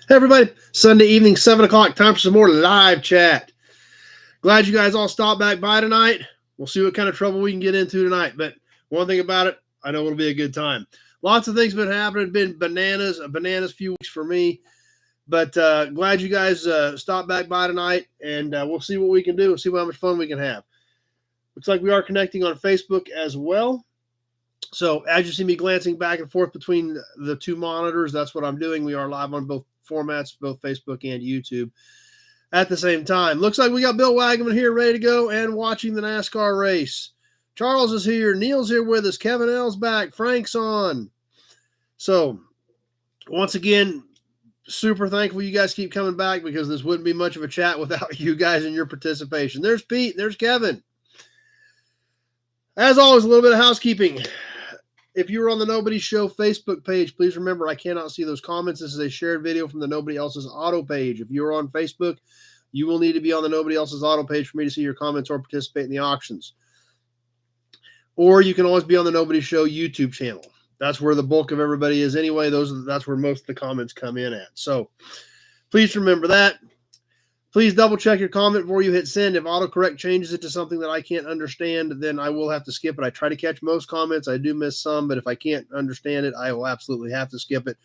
Hey everybody, Sunday evening, 7 o'clock, time for some more live chat. Glad you guys all stopped back by tonight. We'll see what kind of trouble we can get into tonight. But one thing about it, I know it'll be a good time. Lots of things been happening. Been bananas few weeks for me. But glad you guys stopped back by tonight, and we'll see what we can do. We'll see how much fun we can have. Looks like we are connecting on Facebook as well. So as you see me glancing back and forth between the two monitors, that's what I'm doing. We are live on both formats, both Facebook and YouTube at the same time. Looks like we got Bill Wagaman here ready to go and watching the NASCAR race. Charles is here. Neil's here with us. Kevin L's back. Frank's on. So once again, super thankful you guys keep coming back, because this wouldn't be much of a chat without you guys and your participation. There's Pete. There's Kevin. As always, a little bit of housekeeping. If you were on the Nobody Show Facebook page, please remember I cannot see those comments. This is a shared video from the Nobody Else's Auto page. If you're on Facebook, you will need to be on the Nobody Else's Auto page for me to see your comments or participate in the auctions. Or you can always be on the Nobody Show YouTube channel. That's where the bulk of everybody is anyway. That's where most of the comments come in at. So please remember that. Please double check your comment before you hit send. If autocorrect changes it to something that I can't understand, then I will have to skip it. I try to catch most comments. I do miss some, but if I can't understand it, I will absolutely have to skip it.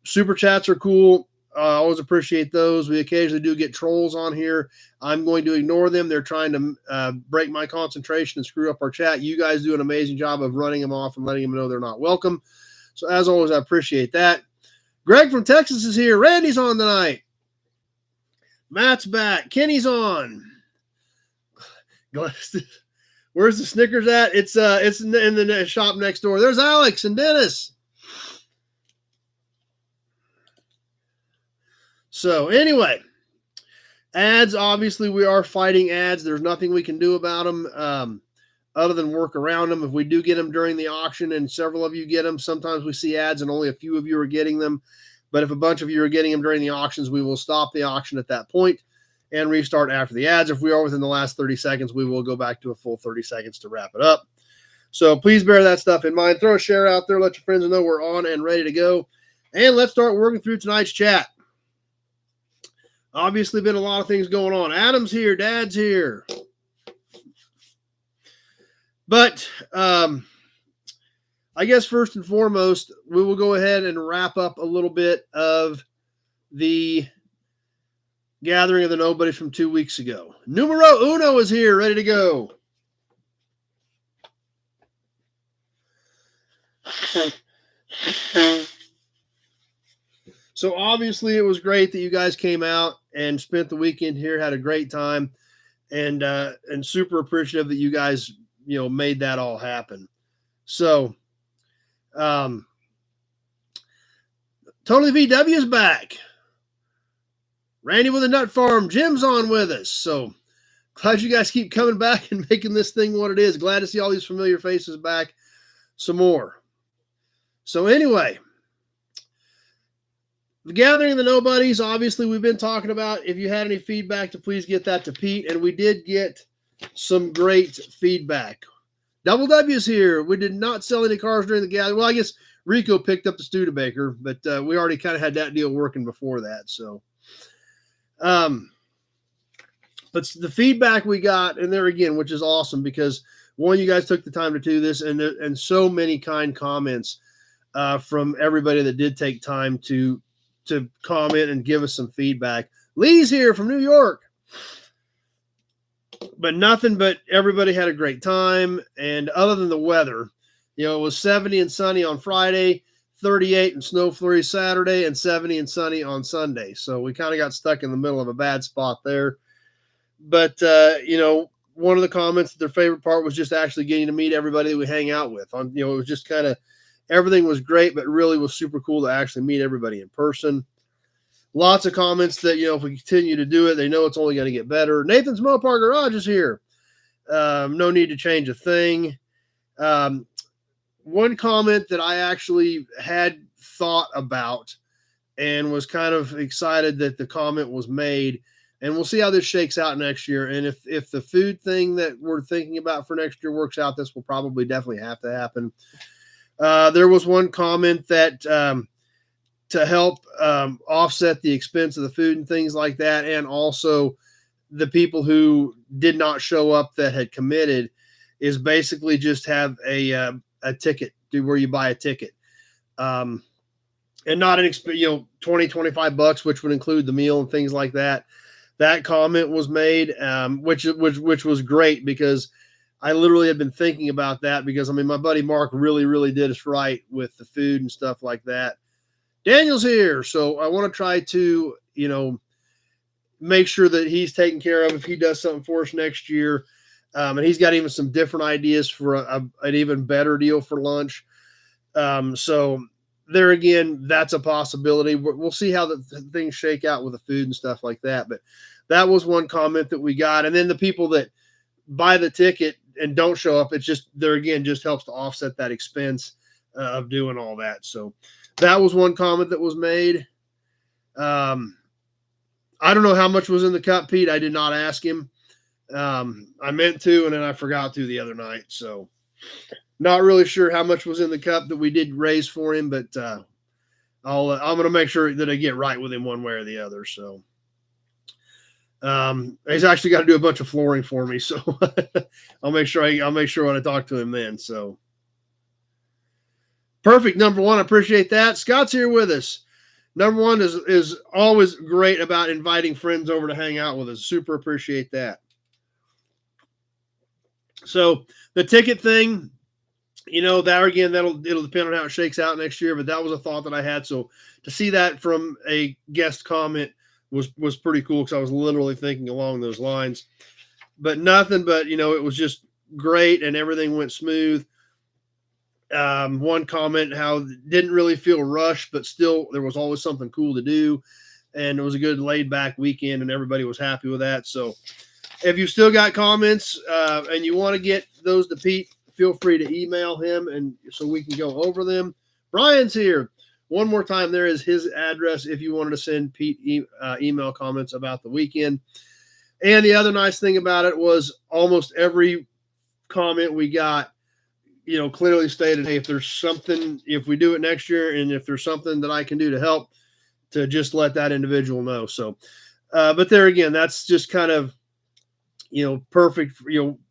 Super chats are cool. I always appreciate those. We occasionally do get trolls on here. I'm going to ignore them. They're trying to break my concentration and screw up our chat. You guys do an amazing job of running them off and letting them know they're not welcome. So as always, I appreciate that. Greg from Texas is here. Randy's on tonight. Matt's back. Kenny's on. Where's the Snickers at? It's in the shop next door. There's Alex and Dennis. So anyway, ads, obviously we are fighting ads. There's nothing we can do about them other than work around them. If we do get them during the auction, and several of you get them, sometimes we see ads and only a few of you are getting them. But if a bunch of you are getting them during the auctions, we will stop the auction at that point and restart after the ads. If we are within the last 30 seconds, we will go back to a full 30 seconds to wrap it up. So please bear that stuff in mind. Throw a share out there. Let your friends know we're on and ready to go. And let's start working through tonight's chat. Obviously, been a lot of things going on. Adam's here. Dad's here. But I guess first and foremost, we will go ahead and wrap up a little bit of the gathering of the Nobodies from 2 weeks ago. Numero uno is here, ready to go. So obviously it was great that you guys came out and spent the weekend here, had a great time, and super appreciative that you guys, made that all happen. So Tony VW is back. Randy with the Nut Farm. Jim's on with us. So glad you guys keep coming back and making this thing what it is. Glad to see all these familiar faces back some more. So anyway, the gathering of the Nobodies, obviously we've been talking about. If you had any feedback, to please get that to Pete. And we did get some great feedback. Double W's here. We did not sell any cars during the gathering. Well, I guess Rico picked up the Studebaker, but we already kind of had that deal working before that. So, but the feedback we got, and there again, which is awesome, because one, you guys took the time to do this, and so many kind comments from everybody that did take time to comment and give us some feedback. Lee's here from New York. But nothing but everybody had a great time. And other than the weather, it was 70 and sunny on Friday, 38 and snow flurry Saturday, and 70 and sunny on Sunday. So we kind of got stuck in the middle of a bad spot there. But, one of the comments, their favorite part was just actually getting to meet everybody that we hang out with. It was just kind of, everything was great, but really was super cool to actually meet everybody in person. Lots of comments that, if we continue to do it, they know it's only going to get better. Nathan's Mopar Garage is here. No need to change a thing. One comment that I actually had thought about and was kind of excited that the comment was made, and we'll see how this shakes out next year. And if the food thing that we're thinking about for next year works out, this will probably definitely have to happen. There was one comment that to help offset the expense of the food and things like that. And also the people who did not show up that had committed is basically just have a ticket where you buy a ticket. And not an, 20, $25, which would include the meal and things like that. That comment was made, which was great, because I literally had been thinking about that, because my buddy Mark really did us right with the food and stuff like that. Daniel's here, so I want to try to, make sure that he's taken care of if he does something for us next year. And he's got even some different ideas for an even better deal for lunch. So there again, that's a possibility. We'll see how the things shake out with the food and stuff like that. But that was one comment that we got. And then the people that buy the ticket and don't show up, it's just, there again, just helps to offset that expense of doing all that. So that was one comment that was made. I don't know how much was in the cup, Pete. I did not ask him. I meant to, and then I forgot to the other night. So not really sure how much was in the cup that we did raise for him, but I'm going to make sure that I get right with him one way or the other. So he's actually got to do a bunch of flooring for me. So I'll make sure when I talk to him then. So perfect. Number one, I appreciate that. Scott's here with us. Number one is always great about inviting friends over to hang out with us. Super appreciate that. So the ticket thing, that again, it'll depend on how it shakes out next year, but that was a thought that I had. So to see that from a guest comment was pretty cool, because I was literally thinking along those lines. But nothing but, it was just great and everything went smooth. One comment, how it didn't really feel rushed, but still there was always something cool to do. And it was a good laid back weekend and everybody was happy with that. So if you still got comments and you want to get those to Pete, feel free to email him and so we can go over them. Brian's here. One more time, there is his address if you wanted to send Pete email comments about the weekend. And the other nice thing about it was almost every comment we got, clearly stated, hey, if there's something, if we do it next year, and if there's something that I can do to help, to just let that individual know. So, but there again, that's just kind of, perfect,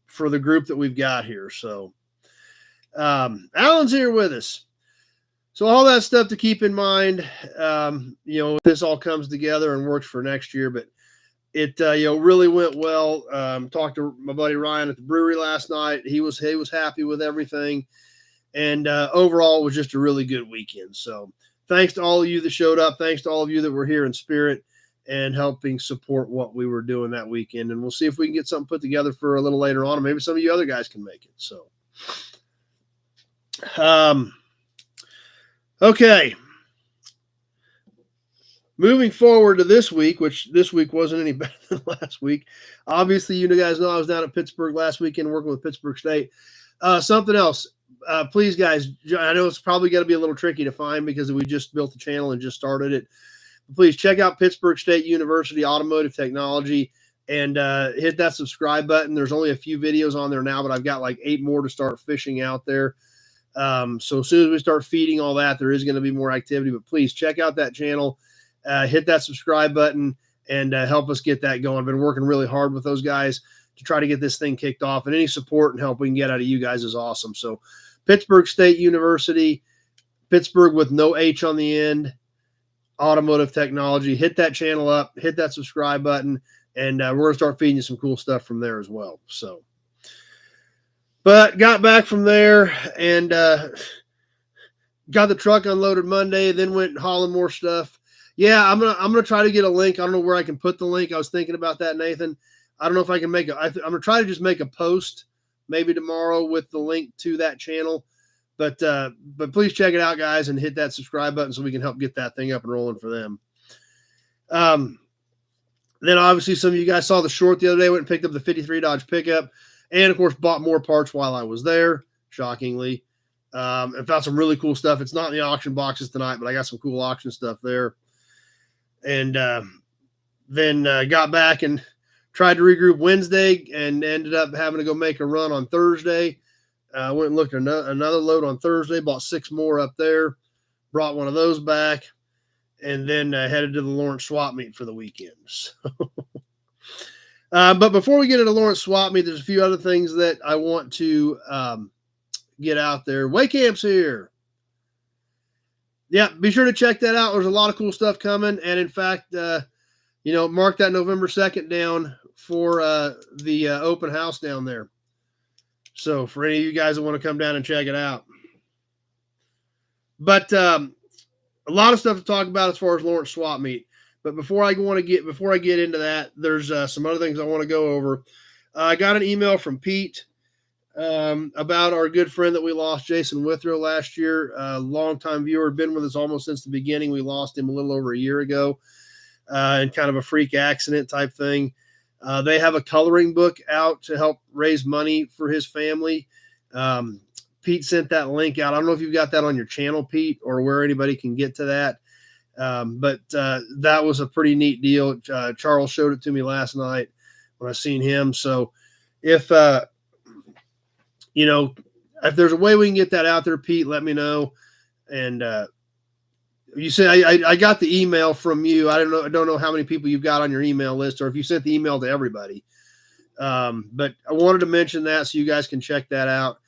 for the group that we've got here. So, Alan's here with us. So all that stuff to keep in mind, this all comes together and works for next year, but it, really went well. Talked to my buddy Ryan at the brewery last night. He was happy with everything. And overall, it was just a really good weekend. So thanks to all of you that showed up. Thanks to all of you that were here in spirit and helping support what we were doing that weekend. And we'll see if we can get something put together for a little later on. Or maybe some of you other guys can make it. So, okay. Moving forward to this week, which this week wasn't any better than last week. Obviously, you guys know I was down at Pittsburgh last weekend working with Pittsburgh State. Something else. Please, guys, I know it's probably going to be a little tricky to find because we just built the channel and just started it. Please check out Pittsburgh State University Automotive Technology and hit that subscribe button. There's only a few videos on there now, but I've got like 8 more to start fishing out there. So as soon as we start feeding all that, there is going to be more activity. But please check out that channel. Hit that subscribe button and help us get that going. I've been working really hard with those guys to try to get this thing kicked off, and any support and help we can get out of you guys is awesome. So Pittsburgh State University, Pittsburgh with no H on the end, Automotive Technology. Hit that channel up, hit that subscribe button, and we're going to start feeding you some cool stuff from there as well. So, but got back from there and got the truck unloaded Monday, then went hauling more stuff. Yeah, I'm gonna try to get a link. I don't know where I can put the link. I was thinking about that, Nathan. I don't know if I can make I'm gonna try to just make a post maybe tomorrow with the link to that channel. But please check it out, guys, and hit that subscribe button so we can help get that thing up and rolling for them. Then obviously some of you guys saw the short the other day. Went and picked up the 53 Dodge pickup, and of course bought more parts while I was there. Shockingly, and found some really cool stuff. It's not in the auction boxes tonight, but I got some cool auction stuff there. And then got back and tried to regroup Wednesday and ended up having to go make a run on Thursday. Went and looked at another load on Thursday, bought 6 more up there, brought one of those back. and then headed to the Lawrence swap meet for the weekend. So, but before we get into Lawrence swap meet, there's a few other things that I want to get out there. Way Camp's here. Yeah, be sure to check that out. There's a lot of cool stuff coming. And in fact, mark that November 2nd down for the open house down there. So for any of you guys that want to come down and check it out. But a lot of stuff to talk about as far as Lawrence swap meet. But before I get into that, there's some other things I want to go over. I got an email from Pete about our good friend that we lost, Jason Withrow, last year. Longtime viewer, been with us almost since the beginning. We lost him a little over a year ago in kind of a freak accident type thing. They have a coloring book out to help raise money for his family. Pete sent that link out. I don't know if you've got that on your channel, Pete, or where anybody can get to that. But that was a pretty neat deal. Charles showed it to me last night when I seen him. So if there's a way we can get that out there, Pete, let me know. And you said I got the email from you. I don't know how many people you've got on your email list, or if you sent the email to everybody. But I wanted to mention that so you guys can check that out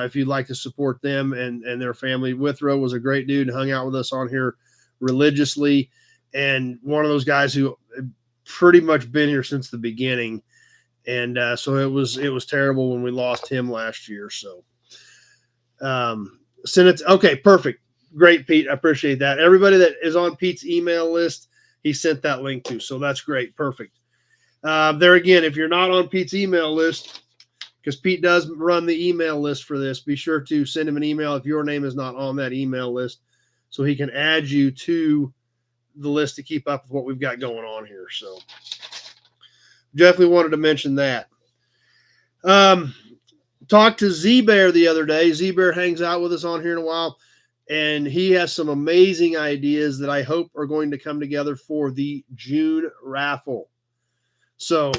if you'd like to support them and their family. Withrow was a great dude, hung out with us on here religiously, and one of those guys who pretty much been here since the beginning. And so it was terrible when we lost him last year. So send it. Okay, perfect. Great, Pete. I appreciate that. Everybody that is on Pete's email list, he sent that link to. So that's great. Perfect. There again, if you're not on Pete's email list, because Pete does run the email list for this, be sure to send him an email if your name is not on that email list so he can add you to the list to keep up with what we've got going on here. So definitely wanted to mention that. Talked to Z-Bear the other day. Z-Bear hangs out with us on here in a while, and he has some amazing ideas that I hope are going to come together for the June raffle. So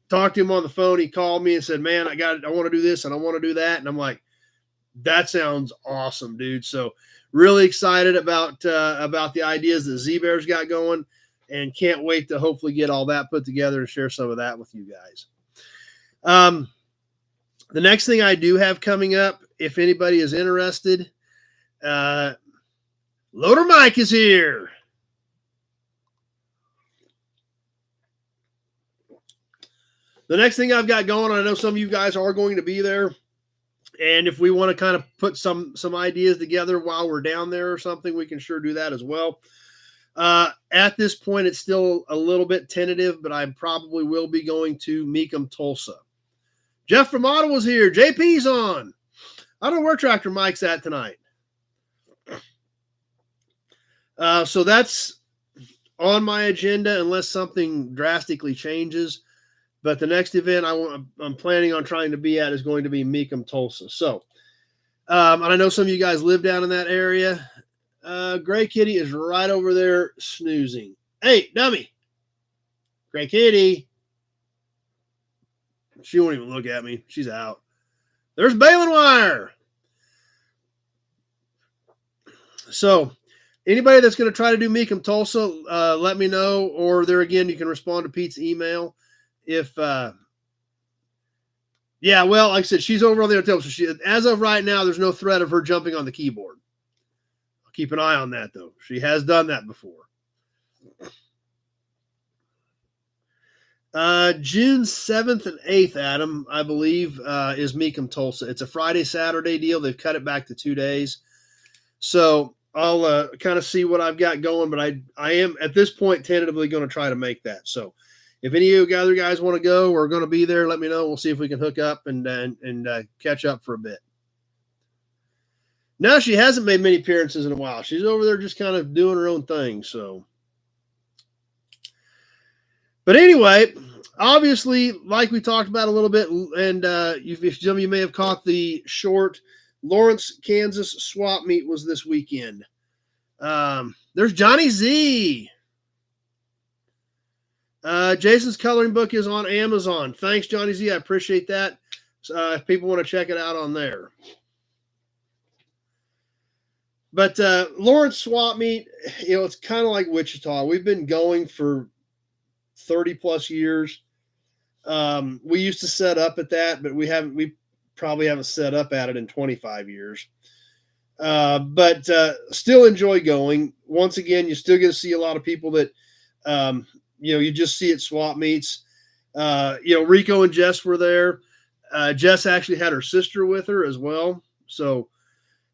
talked to him on the phone. He called me and said, man, I want to do this and I want to do that. And I'm like, that sounds awesome, dude. So really excited about the ideas that Z-Bear's got going, and can't wait to hopefully get all that put together and share some of that with you guys. The next thing I do have coming up, if anybody is interested, Loader Mike is here. The next thing I've got going, I know some of you guys are going to be there, and if we want to kind of put some ideas together while we're down there or something, we can sure do that as well. At this point, it's still a little bit tentative, but I probably will be going to Meekum, Tulsa. Jeff from Ottawa's here. JP's on. I don't know where Tractor Mike's at tonight. So that's on my agenda unless something drastically changes. But the next event I'm planning on trying to be at is going to be Meekum, Tulsa. So, and I know some of you guys live down in that area. Gray Kitty is right over there snoozing. Hey, dummy. Gray Kitty. She won't even look at me. She's out. There's baling wire. So, anybody that's going to try to do Meekum, Tulsa, let me know. Or there again, you can respond to Pete's email. If, well, like I said, she's over on the hotel. So as of right now, there's no threat of her jumping on the keyboard. I'll keep an eye on that, though. She has done that before. June 7th and 8th, Adam, I believe, is Meekum, Tulsa. It's a Friday, Saturday deal. They've cut it back to 2 days. So I'll kind of see what I've got going, but I am at this point tentatively going to try to make that. So if any of you other guys want to go or are going to be there, let me know. We'll see if we can hook up and catch up for a bit. No, she hasn't made many appearances in a while. She's over there just kind of doing her own thing. So, but anyway, obviously, like we talked about a little bit, and if some of you may have caught the short, Lawrence, Kansas swap meet was this weekend. There's Johnny Z. Jason's coloring book is on Amazon. Thanks, Johnny Z. I appreciate that. If people want to check it out on there. But Lawrence Swap Meet, it's kind of like Wichita. We've been going for 30 plus years. We used to set up at that, but we probably haven't set up at it in 25 years. But still enjoy going. Once again, you still get to see a lot of people that, you just see at swap meets. Rico and Jess were there. Jess actually had her sister with her as well. So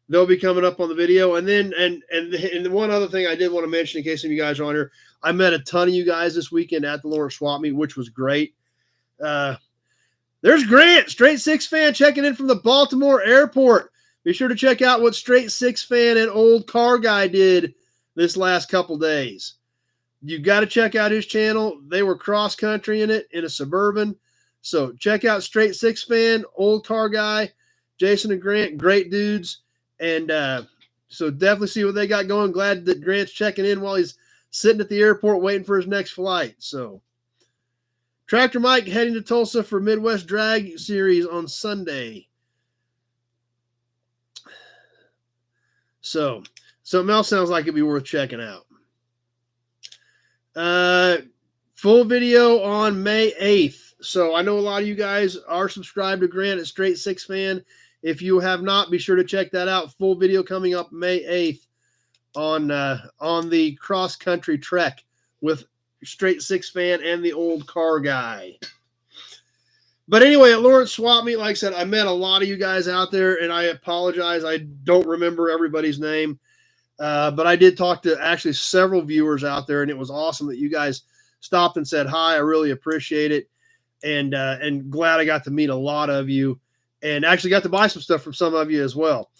they'll be coming up on the video. And then, and one other thing I did want to mention in case some of you guys are on here, I met a ton of you guys this weekend at the Lawrence Swap Meet, which was great. There's Grant, Straight Six fan, checking in from the Baltimore airport. Be sure to check out what Straight Six fan and Old Car Guy did this last couple days. You got to check out his channel. They were cross country in it in a Suburban. So check out Straight Six fan, Old Car Guy, Jason and Grant, great dudes. And so definitely see what they got going. Glad that Grant's checking in while he's sitting at the airport waiting for his next flight. So Tractor Mike heading to Tulsa for Midwest Drag Series on Sunday. So something else sounds like it'd be worth checking out. Full video on May 8th. So I know a lot of you guys are subscribed to Grant at Straight Six fan. If you have not, be sure to check that out. Full video coming up May 8th on the cross country trek with Straight Six fan and the Old Car Guy. But anyway, at Lawrence Swap Meet, like I said, I met a lot of you guys out there, and I apologize. I don't remember everybody's name. But I did talk to actually several viewers out there, and it was awesome that you guys stopped and said hi. I really appreciate it. And glad I got to meet a lot of you and actually got to buy some stuff from some of you as well.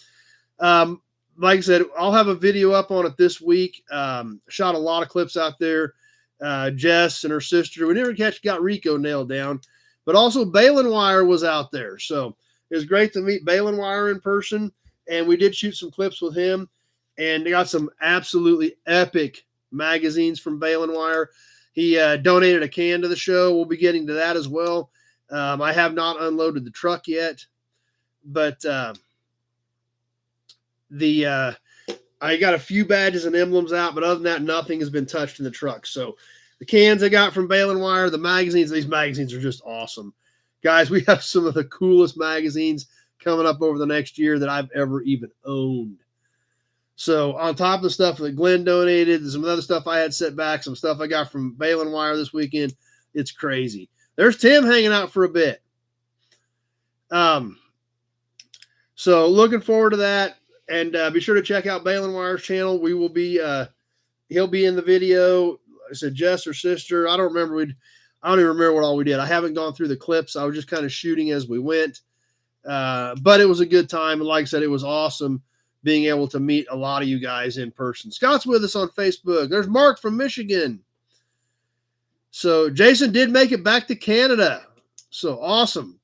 Like I said, I'll have a video up on it this week. Shot a lot of clips out there. Jess and her sister. We never got Rico nailed down, but also Balin Wire was out there. So it was great to meet Balin Wire in person. And we did shoot some clips with him. And they got some absolutely epic magazines from Balin Wire. He donated a can to the show. We'll be getting to that as well. I have not unloaded the truck yet, but I got a few badges and emblems out, but other than that, nothing has been touched in the truck. So the cans I got from Balin Wire, the magazines, these magazines are just awesome. Guys, we have some of the coolest magazines coming up over the next year that I've ever even owned. So on top of the stuff that Glenn donated, some other stuff I had set back, some stuff I got from Balin Wire this weekend, it's crazy. There's Tim hanging out for a bit. So looking forward to that. And be sure to check out Balin Wire's channel. We will be, he'll be in the video. I said Jess, her sister. I don't even remember what all we did. I haven't gone through the clips. I was just kind of shooting as we went. But it was a good time. And like I said, it was awesome being able to meet a lot of you guys in person. Scott's with us on Facebook. There's Mark from Michigan. So Jason did make it back to Canada. So awesome.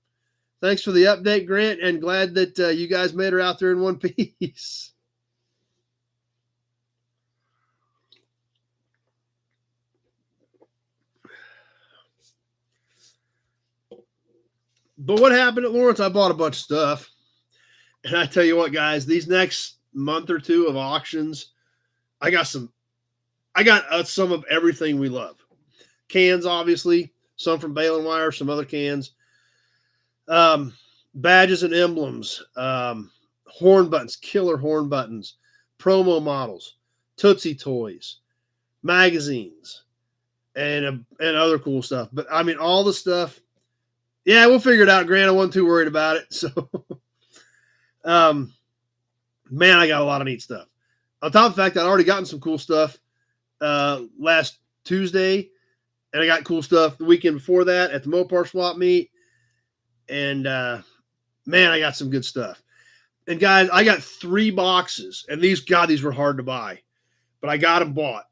Thanks for the update, Grant, and glad that you guys made her out there in one piece. But what happened at Lawrence? I bought a bunch of stuff. And I tell you what, guys, these next month or two of auctions, I got some of everything we love. Cans, obviously, some from Balin Wire, some other cans. Badges and emblems, horn buttons, killer horn buttons, promo models, Tootsie Toys, magazines, and other cool stuff. But I mean, all the stuff. Yeah, we'll figure it out, Grant. I wasn't too worried about it. So, man, I got a lot of neat stuff. On top of the fact that I'd already gotten some cool stuff last Tuesday, and I got cool stuff the weekend before that at the Mopar Swap Meet. And, man, I got some good stuff. And, guys, I got 3 boxes. And these were hard to buy. But I got them bought.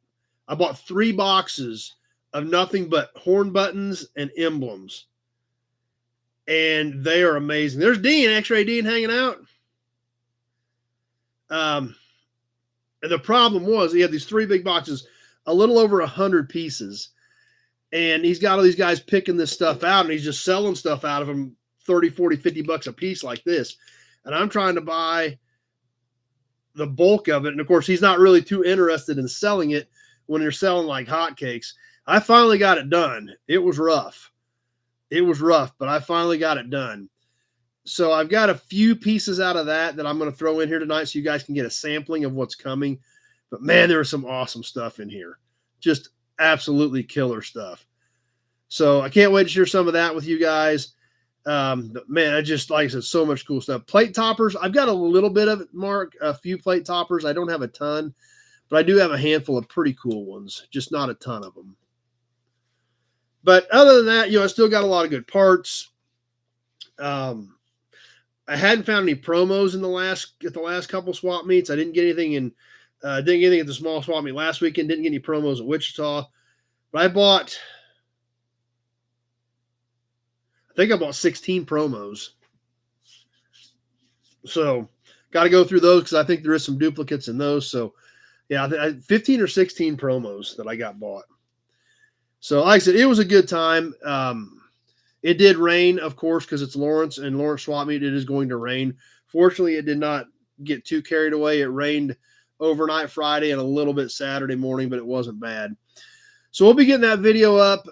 I bought 3 boxes of nothing but horn buttons and emblems. And they are amazing. There's Dean, X-Ray Dean, hanging out. And the problem was he had these 3 big boxes, a little over 100 pieces. And he's got all these guys picking this stuff out, and he's just selling stuff out of them 30, 40, 50 bucks a piece like this. And I'm trying to buy the bulk of it. And of course, he's not really too interested in selling it when you're selling like hotcakes. I finally got it done. It was rough. But I finally got it done. So I've got a few pieces out of that I'm going to throw in here tonight so you guys can get a sampling of what's coming. But man, there was some awesome stuff in here. Just absolutely killer stuff. So I can't wait to share some of that with you guys. But man, I just, like I said, so much cool stuff. Plate toppers, I've got a little bit of it, Mark, a few plate toppers. I don't have a ton, but I do have a handful of pretty cool ones, just not a ton of them. But other than that, I still got a lot of good parts. I hadn't found any promos in the last couple swap meets. I didn't get anything at the small swap meet last weekend. Didn't get any promos at Wichita, but I think I bought 16 promos. So got to go through those because I think there is some duplicates in those. So yeah, 15 or 16 promos that I got bought. So like I said, it was a good time. It did rain, of course, because it's Lawrence and Lawrence swap meet. It is going to rain. Fortunately, it did not get too carried away. It rained overnight Friday and a little bit Saturday morning, but it wasn't bad. So we'll be getting that video up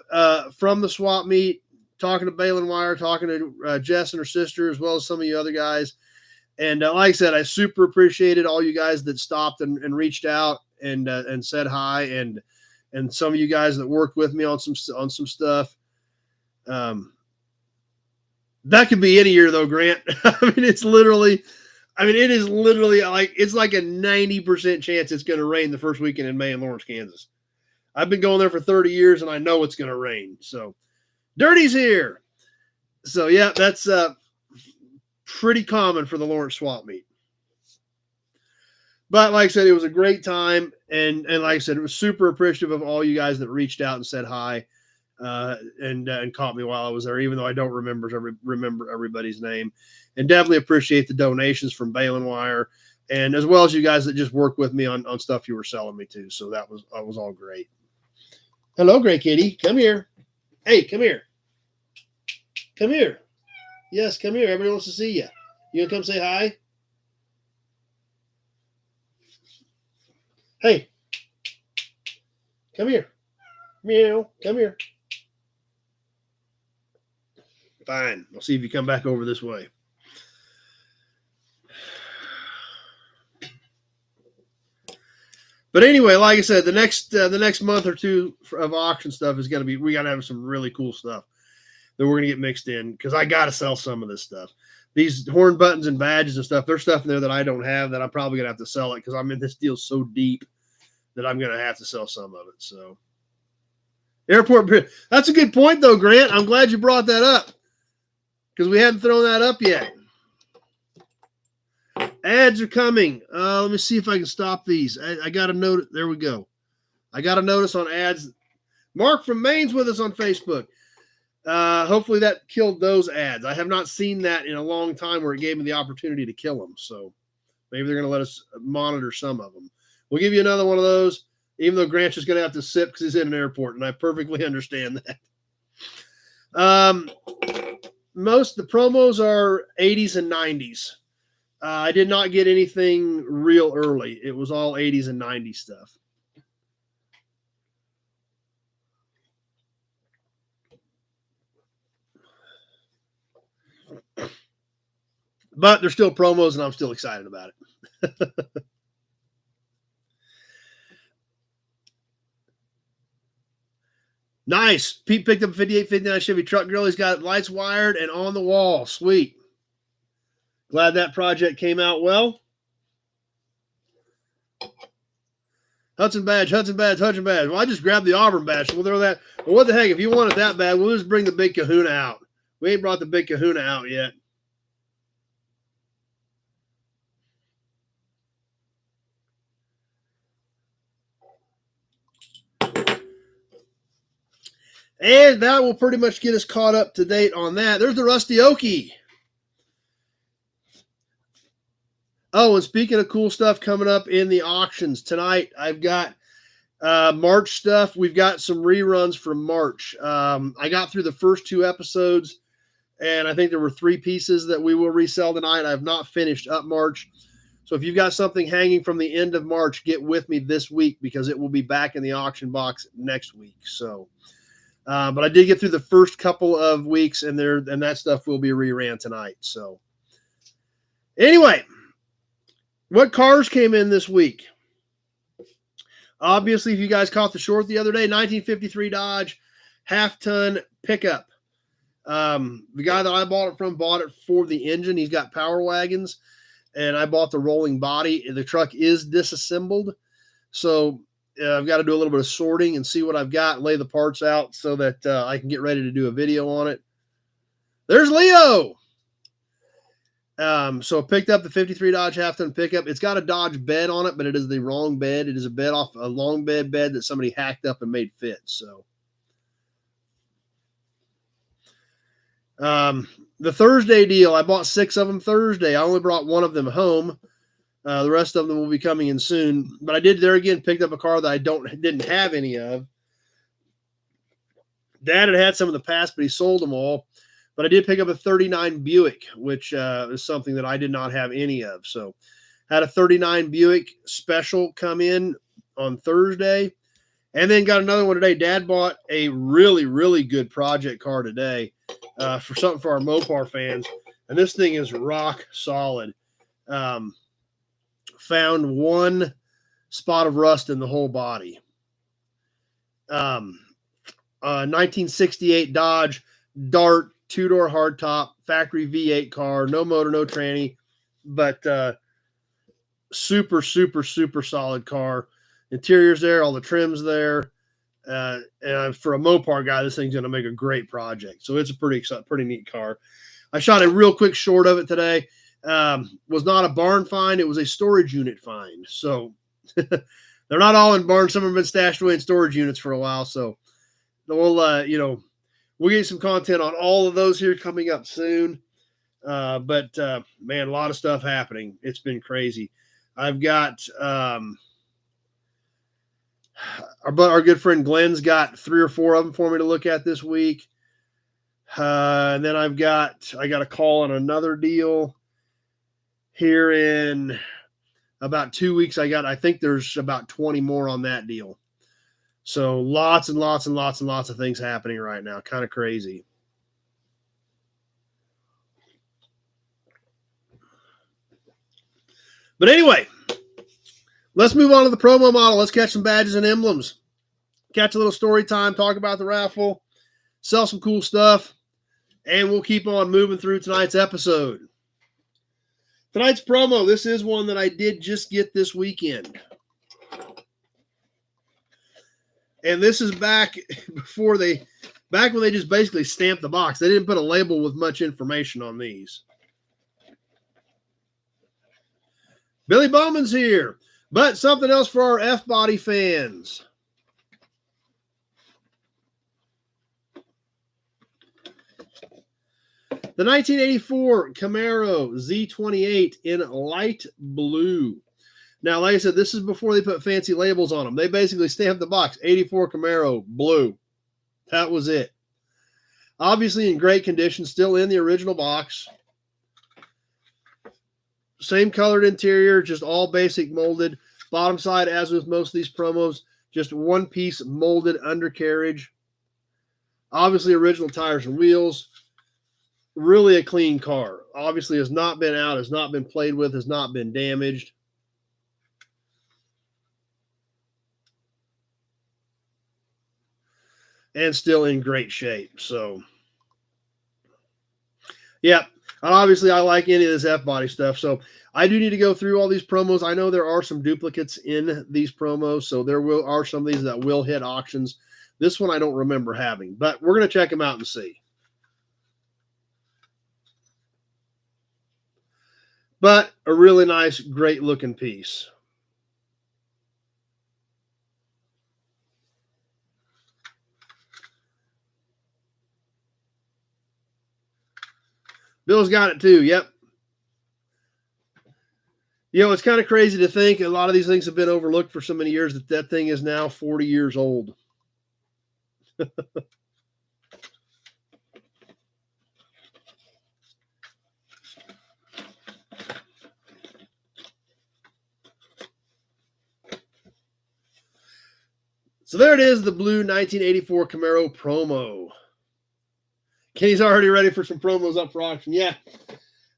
from the swap meet, talking to Balin Wire, talking to Jess and her sister, as well as some of you other guys. And like I said, I super appreciated all you guys that stopped and reached out and said hi, and some of you guys that worked with me on some stuff. That could be any year though, Grant. it is literally like, it's like a 90% chance it's going to rain the first weekend in May in Lawrence, Kansas. I've been going there for 30 years and I know it's going to rain. So Dirty's here. So yeah, that's pretty common for the Lawrence swap meet. But like I said, it was a great time. And like I said, it was super appreciative of all you guys that reached out and said hi. And caught me while I was there, even though I don't remember everybody's name. And definitely appreciate the donations from Balin Wire, and as well as you guys that just worked with me on stuff you were selling me too. So that was all great. Hello, Gray Kitty. Come here. Hey, come here. Come here. Yes, come here. Everybody wants to see you. You gonna come say hi? Hey. Come here. Meow. Come here. Fine. I'll see if you come back over this way. But anyway, like I said, the next month or two of auction stuff is going to be, we got to have some really cool stuff that we're going to get mixed in, because I got to sell some of this stuff. These horn buttons and badges and stuff, there's stuff in there that I don't have that I'm probably going to have to sell it, because I'm in this deal so deep that I'm going to have to sell some of it. So airport, that's a good point though, Grant. I'm glad you brought that up, because we hadn't thrown that up yet. Ads are coming. Let me see if I can stop these. I got a note. There we go. I got a notice on ads. Mark from Maine's with us on Facebook. Hopefully that killed those ads. I have not seen that in a long time where it gave me the opportunity to kill them. So maybe they're going to let us monitor some of them. We'll give you another one of those, even though Grant's just going to have to sit because he's in an airport, and I perfectly understand that. Most of the promos are 80s and 90s. I did not get anything real early. It was all 80s and 90s stuff. But they're still promos, and I'm still excited about it. Nice. Pete picked up a 5859 Chevy truck grill. He's got lights wired and on the wall. Sweet. Glad that project came out well. Hudson badge. Well, I just grabbed the Auburn badge. So we'll throw that. Well, what the heck? If you want it that bad, we'll just bring the big kahuna out. We ain't brought the big kahuna out yet. And that will pretty much get us caught up to date on that. There's the Rusty Okie. Oh, and speaking of cool stuff coming up in the auctions tonight, I've got March stuff. We've got some reruns from March. I got through the first 2 episodes, and I think there were 3 pieces that we will resell tonight. I have not finished up March. So if you've got something hanging from the end of March, get with me this week because it will be back in the auction box next week. So, but I did get through the first couple of weeks, and that stuff will be reran tonight. So, anyway, what cars came in this week? Obviously, if you guys caught the short the other day, 1953 Dodge half-ton pickup. The guy that I bought it from bought it for the engine. He's got power wagons, and I bought the rolling body. The truck is disassembled, so I've got to do a little bit of sorting and see what I've got, lay the parts out so that I can get ready to do a video on it. There's Leo. So I picked up the 53 Dodge half-ton pickup. It's got a Dodge bed on it, but it is the wrong bed. It is a bed off a long bed that somebody hacked up and made fit. So, the Thursday deal, I bought 6 of them Thursday. I only brought 1 of them home. The rest of them will be coming in soon. But I did there again, picked up a car that I didn't have any of. Dad had some in the past, but he sold them all. But I did pick up a 39 Buick, which is something that I did not have any of. So had a 39 Buick special come in on Thursday. And then got another one today. Dad bought a really, really good project car today for something for our Mopar fans. And this thing is rock solid. Found 1 spot of rust in the whole body. 1968 Dodge Dart 2-door hardtop, factory V8 car, no motor, no tranny, but super, super, super solid car. Interior's there, all the trim's there. And for a Mopar guy, this thing's going to make a great project. So it's a pretty neat car. I shot a real quick short of it today. Was not a barn find. It was a storage unit find. So they're not all in barns. Some of them have been stashed away in storage units for a while. So we'll get some content on all of those here coming up soon. But man, a lot of stuff happening. It's been crazy. I've got our good friend Glenn's got 3 or 4 of them for me to look at this week. And then I got a call on another deal here in about 2 weeks. I think there's about 20 more on that deal. So lots and lots and lots and lots of things happening right now. Kind of crazy. But anyway, let's move on to the promo model. Let's catch some badges and emblems. Catch a little story time, talk about the raffle, sell some cool stuff, and we'll keep on moving through tonight's episode. Tonight's promo, this is one that I did just get this weekend. And this is back when they just basically stamped the box. They didn't put a label with much information on these. Billy Bowman's here, but something else for our F-Body fans. The 1984 Camaro Z28 in light blue. Now, like I said, this is before they put fancy labels on them. They basically stamped the box, 84 Camaro, blue. That was it. Obviously in great condition, still in the original box. Same colored interior, just all basic molded. Bottom side, as with most of these promos, just one piece molded undercarriage. Obviously original tires and wheels. Really a clean car. Obviously has not been out, has not been played with, has not been damaged. And still in great shape. So, yeah. And obviously, I like any of this F-Body stuff. So, I do need to go through all these promos. I know there are some duplicates in these promos. So, there are some of these that will hit auctions. This one I don't remember having. But we're going to check them out and see. But a really nice, great-looking piece. Bill's got it too. Yep. You know, it's kind of crazy to think a lot of these things have been overlooked for so many years that thing is now 40 years old. So there it is, the blue 1984 Camaro promo. Kenny's already ready for some promos up for auction. Yeah.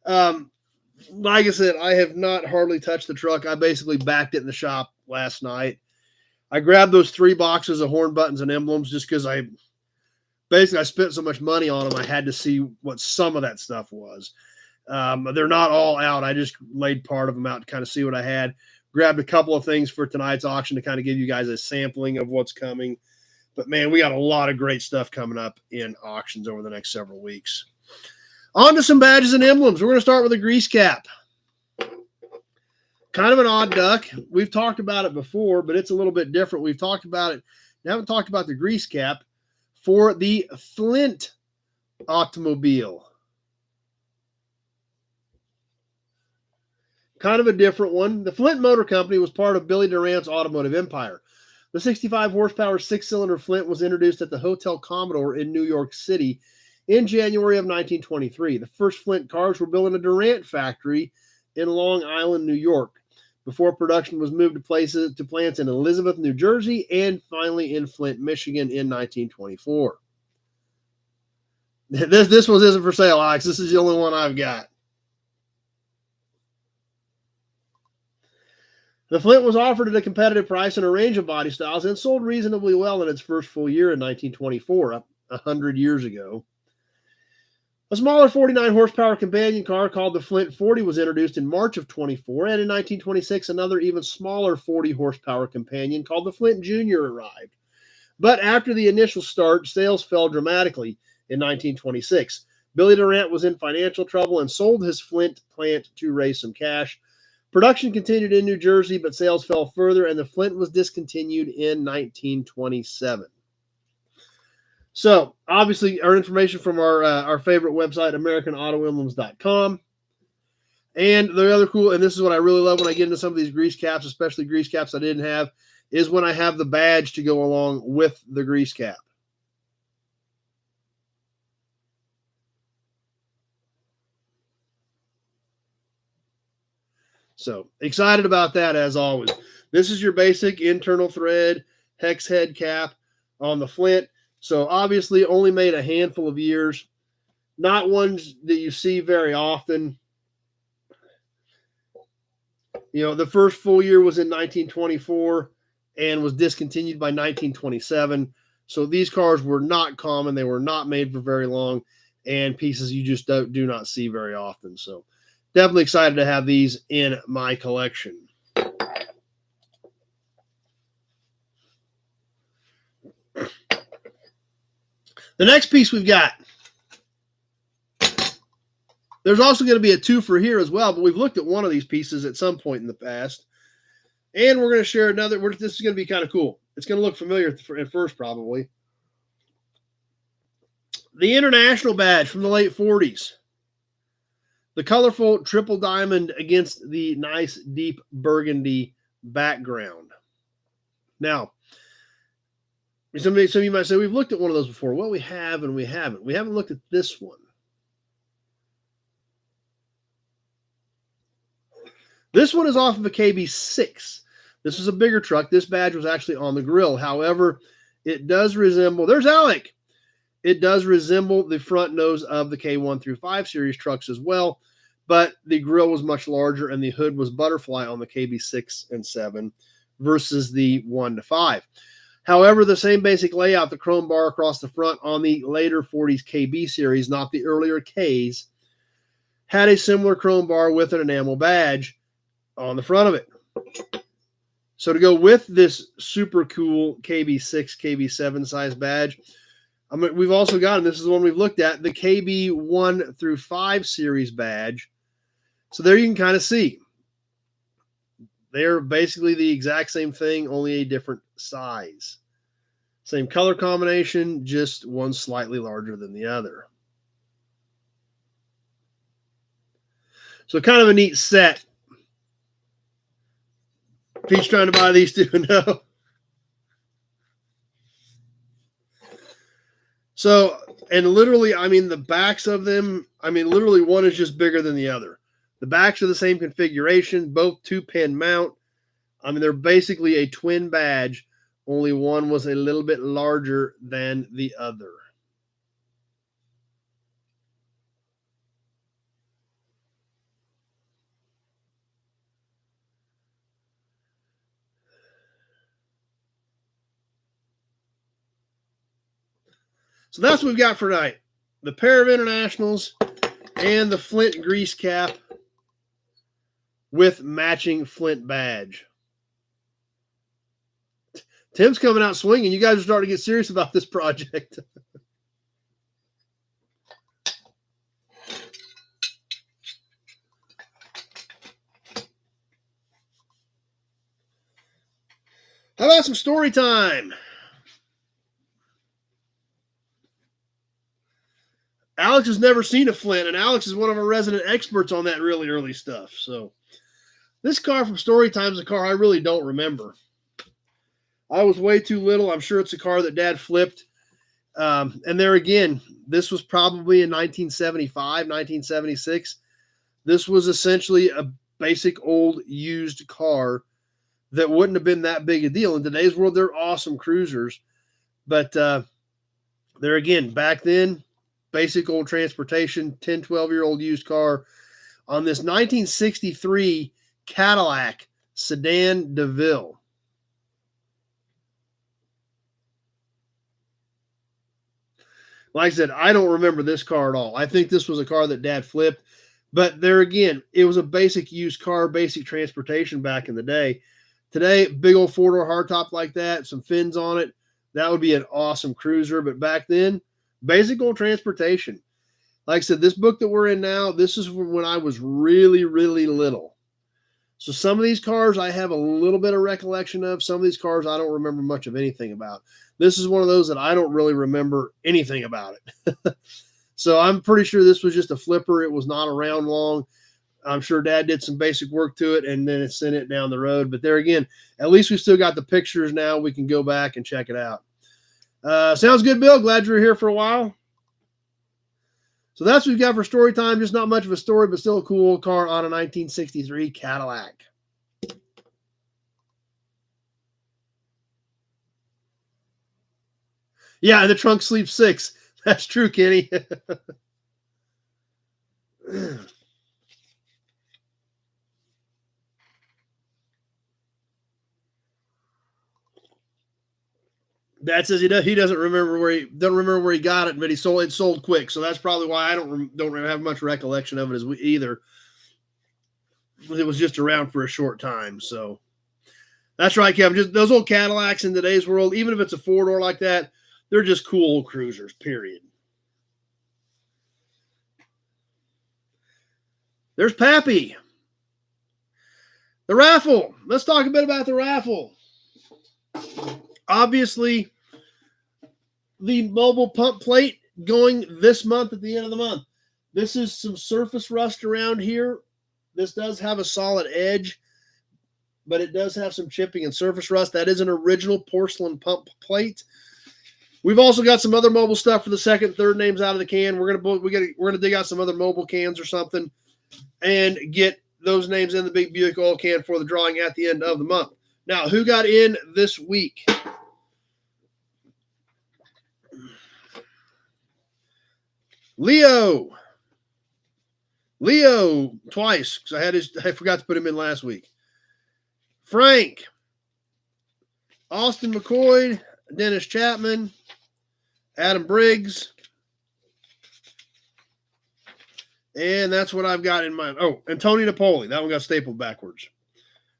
Like I said, I have not hardly touched the truck. I basically backed it in the shop last night. I grabbed those 3 boxes of horn buttons and emblems just because I spent so much money on them. I had to see what some of that stuff was. They're not all out. I just laid part of them out to kind of see what I had. Grabbed a couple of things for tonight's auction to kind of give you guys a sampling of what's coming. But, man, we got a lot of great stuff coming up in auctions over the next several weeks. On to some badges and emblems. We're going to start with a grease cap. Kind of an odd duck. We've talked about it before, but it's a little bit different. We've talked about it. We haven't talked about the grease cap for the Flint automobile. Kind of a different one. The Flint Motor Company was part of Billy Durant's automotive empire. The 65 horsepower 6-cylinder Flint was introduced at the Hotel Commodore in New York City in January of 1923. The first Flint cars were built in a Durant factory in Long Island, New York, before production was moved to plants in Elizabeth, New Jersey, and finally in Flint, Michigan in 1924. This one isn't for sale, Alex. This is the only one I've got. The Flint was offered at a competitive price in a range of body styles and sold reasonably well in its first full year in 1924, 100 years ago. A smaller 49 horsepower companion car called the Flint 40 was introduced in March of 24, and in 1926 another even smaller 40 horsepower companion called the Flint Junior arrived. But after the initial start, sales fell dramatically in 1926. Billy Durant was in financial trouble and sold his Flint plant to raise some cash. Production continued in New Jersey, but sales fell further, and the Flint was discontinued in 1927. So, obviously, our information from our favorite website, AmericanAutoEmblems.com. And the other cool, and this is what I really love when I get into some of these grease caps, especially grease caps I didn't have, is when I have the badge to go along with the grease cap. So, excited about that as always. This is your basic internal thread hex head cap on the Flint. So, obviously, only made a handful of years. Not ones that you see very often. You know, the first full year was in 1924 and was discontinued by 1927. So, these cars were not common. They were not made for very long, and pieces you just do not see very often. So, definitely excited to have these in my collection. The next piece we've got, there's also going to be a two for here as well, but we've looked at one of these pieces at some point in the past, and we're going to share another. This is going to be kind of cool. It's going to look familiar at first, probably. The International badge from the late 40s. The colorful triple diamond against the nice deep burgundy background. Now, some of you might say, we've looked at one of those before. Well, we have and we haven't. We haven't looked at this one. This one is off of a KB6. This is a bigger truck. This badge was actually on the grill. However, it does resemble, there's Alec. It does resemble the front nose of the K1 through 5 series trucks as well, but the grill was much larger and the hood was butterfly on the KB6 and 7 versus the 1 to 5. However, the same basic layout, the chrome bar across the front on the later 40s KB series, not the earlier Ks, had a similar chrome bar with an enamel badge on the front of it. So to go with this super cool KB6, KB7 size badge, we've also got, and this is the one we've looked at, the KB 1 through 5 series badge. So there you can kind of see. They're basically the exact same thing, only a different size. Same color combination, just one slightly larger than the other. So kind of a neat set. Pete's trying to buy these too, no. So, and literally, I mean, the backs of them, I mean, literally one is just bigger than the other. The backs are the same configuration, both 2-pin mount. I mean, they're basically a twin badge Only one was a little bit larger than the other. So that's what we've got for tonight. The pair of internationals and the Flint grease cap with matching Flint badge. Tim's coming out swinging. You guys are starting to get serious about this project. How about some story time? Alex has never seen a Flint, and Alex is one of our resident experts on that really early stuff. So this car from Storytime is a car I really don't remember. I was way too little. I'm sure it's a car that Dad flipped. And there again, this was probably in 1975, 1976. This was essentially a basic old used car that wouldn't have been that big a deal. In today's world, they're awesome cruisers. But there again, back then, basic old transportation, 10, 12-year-old used car on this 1963 Cadillac Sedan DeVille. Like I said, I don't remember this car at all. I think this was a car that Dad flipped. But there again, it was a basic used car, basic transportation back in the day. Today, big old four-door hardtop like that, some fins on it, that would be an awesome cruiser. But back then, basic old transportation. Like I said, this book that we're in now, this is from when I was really, really little. So some of these cars I have a little bit of recollection of. Some of these cars I don't remember much of anything about. This is one of those that I don't really remember anything about it. So I'm pretty sure this was just a flipper. It was not around long. I'm sure Dad did some basic work to it and then it sent it down the road. But there again, at least we still got the pictures now. We can go back and check it out. Sounds good, Bill. Glad you were here for a while. So that's what we've got for story time. Just not much of a story, but still a cool car on a 1963 Cadillac. Yeah, and the trunk sleeps 6. That's true, Kenny. Dad says he doesn't remember where he got it, but it sold quick. So that's probably why I don't have much recollection of it either. It was just around for a short time. So that's right, Kevin. Just those old Cadillacs in today's world, even if it's a four-door like that, they're just cool old cruisers, period. There's Pappy. The Raffle. Let's talk a bit about the Raffle. Obviously, the mobile pump plate going this month at the end of the month. This is some surface rust around here. This does have a solid edge, but it does have some chipping and surface rust. That is an original porcelain pump plate. We've also got some other mobile stuff for the second, third names out of the can. We're gonna dig out some other mobile cans or something and get those names in the big Buick oil can for the drawing at the end of the month. Now, who got in this week? Leo twice because I forgot to put him in last week. Frank, Austin McCoy, Dennis Chapman, Adam Briggs, and that's what I've got in mind. Oh, and Tony Napoli. That one got stapled backwards.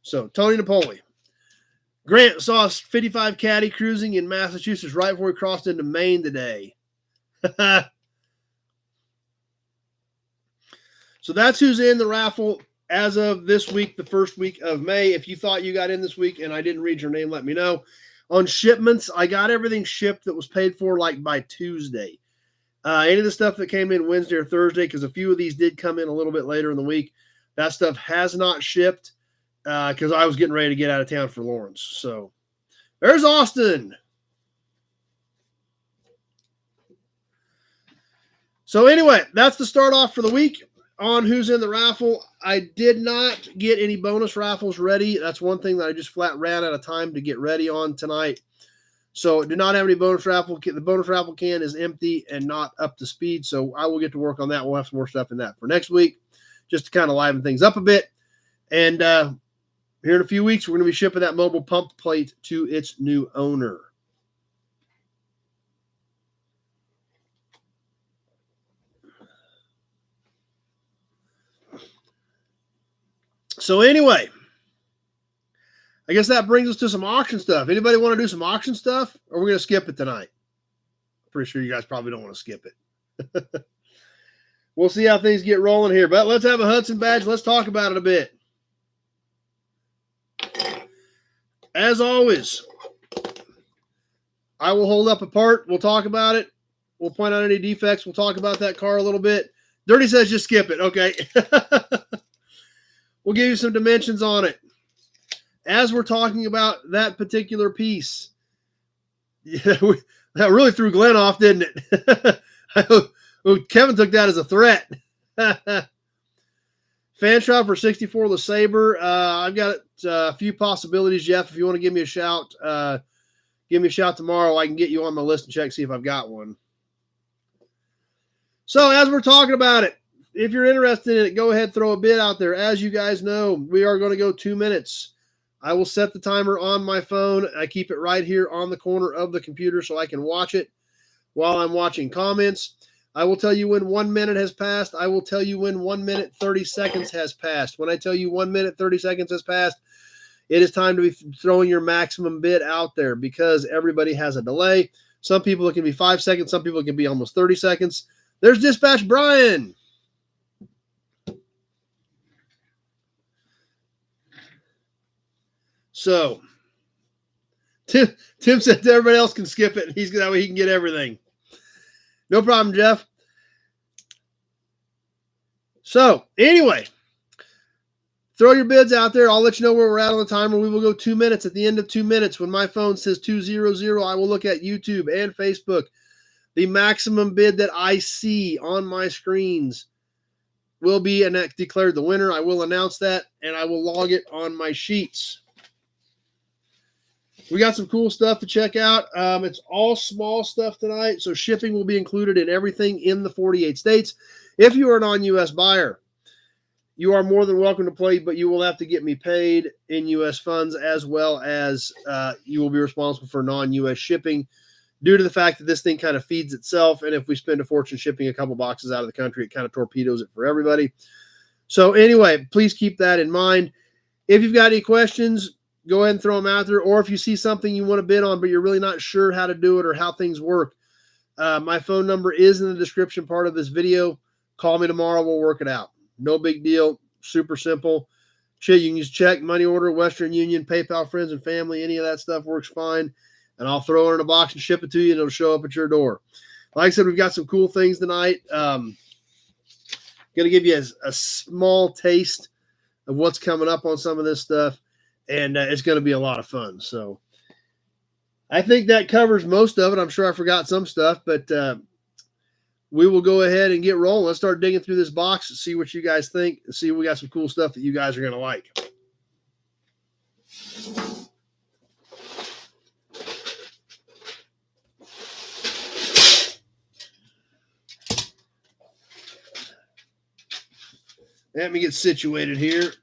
So Tony Napoli. Grant saw a 55 Caddy cruising in Massachusetts right before he crossed into Maine today. So that's who's in the raffle as of this week, the first week of May. If you thought you got in this week and I didn't read your name, let me know. On shipments, I got everything shipped that was paid for like by Tuesday. Any of the stuff that came in Wednesday or Thursday, because a few of these did come in a little bit later in the week, that stuff has not shipped because I was getting ready to get out of town for Lawrence. So there's Austin. So anyway, that's the start off for the week. on who's in the raffle. I did not get any bonus raffles ready. That's one thing that I just flat ran out of time to get ready on tonight. So do not have any bonus raffle. The bonus raffle can is empty and not up to speed. So I will get to work on that. We'll have some more stuff in that for next week, just to kind of liven things up a bit. And here in a few weeks, we're going to be shipping that mobile pump plate to its new owner. So anyway, I guess that brings us to some auction stuff. Anybody want to do some auction stuff, or we're going to skip it tonight? Pretty sure you guys probably don't want to skip it. We'll see how things get rolling here. But let's have a Hudson badge. Let's talk about it a bit. As always, I will hold up a part. We'll talk about it. We'll point out any defects. We'll talk about that car a little bit. Dirty says just skip it. Okay. We'll give you some dimensions on it. As we're talking about that particular piece, yeah, that really threw Glenn off, didn't it? Kevin took that as a threat. Fan shop for 64 LeSabre. I've got a few possibilities, Jeff. If you want to give me a shout, give me a shout tomorrow. I can get you on my list and check, see if I've got one. So as we're talking about it, if you're interested in it, go ahead, throw a bid out there. As you guys know, we are going to go 2 minutes. I will set the timer on my phone. I keep it right here on the corner of the computer so I can watch it while I'm watching comments. I will tell you when 1 minute has passed. I will tell you when 1 minute, 30 seconds has passed. When I tell you 1 minute, 30 seconds has passed, it is time to be throwing your maximum bid out there because everybody has a delay. Some people it can be 5 seconds. Some people it can be almost 30 seconds. There's Dispatch Brian. So, Tim said everybody else can skip it. That way he can get everything. No problem, Jeff. So, anyway, throw your bids out there. I'll let you know where we're at on the timer. We will go 2 minutes. At the end of 2 minutes, when my phone says 200, I will look at YouTube and Facebook. The maximum bid that I see on my screens will be declared the winner. I will announce that, and I will log it on my sheets. We got some cool stuff to check out. It's all small stuff tonight, so shipping will be included in everything in the 48 states. If you are a non-U.S. buyer, you are more than welcome to play, but you will have to get me paid in U.S. funds, as well as you will be responsible for non-U.S. shipping due to the fact that this thing kind of feeds itself, and if we spend a fortune shipping a couple boxes out of the country, it kind of torpedoes it for everybody. So anyway, please keep that in mind. If you've got any questions, go ahead and throw them out there. Or if you see something you want to bid on, but you're really not sure how to do it or how things work, my phone number is in the description part of this video. Call me tomorrow. We'll work it out. No big deal. Super simple. Shit, you can use check, money order, Western Union, PayPal, friends and family. Any of that stuff works fine. And I'll throw it in a box and ship it to you, and it'll show up at your door. Like I said, we've got some cool things tonight. Going to give you a small taste of what's coming up on some of this stuff. And it's going to be a lot of fun. So I think that covers most of it. I'm sure I forgot some stuff, but we will go ahead and get rolling. Let's start digging through this box and see what you guys think. And see if we got some cool stuff that you guys are going to like. Let me get situated here.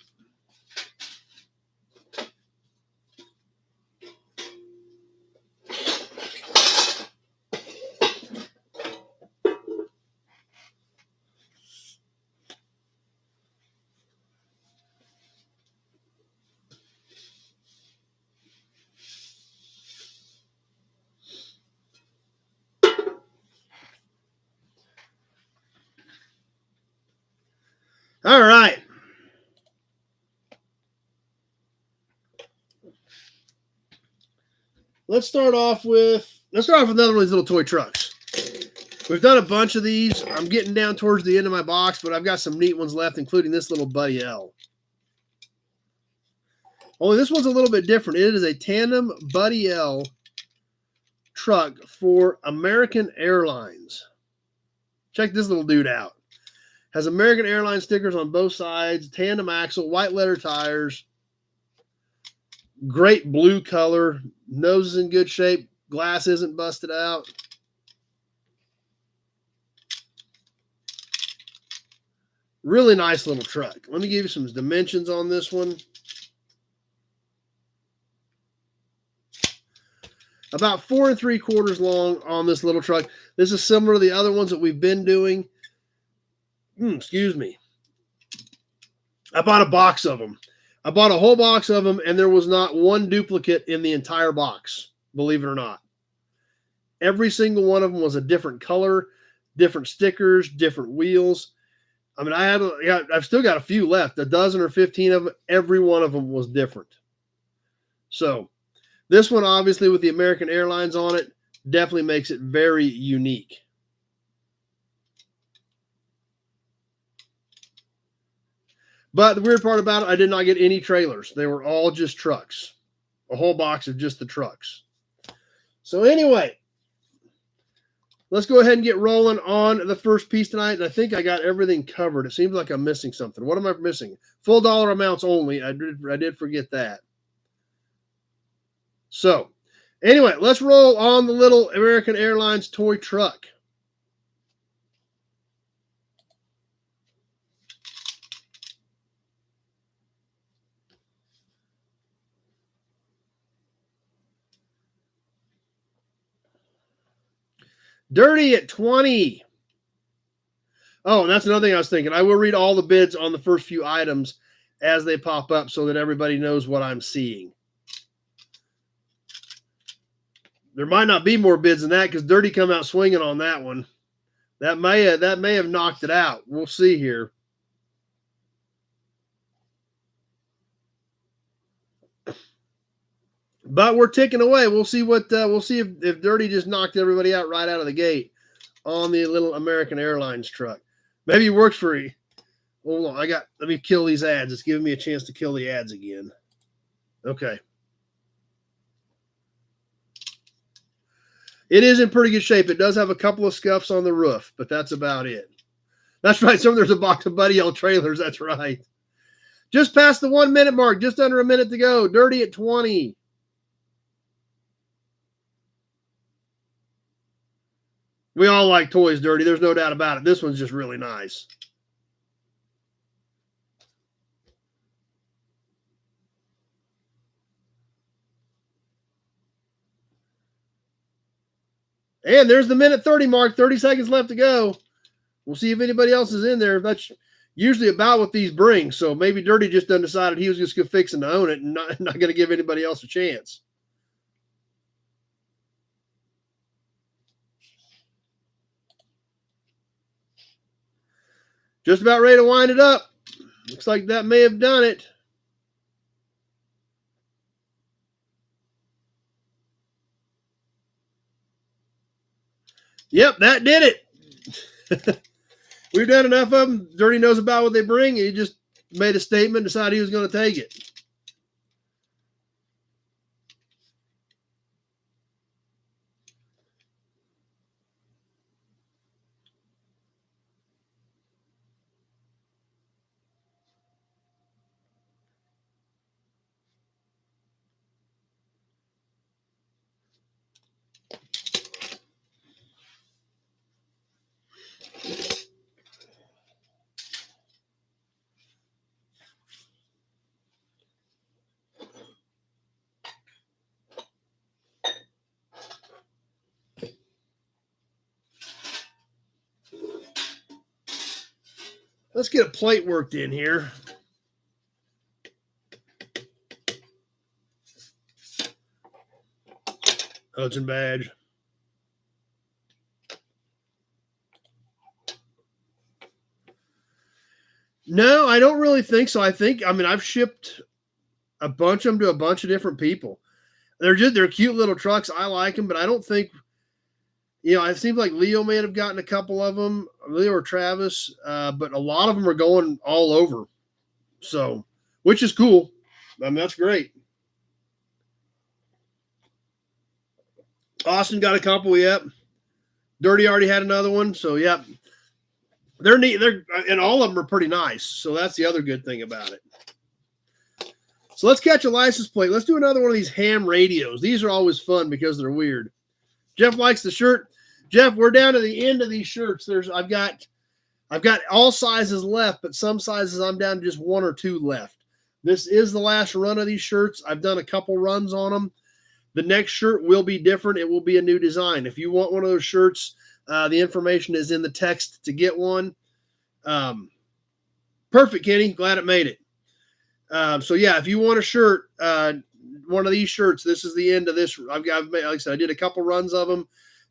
All right. Let's start off with another one of these little toy trucks. We've done a bunch of these. I'm getting down towards the end of my box, but I've got some neat ones left, including this little Buddy L. Only this one's a little bit different. It is a tandem Buddy L truck for American Airlines. Check this little dude out. Has American Airlines stickers on both sides, tandem axle, white letter tires, great blue color, nose is in good shape, glass isn't busted out. Really nice little truck. Let me give you some dimensions on this one. About 4 3/4 long on this little truck. This is similar to the other ones that we've been doing. Excuse me. I bought a box of them. I bought a whole box of them, and there was not one duplicate in the entire box, believe it or not. Every single one of them was a different color, different stickers, different wheels. I mean, I've still got a few left, a dozen or 15 of them. Every one of them was different. So this one, obviously, with the American Airlines on it, definitely makes it very unique. But the weird part about it, I did not get any trailers. They were all just trucks. A whole box of just the trucks. So anyway, let's go ahead and get rolling on the first piece tonight. And I think I got everything covered. It seems like I'm missing something. What am I missing? Full dollar amounts only. I did forget that. So anyway, let's roll on the little American Airlines toy truck. Dirty at 20. Oh, and that's another thing I was thinking. I will read all the bids on the first few items as they pop up so that everybody knows what I'm seeing. There might not be more bids than that because Dirty come out swinging on that one. That may have knocked it out. We'll see here. But we're ticking away. We'll see if Dirty just knocked everybody out right out of the gate on the little American Airlines truck. Maybe it works for you. Hold on, let me kill these ads. It's giving me a chance to kill the ads again. Okay. It is in pretty good shape. It does have a couple of scuffs on the roof, but that's about it. That's right. There's a box of Buddy L trailers. That's right. Just past the 1 minute mark. Just under a minute to go. Dirty at 20. We all like toys, Dirty. There's no doubt about it. This one's just really nice. And there's the minute 30 mark. 30 seconds left to go. We'll see if anybody else is in there. That's usually about what these bring. So maybe Dirty just done decided he was just going to fix and own it and not going to give anybody else a chance. Just about ready to wind it up. Looks like that may have done it. Yep, that did it. We've done enough of them. Dirty knows about what they bring. He just made a statement, decided he was going to take it. Let's get a plate worked in here. Hudson badge. No, I don't really think so. I've shipped a bunch of them to a bunch of different people. They're cute little trucks. I like them, but I don't think, it seems like Leo may have gotten a couple of them, Leo or Travis, but a lot of them are going all over. So, which is cool. That's great. Austin got a couple, yep. Dirty already had another one, so yep. They're neat. And all of them are pretty nice. So that's the other good thing about it. So let's catch a license plate. Let's do another one of these ham radios. These are always fun because they're weird. Jeff likes the shirt. Jeff, we're down to the end of these shirts. I've got all sizes left, but some sizes I'm down to just 1 or 2 left. This is the last run of these shirts. I've done a couple runs on them. The next shirt will be different. It will be a new design. If you want one of those shirts, the information is in the text to get one. Perfect, Kenny. Glad it made it. So yeah, if you want a shirt, one of these shirts, this is the end of this. Like I said, I did a couple runs of them,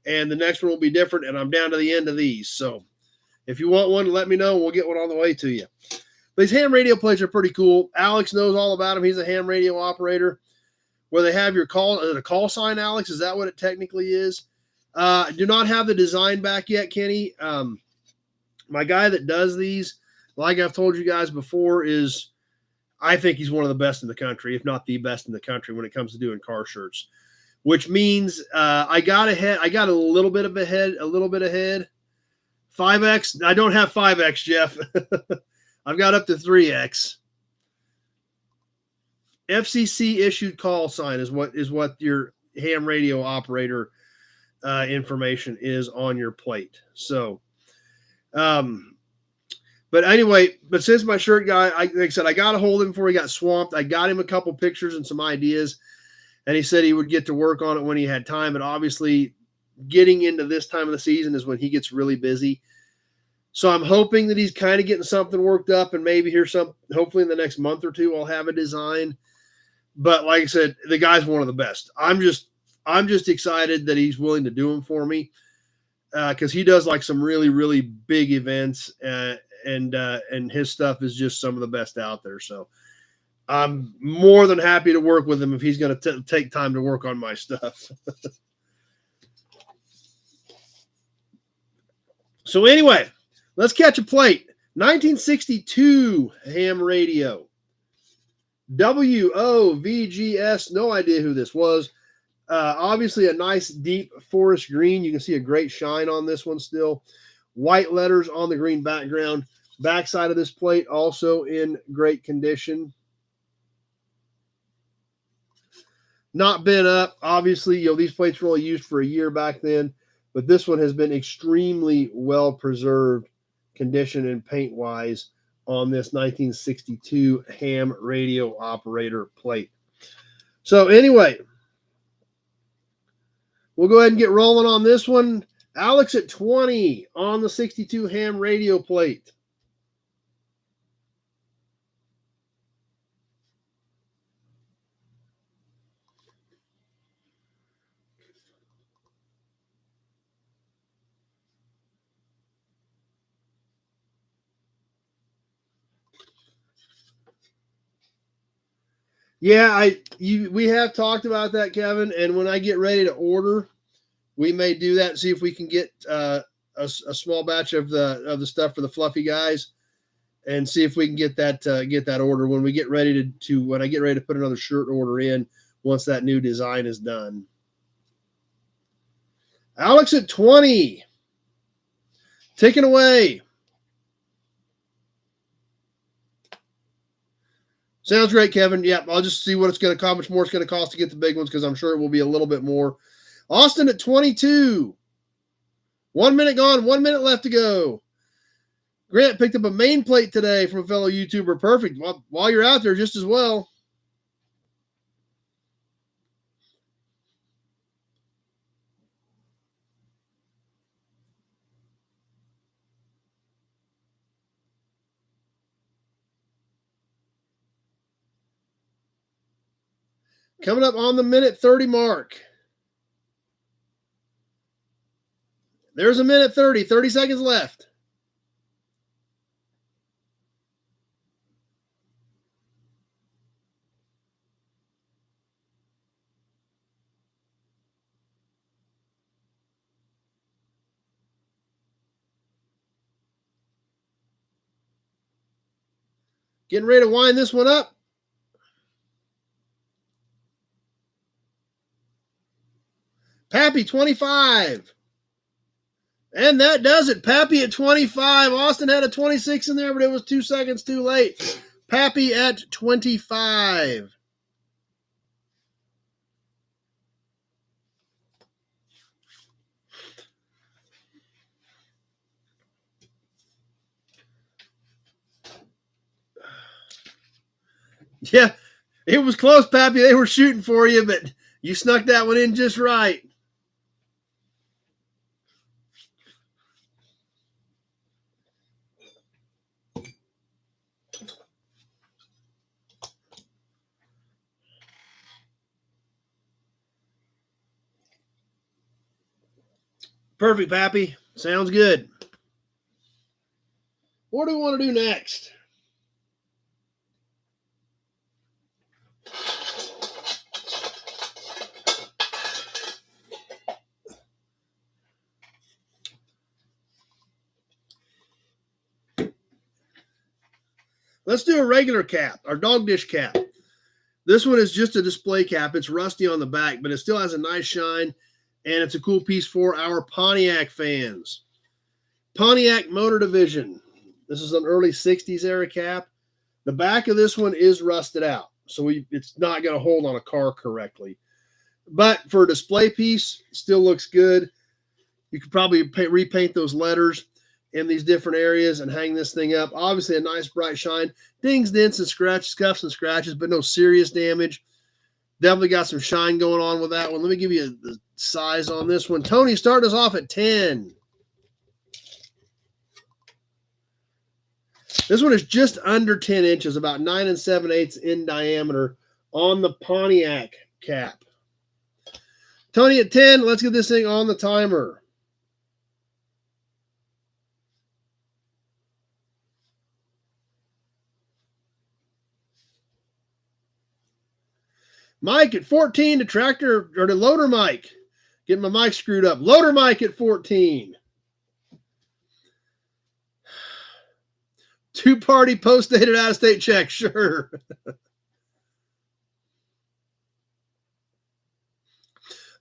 and the next one will be different, and I'm down to the end of these. So if you want one, let me know. We'll get one on the way to you. These ham radio plates are pretty cool. Alex knows all about them. He's a ham radio operator. Where they have your call sign, Alex? Is that what it technically is? Do not have the design back yet, Kenny. My guy that does these, like I've told you guys before, I think he's one of the best in the country, if not the best in the country when it comes to doing car shirts. Which means I got ahead. I got a little bit ahead. 5X. I don't have 5X, Jeff. I've got up to 3X. FCC issued call sign is what your ham radio operator information is on your plate. So, but anyway, since my shirt guy, like I said, I got a hold of him before he got swamped. I got him a couple pictures and some ideas, and he said he would get to work on it when he had time. But obviously, getting into this time of the season is when he gets really busy. So I'm hoping that he's kind of getting something worked up, and maybe hopefully in the next month or two, I'll have a design. But like I said, the guy's one of the best. I'm just excited that he's willing to do them for me because he does like some really, really big events, and his stuff is just some of the best out there. So I'm more than happy to work with him if he's going to take time to work on my stuff. So anyway, let's catch a plate. 1962 ham radio. WOVGS, no idea who this was. Obviously a nice deep forest green. You can see a great shine on this one still. White letters on the green background. Backside of this plate also in great condition. Not been up. Obviously, these plates were only used for a year back then, but this one has been extremely well preserved condition and paint wise on this 1962 ham radio operator plate. So anyway, we'll go ahead and get rolling on this one. Alex at 20 on the 62 ham radio plate. Yeah, we have talked about that, Kevin. And when I get ready to order, we may do that and see if we can get a small batch of the stuff for the fluffy guys, and see if we can get that order when we get ready when I get ready to put another shirt order in once that new design is done. Alex at 20, taking away. Sounds great, Kevin. Yeah, I'll just see what it's going to cost, how much more it's going to cost to get the big ones, because I'm sure it will be a little bit more. Austin at 22. 1 minute gone, 1 minute left to go. Grant picked up a main plate today from a fellow YouTuber. Perfect. While you're out there, just as well. Coming up on the minute 30 mark. There's a minute 30, 30 seconds left. Getting ready to wind this one up. Pappy, 25. And that does it. Pappy at 25. Austin had a 26 in there, but it was 2 seconds too late. Pappy at 25. Yeah, it was close, Pappy. They were shooting for you, but you snuck that one in just right. Perfect, Pappy. Sounds good. What do we want to do next? Let's do a regular cap, our dog dish cap. This one is just a display cap. It's rusty on the back, but it still has a nice shine, and it's a cool piece for our Pontiac fans. Pontiac Motor Division. This is an early 60s era cap. The back of this one is rusted out, so it's not going to hold on a car correctly. But for a display piece, still looks good. You could probably repaint those letters in these different areas and hang this thing up. Obviously, a nice bright shine. Dings, dents, and scratches, scuffs and scratches, but no serious damage. Definitely got some shine going on with that one. Let me give you the size on this one. Tony, start us off at 10. This one is just under 10 inches, about 9 7/8 in diameter on the Pontiac cap. Tony at 10, let's get this thing on the timer. Mike at 14, the tractor, or the loader Mike. Getting my mic screwed up. Loader Mike at 14. Two-party post-dated out-of-state check, sure.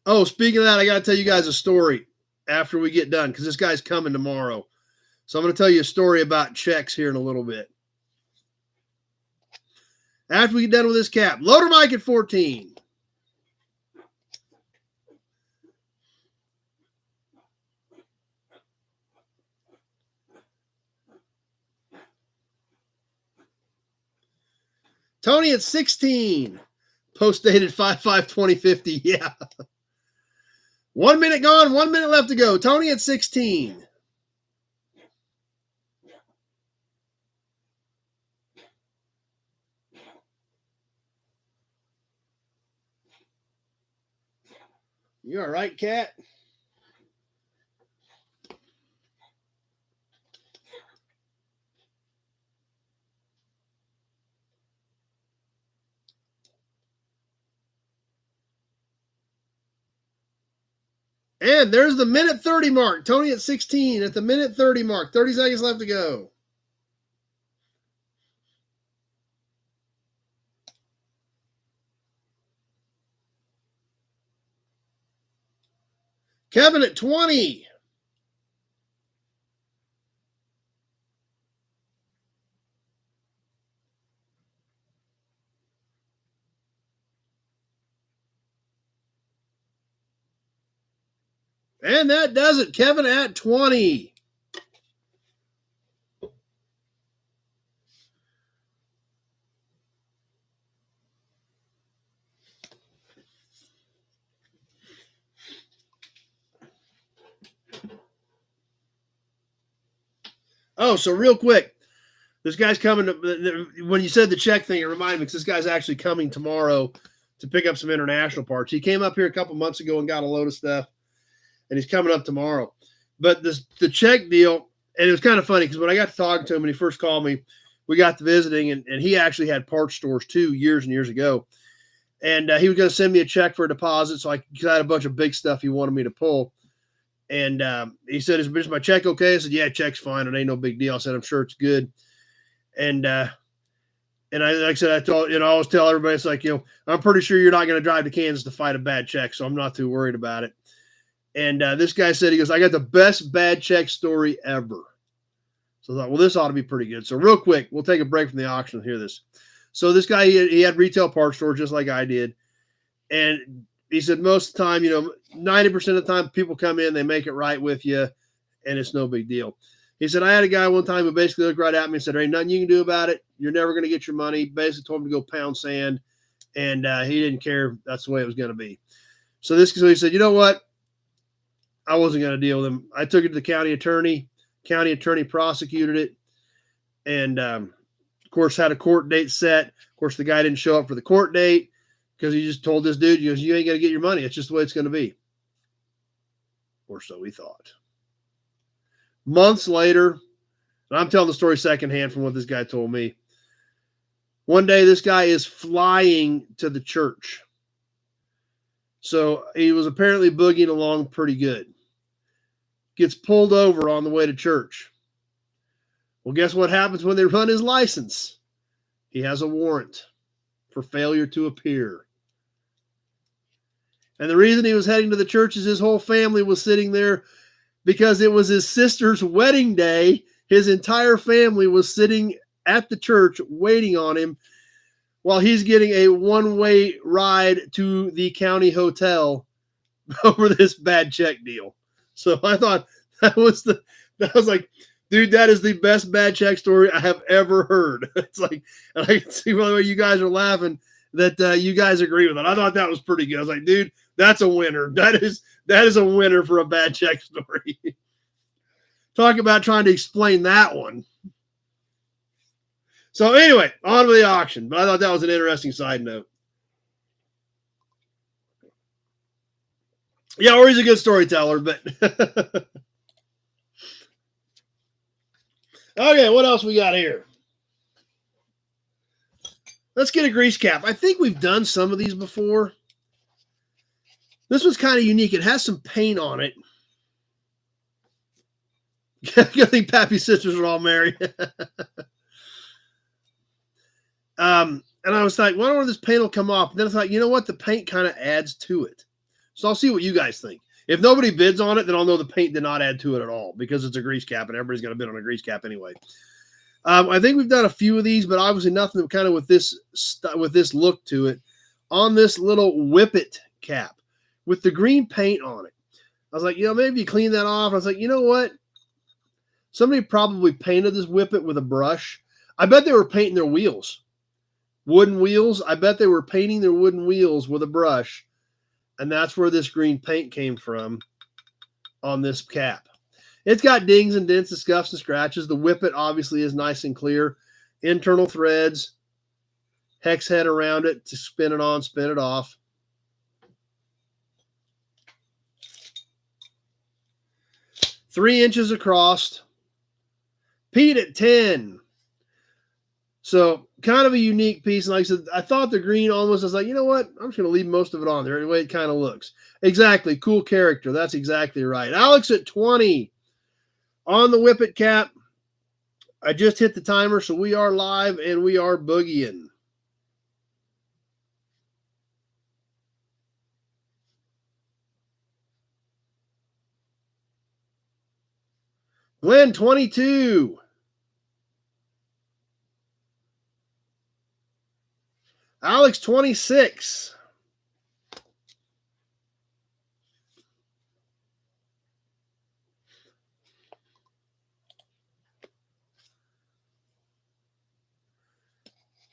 Oh, speaking of that, I got to tell you guys a story after we get done, because this guy's coming tomorrow. So I'm going to tell you a story about checks here in a little bit. After we get done with this cap, Loader Mike at 14. Tony at 16. Post dated 5/5/2050. Yeah. 1 minute gone, 1 minute left to go. Tony at 16. You all right, Cat? And there's the minute 30 mark. Tony at 16 at the minute 30 mark. 30 seconds left to go. Kevin at 20. And that does it. Kevin at 20. Oh, so real quick, this guy's coming to, when you said the check thing, it reminded me because this guy's actually coming tomorrow to pick up some international parts. He came up here a couple months ago and got a load of stuff, and he's coming up tomorrow. But the check deal, and it was kind of funny because when I got to talking to him when he first called me, we got to visiting, and he actually had parts stores too years and years ago. And he was going to send me a check for a deposit, so I had a bunch of big stuff he wanted me to pull. And he said, is my check okay? I said, yeah, check's fine. It ain't no big deal. I said, I'm sure it's good. And I, like I said, I always tell everybody, it's like, I'm pretty sure you're not going to drive to Kansas to fight a bad check, so I'm not too worried about it. And this guy said, he goes, I got the best bad check story ever. So I thought, well, this ought to be pretty good. So real quick, we'll take a break from the auction and hear this. So this guy, he had retail parts store just like I did. And he said most of the time, 90% of the time people come in, they make it right with you, and it's no big deal. He said, I had a guy one time who basically looked right at me and said, there ain't nothing you can do about it. You're never going to get your money. Basically told him to go pound sand, and he didn't care. That's the way it was going to be. So he said, you know what? I wasn't going to deal with him. I took it to the county attorney. County attorney prosecuted it, and of course had a court date set. Of course, the guy didn't show up for the court date because he just told this dude, he goes, you ain't going to get your money. It's just the way it's going to be. Or so we thought. Months later, and I'm telling the story secondhand from what this guy told me. One day, this guy is flying to the church. So he was apparently boogieing along pretty good. Gets pulled over on the way to church. Well, guess what happens when they run his license? He has a warrant for failure to appear. And the reason he was heading to the church is his whole family was sitting there because it was his sister's wedding day. His entire family was sitting at the church waiting on him while he's getting a one-way ride to the county hotel over this bad check deal. So I thought that was like, dude, that is the best bad check story I have ever heard. It's like, and I can see by the way you guys are laughing that you guys agree with it. I thought that was pretty good. I was like, dude, that's a winner. That is a winner for a bad check story. Talk about trying to explain that one. So anyway, on to the auction. But I thought that was an interesting side note. Yeah, or he's a good storyteller, but okay, what else we got here? Let's get a grease cap. I think we've done some of these before. This one's kind of unique. It has some paint on it. I think Pappy's sisters are all married. And I was like, why don't this paint will come off? And then I thought, you know what? The paint kind of adds to it. So I'll see what you guys think. If nobody bids on it, then I'll know the paint did not add to it at all because it's a grease cap and everybody's going to bid on a grease cap anyway. I think we've done a few of these, but obviously nothing kind of with this look to it. On this little whippet cap with the green paint on it. I was like, maybe you clean that off. I was like, you know what? Somebody probably painted this whippet with a brush. I bet they were painting their wheels. Wooden wheels. I bet they were painting their wooden wheels with a brush. And that's where this green paint came from on this cap. It's got dings and dents and scuffs and scratches. The whippet obviously is nice and clear. Internal threads. Hex head around it to spin it on, spin it off. Three inches across. Peat at 10. So kind of a unique piece. Like I said, I thought the green almost, I was like, you know what? I'm just going to leave most of it on there the way it kind of looks. Exactly. Cool character. That's exactly right. Alex at 20 on the whippet cap. I just hit the timer, so we are live and we are boogieing. Glenn, 22. Alex, 26.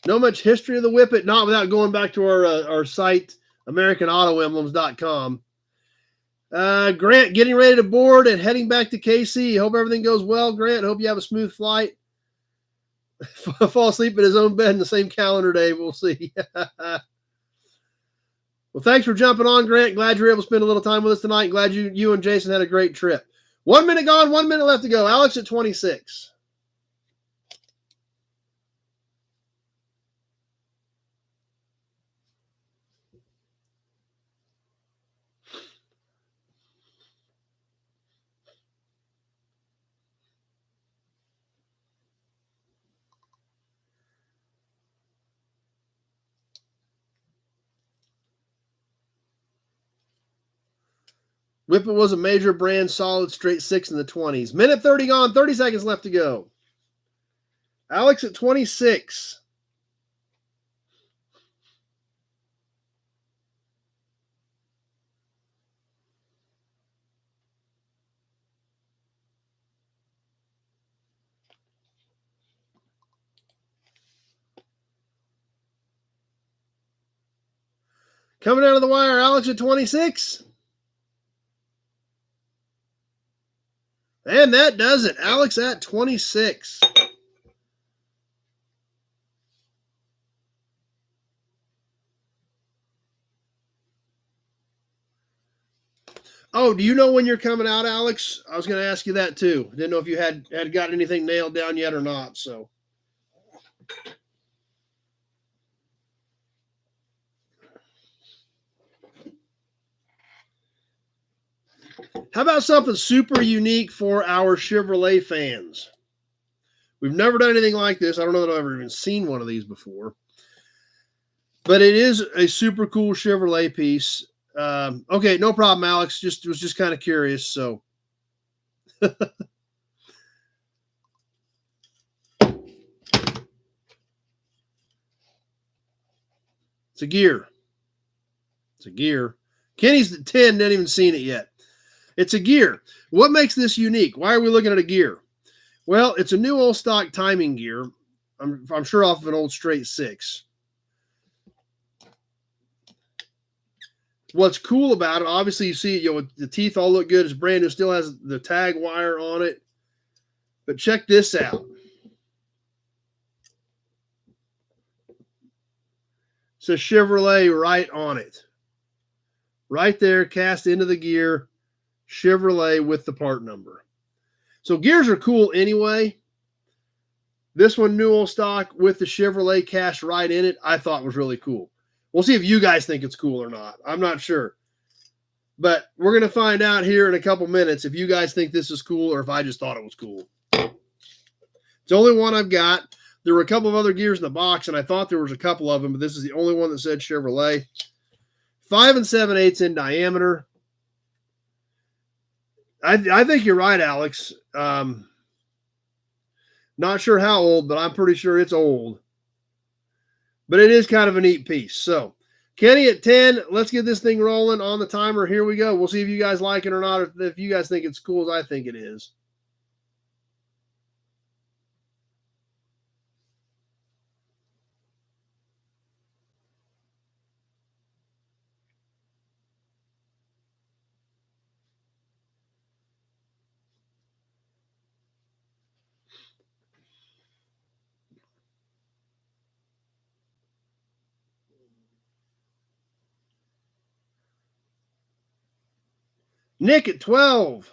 Know much history of the whippet? Not without going back to our site, AmericanAutoEmblems.com. Grant, getting ready to board and heading back to KC. Hope everything goes well, Grant. Hope you have a smooth flight. Fall asleep in his own bed in the same calendar day. We'll see. Well, thanks for jumping on, Grant. Glad you were able to spend a little time with us tonight. Glad you and Jason had a great trip. 1 minute gone, 1 minute left to go. Alex at 26. Whippet was a major brand, solid straight 6 in the 20s. Minute 30 gone, 30 seconds left to go. Alex at 26. Coming out of the wire, Alex at 26. And that does it. Alex at 26. Oh, do you know when you're coming out, Alex? I was going to ask you that too. Didn't know if you had got anything nailed down yet or not. So, how about something super unique for our Chevrolet fans? We've never done anything like this. I don't know that I've ever even seen one of these before. But it is a super cool Chevrolet piece. Okay, no problem, Alex. Was just kind of curious. So, it's a gear. It's a gear. Kenny's at 10, didn't even seen it yet. It's a gear. What makes this unique? Why are we looking at a gear? Well, it's a new old stock timing gear. I'm sure off of an old straight 6. What's cool about it, obviously you see, the teeth all look good. It's brand new, still has the tag wire on it. But check this out. It's a Chevrolet right on it. Right there, cast into the gear, Chevrolet with the part number. So gears are cool anyway. This one, new old stock with the Chevrolet cast right in it, I thought was really cool. We'll see if you guys think it's cool or not. I'm not sure. But we're going to find out here in a couple minutes if you guys think this is cool or if I just thought it was cool. It's the only one I've got. There were a couple of other gears in the box, and I thought there was a couple of them, but this is the only one that said Chevrolet. 5 7/8 in diameter. I think you're right, Alex. Not sure how old, but I'm pretty sure it's old. But it is kind of a neat piece. So, Kenny at 10, let's get this thing rolling on the timer. Here we go. We'll see if you guys like it or not, if you guys think it's cool as I think it is. Nick at 12.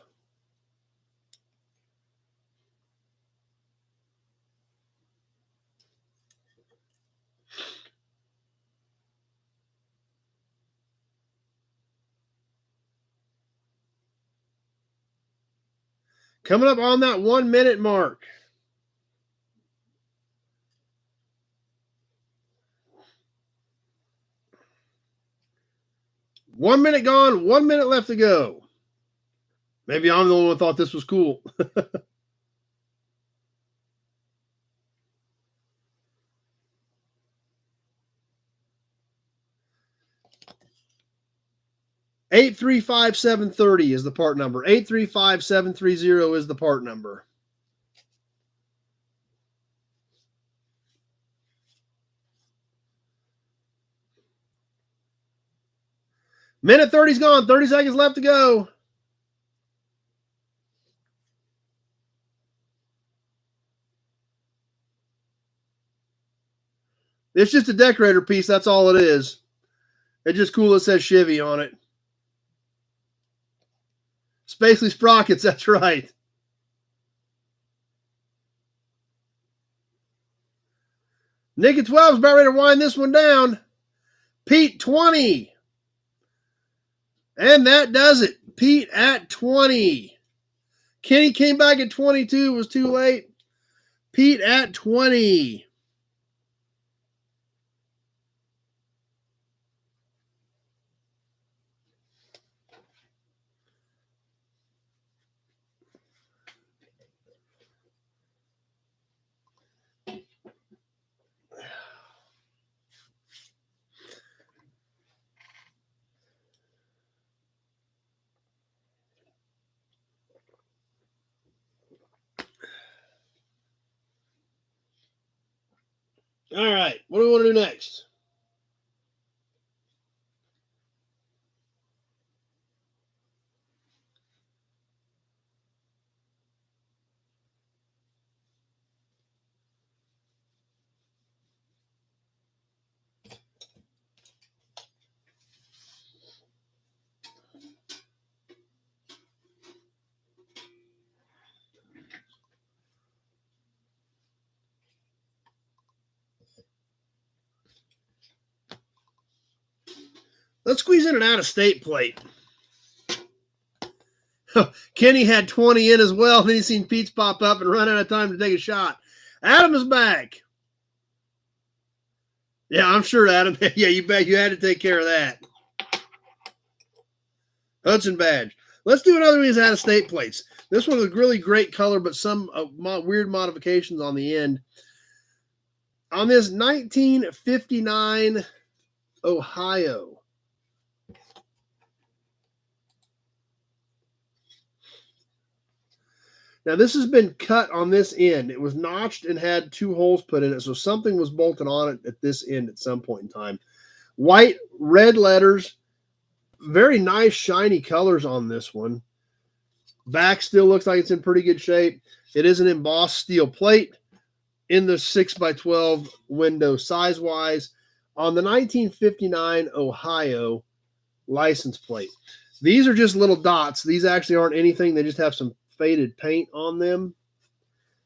Coming up on that 1 minute mark. One minute gone, 1 minute left to go. Maybe I'm the only one who thought this was cool. $835,730 is the part number. 835,730 is the part number. Minute 30's gone. 30 seconds left to go. It's just a decorator piece. That's all it is. It's just cool. It says Chevy on it. Spacely Sprockets. That's right. Nick at 12 is about ready to wind this one down. Pete, 20. And that does it. Pete at 20. Kenny came back at 22. It was too late. Pete at 20. All right. What do we want to do next? Let's squeeze in an out-of-state plate. Kenny had 20 in as well. Then he seen Pete's pop up and run out of time to take a shot. Adam is back. Yeah, I'm sure, Adam. Yeah, you bet you had to take care of that. Hudson badge. Let's do another one of these out-of-state plates. This one was really great color, but some weird modifications on the end. On this 1959 Ohio. Now, this has been cut on this end. It was notched and had 2 holes put in it, so something was bolted on it at this end at some point in time. White, red letters. Very nice, shiny colors on this one. Back still looks like it's in pretty good shape. It is an embossed steel plate in the 6x12 window size-wise on the 1959 Ohio license plate. These are just little dots. These actually aren't anything. They just have some faded paint on them.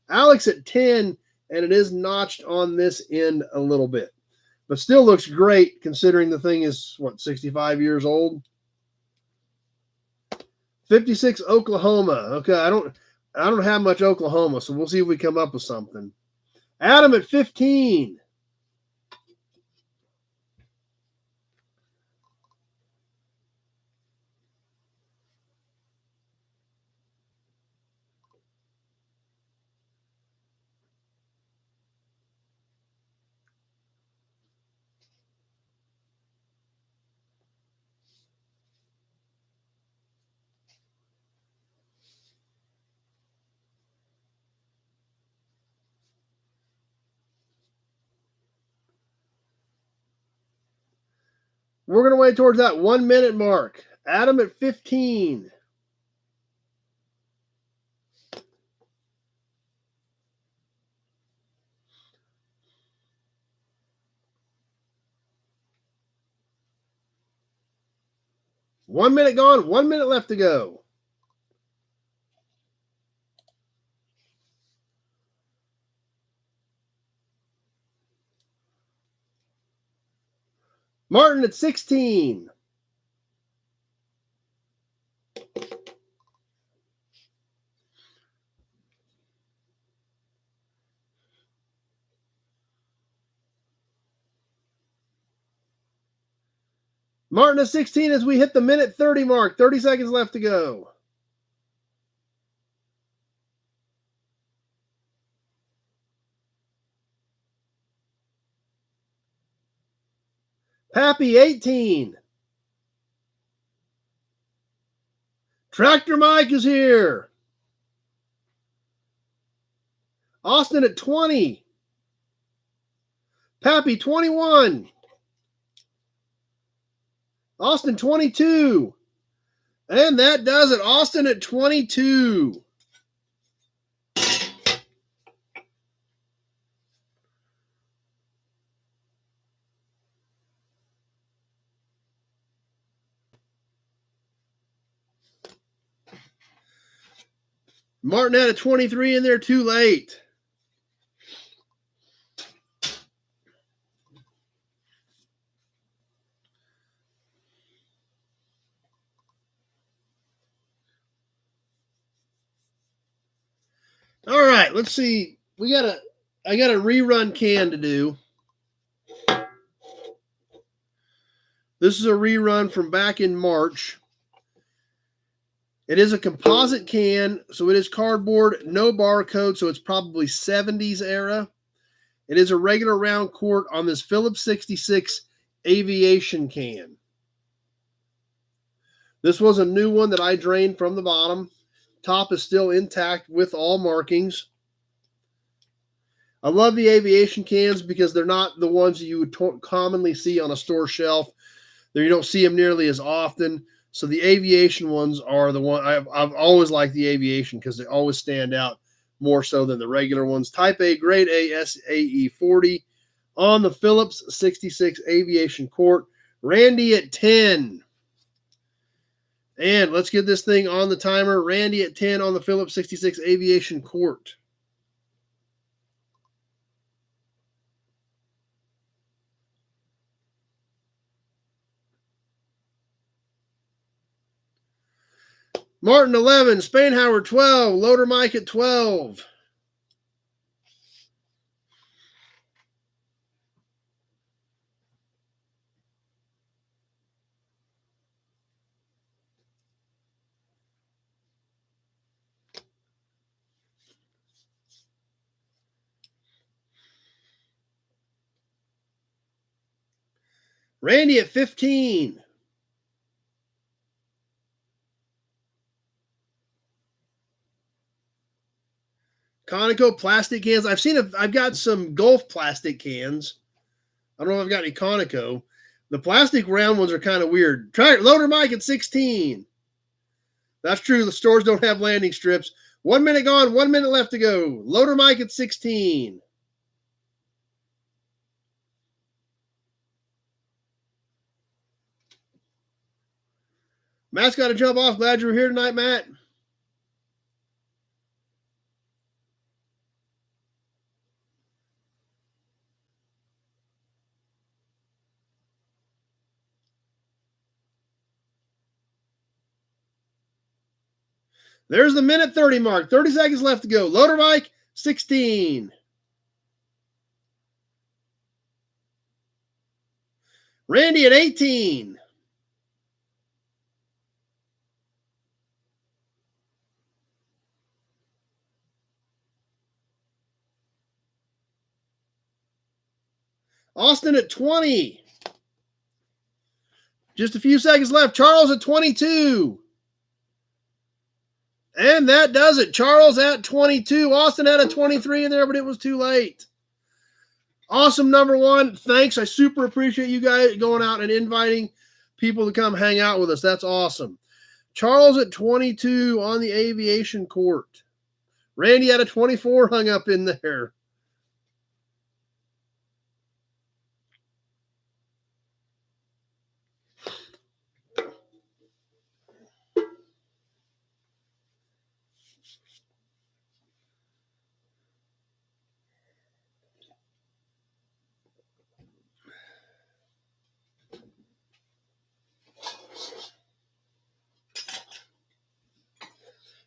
Alex at 10, and it is notched on this end a little bit, but still looks great considering the thing is, what, 65 years old? 56 Oklahoma. Okay, I don't have much Oklahoma, so we'll see if we come up with something. Adam at 15. We're going to wait towards that 1 minute mark. Adam at 15. One minute gone, 1 minute left to go. Martin at 16. Martin at 16 as we hit the minute 30 mark. 30 seconds left to go. Pappy, 18. Tractor Mike is here. Austin at 20. Pappy, 21. Austin, 22. And that does it. Austin at 22. Martin had a 23 in there too late. All right, let's see. I got a rerun can to do. This is a rerun from back in March. It is a composite can, so it is cardboard, no barcode, so it's probably 70s era. It is a regular round quart on this Phillips 66 aviation can. This was a new one that I drained from the bottom. Top is still intact with all markings. I love the aviation cans because they're not the ones you would commonly see on a store shelf. You don't see them nearly as often. So the aviation ones are the one I've always liked the aviation because they always stand out more so than the regular ones. Type A, Grade A, SAE 40 on the Phillips 66 Aviation Quart. Randy at 10. And let's get this thing on the timer. Randy at 10 on the Phillips 66 Aviation Quart. Martin 11, Spainhauer 12, Loader Mike at 12. Randy at 15. Conoco plastic cans. I've got some Gulf plastic cans. I don't know if I've got any Conoco. The plastic round ones are kind of weird. Try Loader Mike at 16. That's true. The stores don't have landing strips. 1 minute gone, 1 minute left to go. Loader Mike at 16. Matt's got to jump off. Glad you were here tonight, Matt. There's the minute 30 mark. 30 seconds left to go. Loader Mike, 16. Randy at 18. Austin at 20. Just a few seconds left. Charles at 22. And that does it. Charles at 22. Austin had a 23 in there, but it was too late. Awesome, number one. Thanks. I super appreciate you guys going out and inviting people to come hang out with us. That's awesome. Charles at 22 on the aviation court. Randy had a 24 hung up in there.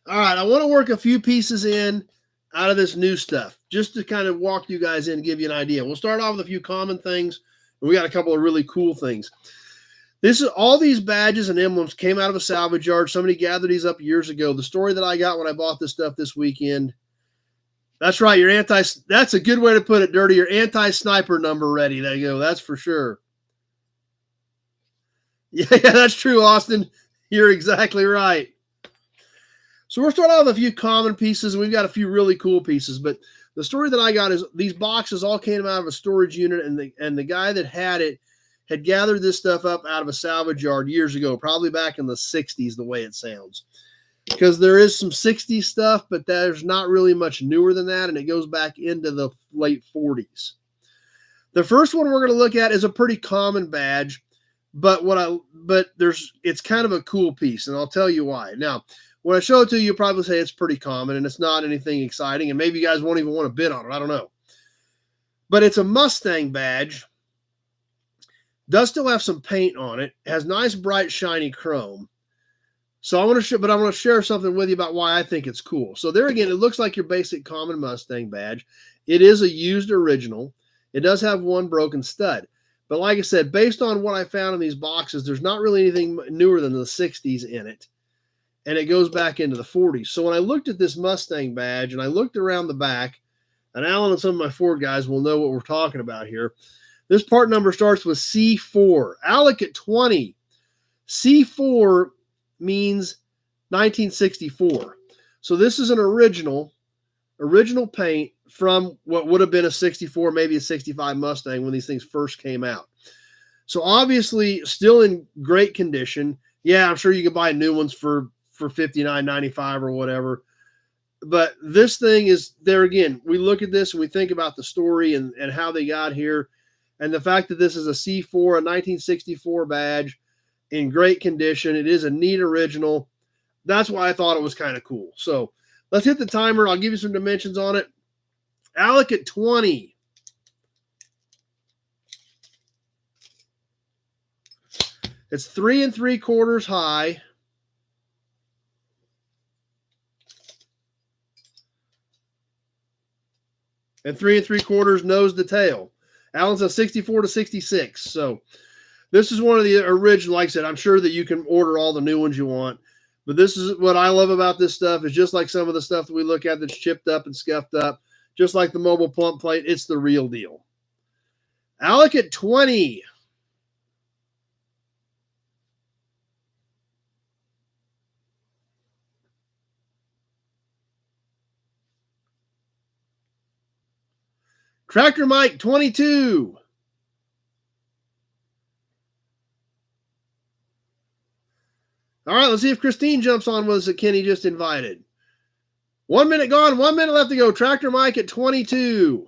All right, I want to work a few pieces in out of this new stuff just to kind of walk you guys in and give you an idea. We'll start off with a few common things, and we got a couple of really cool things. This is all these badges and emblems came out of a salvage yard. Somebody gathered these up years ago. The story that I got when I bought this stuff this weekend. That's right. That's a good way to put it, Dirty. Your anti-sniper number ready. There you go. That's for sure. Yeah, that's true, Austin. You're exactly right. So we're starting out with a few common pieces, and we've got a few really cool pieces. But the story that I got is these boxes all came out of a storage unit, and the guy that had it had gathered this stuff up out of a salvage yard years ago, probably back in the 60s, the way it sounds. Because there is some 60s stuff, but there's not really much newer than that, and it goes back into the late 40s. The first one we're going to look at is a pretty common badge, but it's kind of a cool piece, and I'll tell you why. Now, when I show it to you, you'll probably say it's pretty common and it's not anything exciting, and maybe you guys won't even want to bid on it. I don't know. But it's a Mustang badge. Does still have some paint on it. Has nice, bright, shiny chrome. So I want to share something with you about why I think it's cool. So there again, it looks like your basic common Mustang badge. It is a used original. It does have one broken stud. But like I said, based on what I found in these boxes, there's not really anything newer than the 60s in it. And it goes back into the 40s. So when I looked at this Mustang badge and I looked around the back, and Alan and some of my Ford guys will know what we're talking about here. This part number starts with C4. Alec at 20. C4 means 1964. So this is an original Original paint from what would have been a 64, maybe a 65 Mustang when these things first came out. So obviously still in great condition. Yeah, I'm sure you could buy new ones for $59.95 or whatever. But this thing is there again. We look at this and we think about the story and how they got here. And the fact that this is a C4, a 1964 badge in great condition. It is a neat original. That's why I thought it was kind of cool. So let's hit the timer. I'll give you some dimensions on it. Alec at 20. It's 3 3/4 high. And 3 3/4 nose to tail. Alan's a 64 to 66. So this is one of the original. Like I said, I'm sure that you can order all the new ones you want. But this is what I love about this stuff is just like some of the stuff that we look at that's chipped up and scuffed up, just like the mobile plump plate, it's the real deal. Alec at 20. Tractor Mike, 22. All right, let's see if Christine jumps on with us that Kenny just invited. 1 minute gone, 1 minute left to go. Tractor Mike at 22.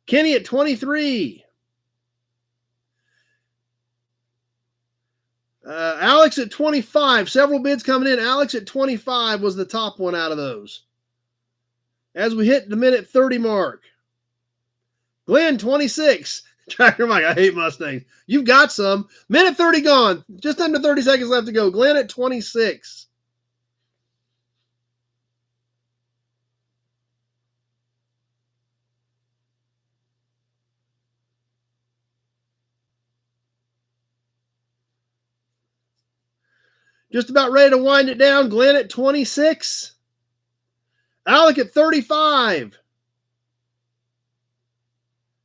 Kenny at 23. Alex at 25. Several bids coming in. Alex at 25 was the top one out of those. As we hit the minute 30 mark. Glenn, 26. Tractor Mike, I hate Mustangs. You've got some. Minute 30 gone. Just under 30 seconds left to go. Glenn at 26. Just about ready to wind it down. Glenn at 26. Alec at 35.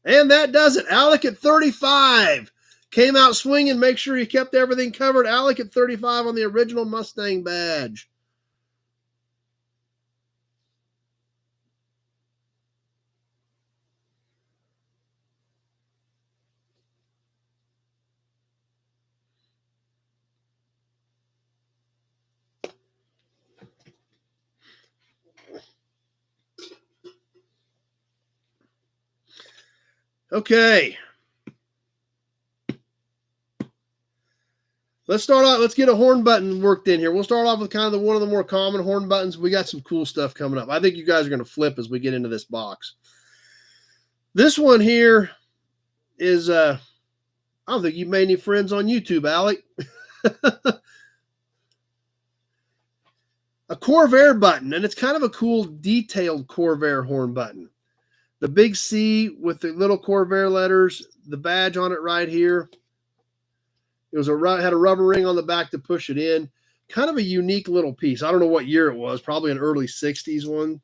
And that does it. Alec at 35. Came out swinging. Make sure you kept everything covered. Alec at 35 on the original Mustang badge. Okay. Let's start off. Let's get a horn button worked in here. We'll start off with kind of one of the more common horn buttons. We got some cool stuff coming up. I think you guys are going to flip as we get into this box. This one here is, I don't think you've made any friends on YouTube, Alec. A Corvair button, and it's kind of a cool detailed Corvair horn button. The big C with the little Corvair letters, the badge on it right here. It was had a rubber ring on the back to push it in. Kind of a unique little piece. I don't know what year it was. Probably an early 60s one.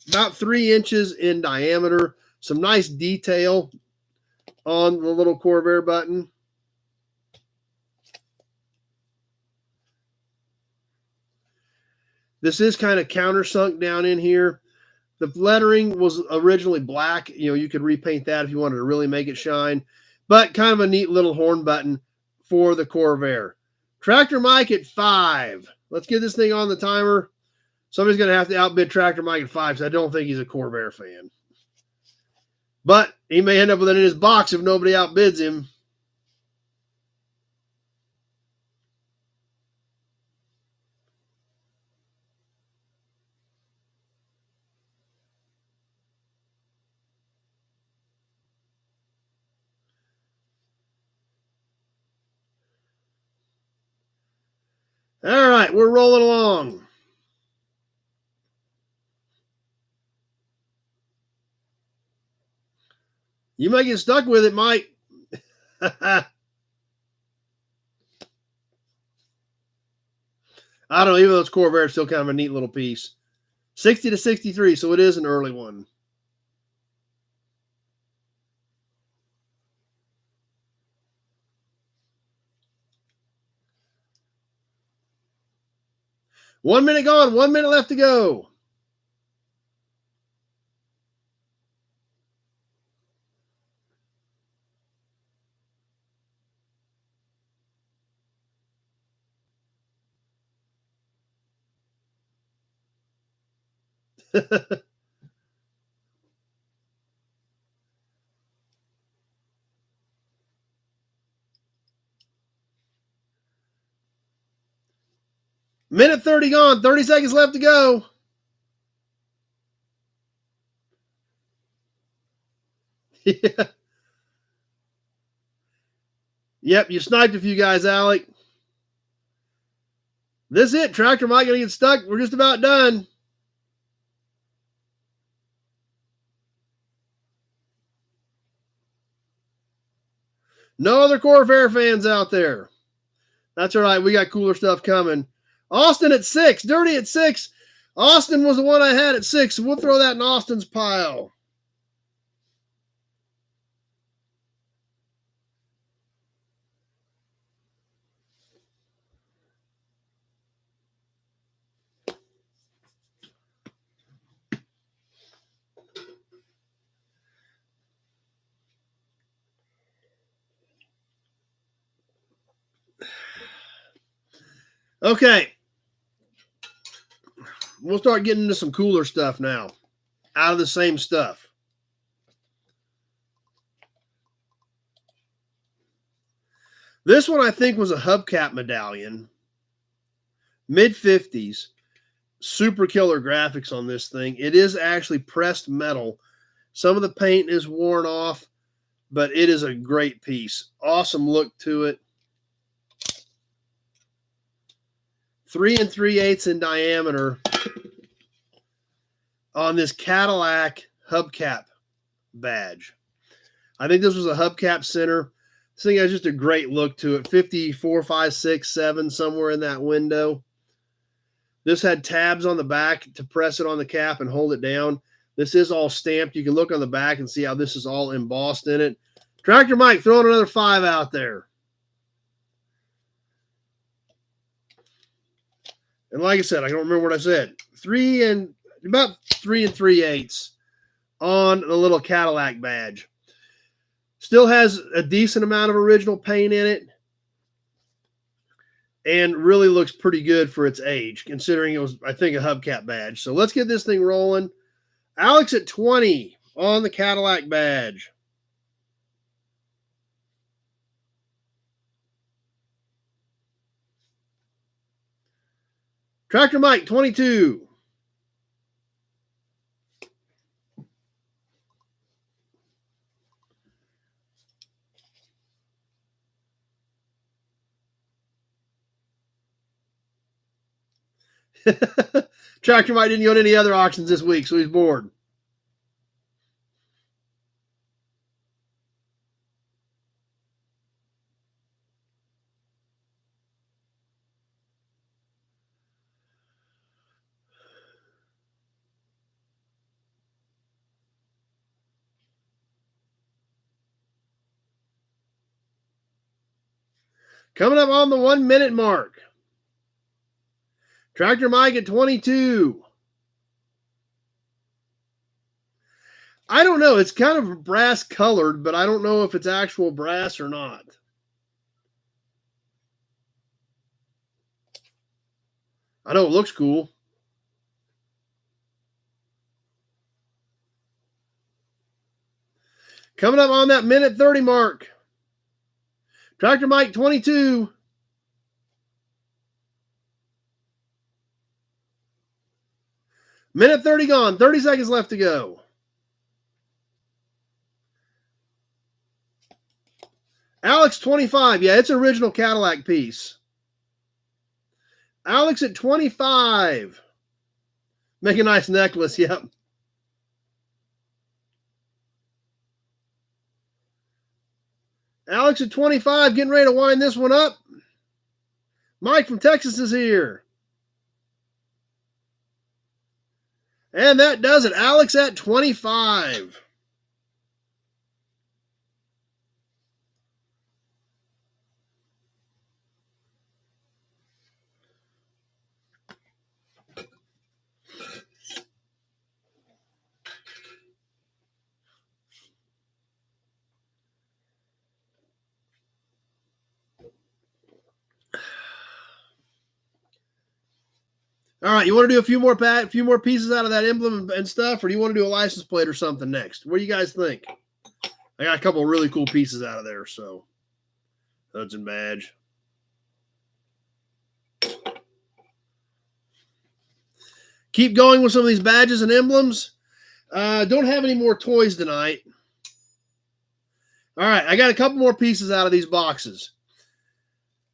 About 3 inches in diameter. Some nice detail on the little Corvair button. This is kind of countersunk down in here. The lettering was originally black. You know, you could repaint that if you wanted to really make it shine. But kind of a neat little horn button for the Corvair. Tractor Mike at 5. Let's get this thing on the timer. Somebody's going to have to outbid Tractor Mike at 5 because I don't think he's a Corvair fan. But he may end up with it in his box if nobody outbids him. All right, we're rolling along. You might get stuck with it, Mike. I don't know, even though it's Corvair, it's still kind of a neat little piece. 60 to 63, so it is an early one. 1 minute gone. 1 minute left to go. Minute 30 gone. 30 seconds left to go. Yeah. Yep, you sniped a few guys, Alec. This is it. Tractor Mike gonna get stuck. We're just about done. No other Core Fair fans out there. That's all right. We got cooler stuff coming. Austin at 6. Dirty at 6. Austin was the one I had at 6. So we'll throw that in Austin's pile. Okay. We'll start getting into some cooler stuff now. Out of the same stuff. This one I think was a hubcap medallion. Mid-50s. Super killer graphics on this thing. It is actually pressed metal. Some of the paint is worn off, but it is a great piece. Awesome look to it. 3 3/8 in diameter on this Cadillac hubcap badge. I think this was a hubcap center. This thing has just a great look to it. 54, 5, 6, 7, somewhere in that window. This had tabs on the back to press it on the cap and hold it down. This is all stamped. You can look on the back and see how this is all embossed in it. Tractor Mike throwing another 5 out there. And like I said, I don't remember what I said. About 3 3/8 on the little Cadillac badge. Still has a decent amount of original paint in it. And really looks pretty good for its age, considering it was, I think, a hubcap badge. So let's get this thing rolling. Alex at 20 on the Cadillac badge. Tractor Mike, 22. Tractor Mike didn't go to any other auctions this week, so he's bored. Coming up on the 1 minute mark. Tractor Mike at 22. I don't know. It's kind of brass colored, but I don't know if it's actual brass or not. I know it looks cool. Coming up on that minute 30 mark. Tractor Mike 22. Minute 30 gone. 30 seconds left to go. Alex 25. Yeah, it's an original Cadillac piece. Alex at 25. Make a nice necklace. Yep. Alex at 25, getting ready to wind this one up. Mike from Texas is here. And that does it. Alex at 25. All right, you want to do a few more pieces out of that emblem and stuff, or do you want to do a license plate or something next? What do you guys think? I got a couple of really cool pieces out of there, so Hudson badge. Keep going with some of these badges and emblems. Don't have any more toys tonight. All right, I got a couple more pieces out of these boxes.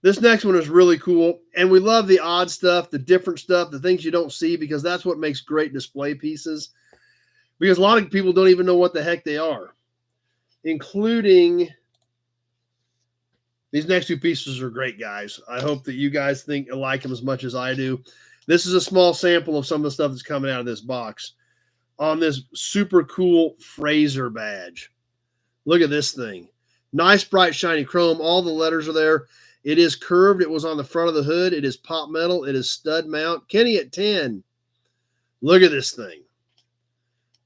This next one is really cool, and we love the odd stuff, the different stuff, the things you don't see, because that's what makes great display pieces, because a lot of people don't even know what the heck they are, including these next two pieces are great, guys. I hope that you guys like them as much as I do. This is a small sample of some of the stuff that's coming out of this box on this super cool Fraser badge. Look at this thing. Nice, bright, shiny chrome. All the letters are there. It is curved. It was on the front of the hood. It is pop metal. It is stud mount. Kenny at 10. Look at this thing.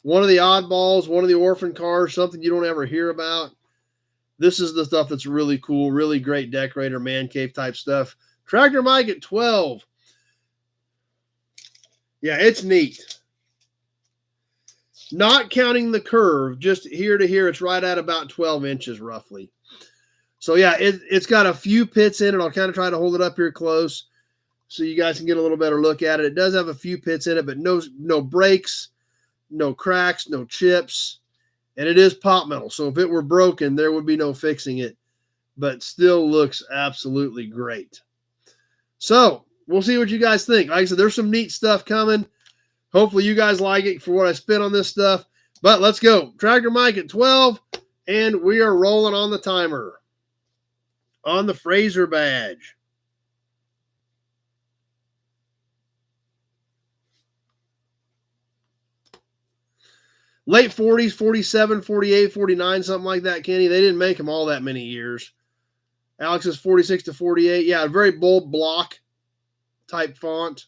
One of the oddballs, one of the orphan cars, something you don't ever hear about. This is the stuff that's really cool, really great decorator, man cave type stuff. Tractor Mike at 12. Yeah, it's neat. Not counting the curve, just here to here, it's right at about 12 inches roughly. So yeah, it's got a few pits in it. I'll kind of try to hold it up here close so you guys can get a little better look at it. It does have a few pits in it, but no breaks, no cracks, no chips. And it is pop metal. So if it were broken, there would be no fixing it, but still looks absolutely great. So we'll see what you guys think. Like I said, there's some neat stuff coming. Hopefully you guys like it for what I spent on this stuff. But let's go. Tractor Mike at 12, and we are rolling on the timer on the Fraser badge. Late 40s, 47, 48, 49, something like that, Kenny. They didn't make them all that many years. Alex is 46 to 48. Yeah, a very bold block type font.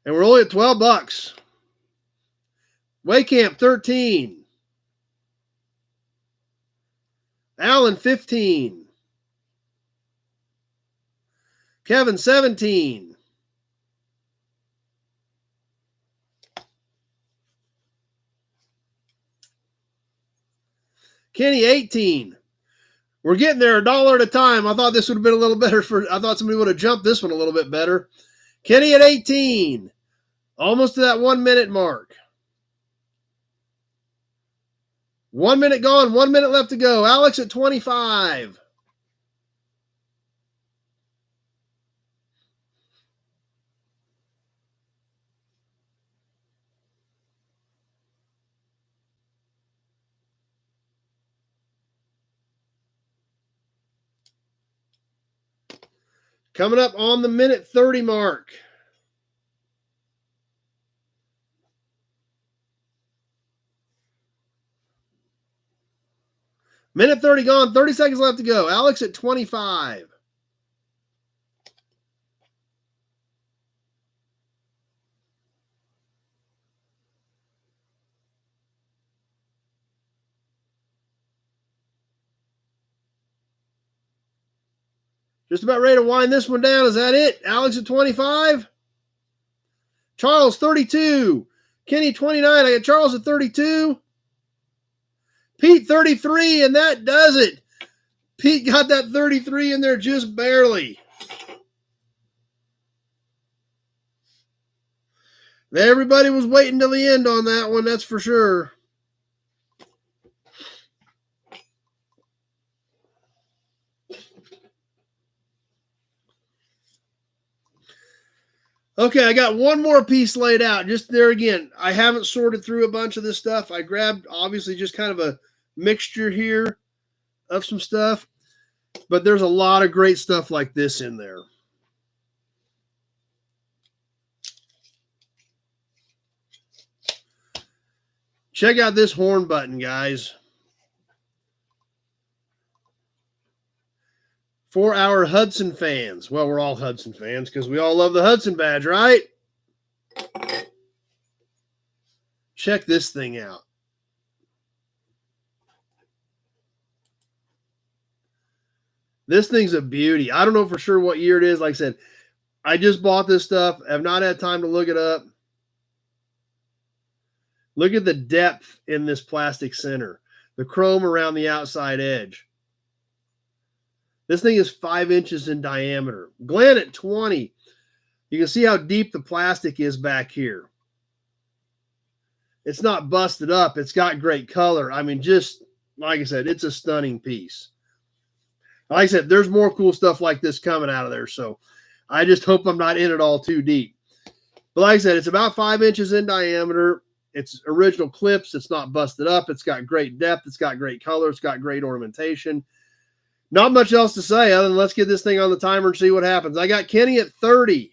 And we're only at $12. Waycamp, 13. Allen, 15. Kevin, 17. Kenny, 18. We're getting there $1 at a time. I thought this would have been a little better I thought somebody would have jumped this one a little bit better. Kenny at 18. Almost to that 1 minute mark. 1 minute gone, 1 minute left to go. Alex at 25. Coming up on the minute 30 mark. Minute 30 gone, 30 seconds left to go. Alex at 25. Just about ready to wind this one down. Is that it? Alex at 25. Charles, 32. Kenny, 29. I got Charles at 32. Pete, 33, and that does it. Pete got that 33 in there just barely. Everybody was waiting till the end on that one, that's for sure. Okay, I got one more piece laid out. Just there again, I haven't sorted through a bunch of this stuff. I grabbed, obviously, just kind of a mixture here of some stuff. But there's a lot of great stuff like this in there. Check out this horn button, guys. For our Hudson fans. Well, we're all Hudson fans because we all love the Hudson badge, right? Check this thing out. This thing's a beauty. I don't know for sure what year it is. Like I said, I just bought this stuff. Have not had time to look it up. Look at the depth in this plastic center. The chrome around the outside edge. This thing is 5 inches in diameter. Glenn at 20. You can see how deep the plastic is back here. It's not busted up. It's got great color. I mean, just like I said, it's a stunning piece. Like I said, there's more cool stuff like this coming out of there. So I just hope I'm not in it all too deep. But like I said, it's about 5 inches in diameter. It's original clips. It's not busted up. It's got great depth. It's got great color. It's got great ornamentation. Not much else to say other than let's get this thing on the timer and see what happens. I got Kenny at 30.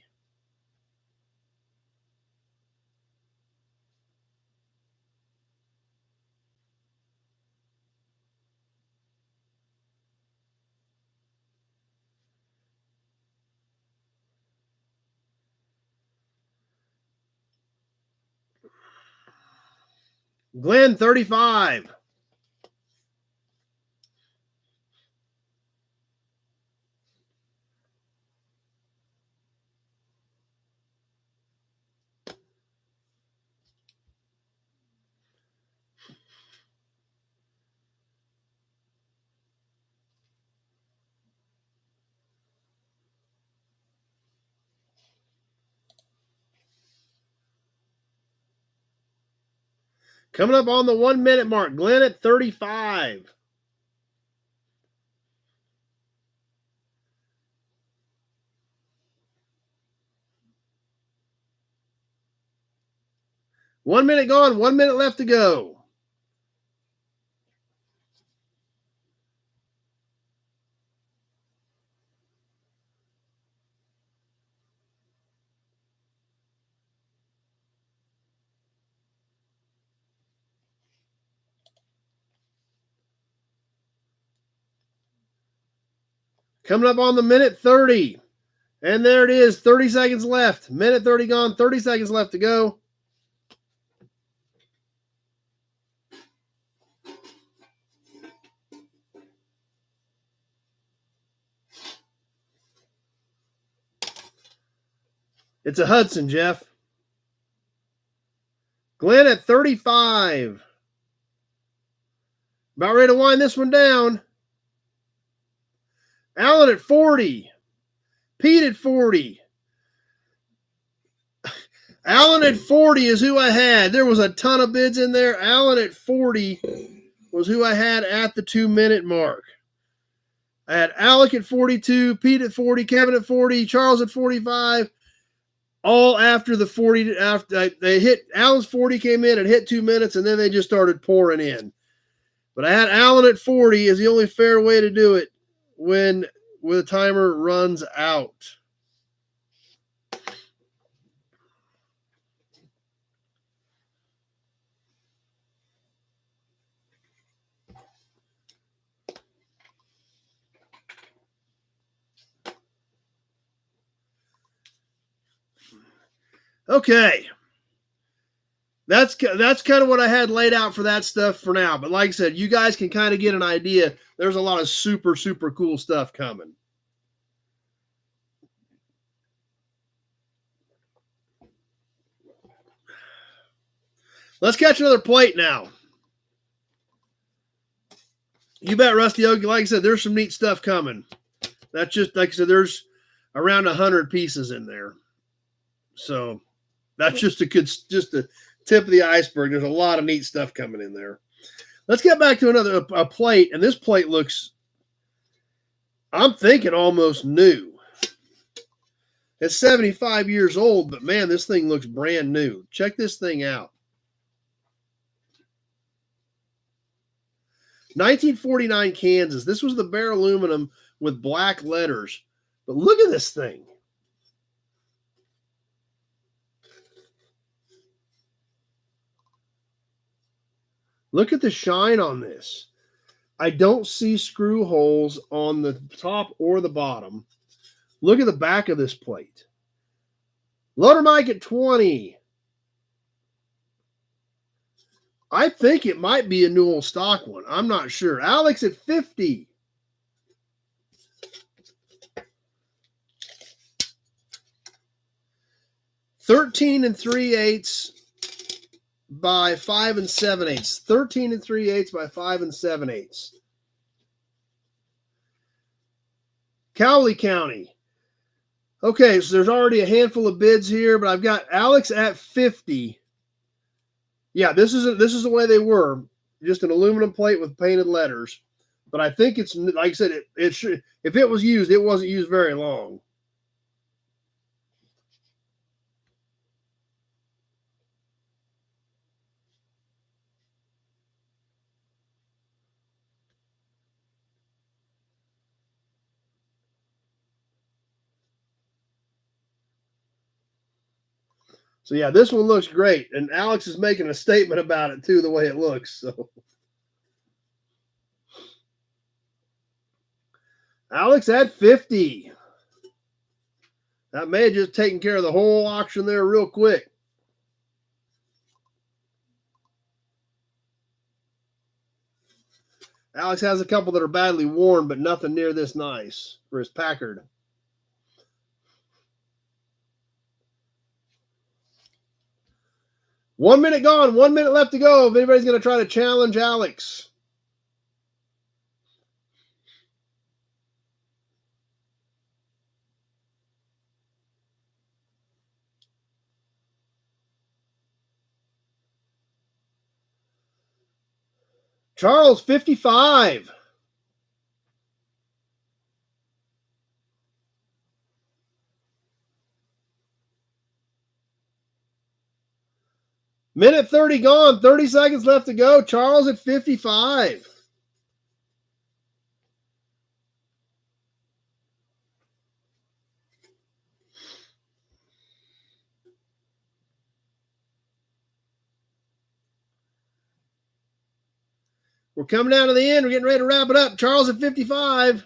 Glenn, 35. Coming up on the 1 minute mark, Glenn at 35. One minute gone, 1 minute left to go. Coming up on the minute 30. And there it is, 30 seconds left. Minute 30 gone, 30 seconds left to go. It's a Hudson, Jeff. Glenn at 35. About ready to wind this one down. Alan at 40. Pete at 40. Alan at 40 is who I had. There was a ton of bids in there. Alan at 40 was who I had at the 2 minute mark. I had Alec at 42, Pete at 40, Kevin at 40, Charles at 45. All after the 40, after they hit, Alan's 40 came in and hit 2 minutes, and then they just started pouring in. But I had Alan at 40 is the only fair way to do it when the timer runs out. Okay. That's kind of what I had laid out for that stuff for now. But like I said, you guys can kind of get an idea. There's a lot of super, super cool stuff coming. Let's catch another plate now. You bet, Rusty Oak. Like I said, there's some neat stuff coming. That's just, like I said, there's around 100 pieces in there. So that's just a tip of the iceberg. There's a lot of neat stuff coming in there. Let's get back to a plate, and this plate looks, I'm thinking, almost new. It's 75 years old, but man, this thing looks brand new. Check this thing out. 1949 Kansas. This was the bare aluminum with black letters. But look at this thing. Look at the shine on this. I don't see screw holes on the top or the bottom. Look at the back of this plate. Loader Mike at 20. I think it might be a Newell stock one. I'm not sure. Alex at 50. 13 3/8 by 5 7/8. 13 3/8 by 5 7/8. Cowley County. Okay, so there's already a handful of bids here, but I've got Alex at 50. Yeah, this is the way they were, just an aluminum plate with painted letters. But I think it's, like I said, it should, if it was used, it wasn't used very long. So yeah, this one looks great, and Alex is making a statement about it too, the way it looks. So Alex at 50. That may have just taken care of the whole auction there real quick. Alex has a couple that are badly worn, but nothing near this nice for his Packard. One minute gone, 1 minute left to go. If anybody's going to try to challenge Alex. Charles, 55. Minute 30 gone, 30 seconds left to go. Charles at 55. We're coming down to the end. We're getting ready to wrap it up. Charles at 55.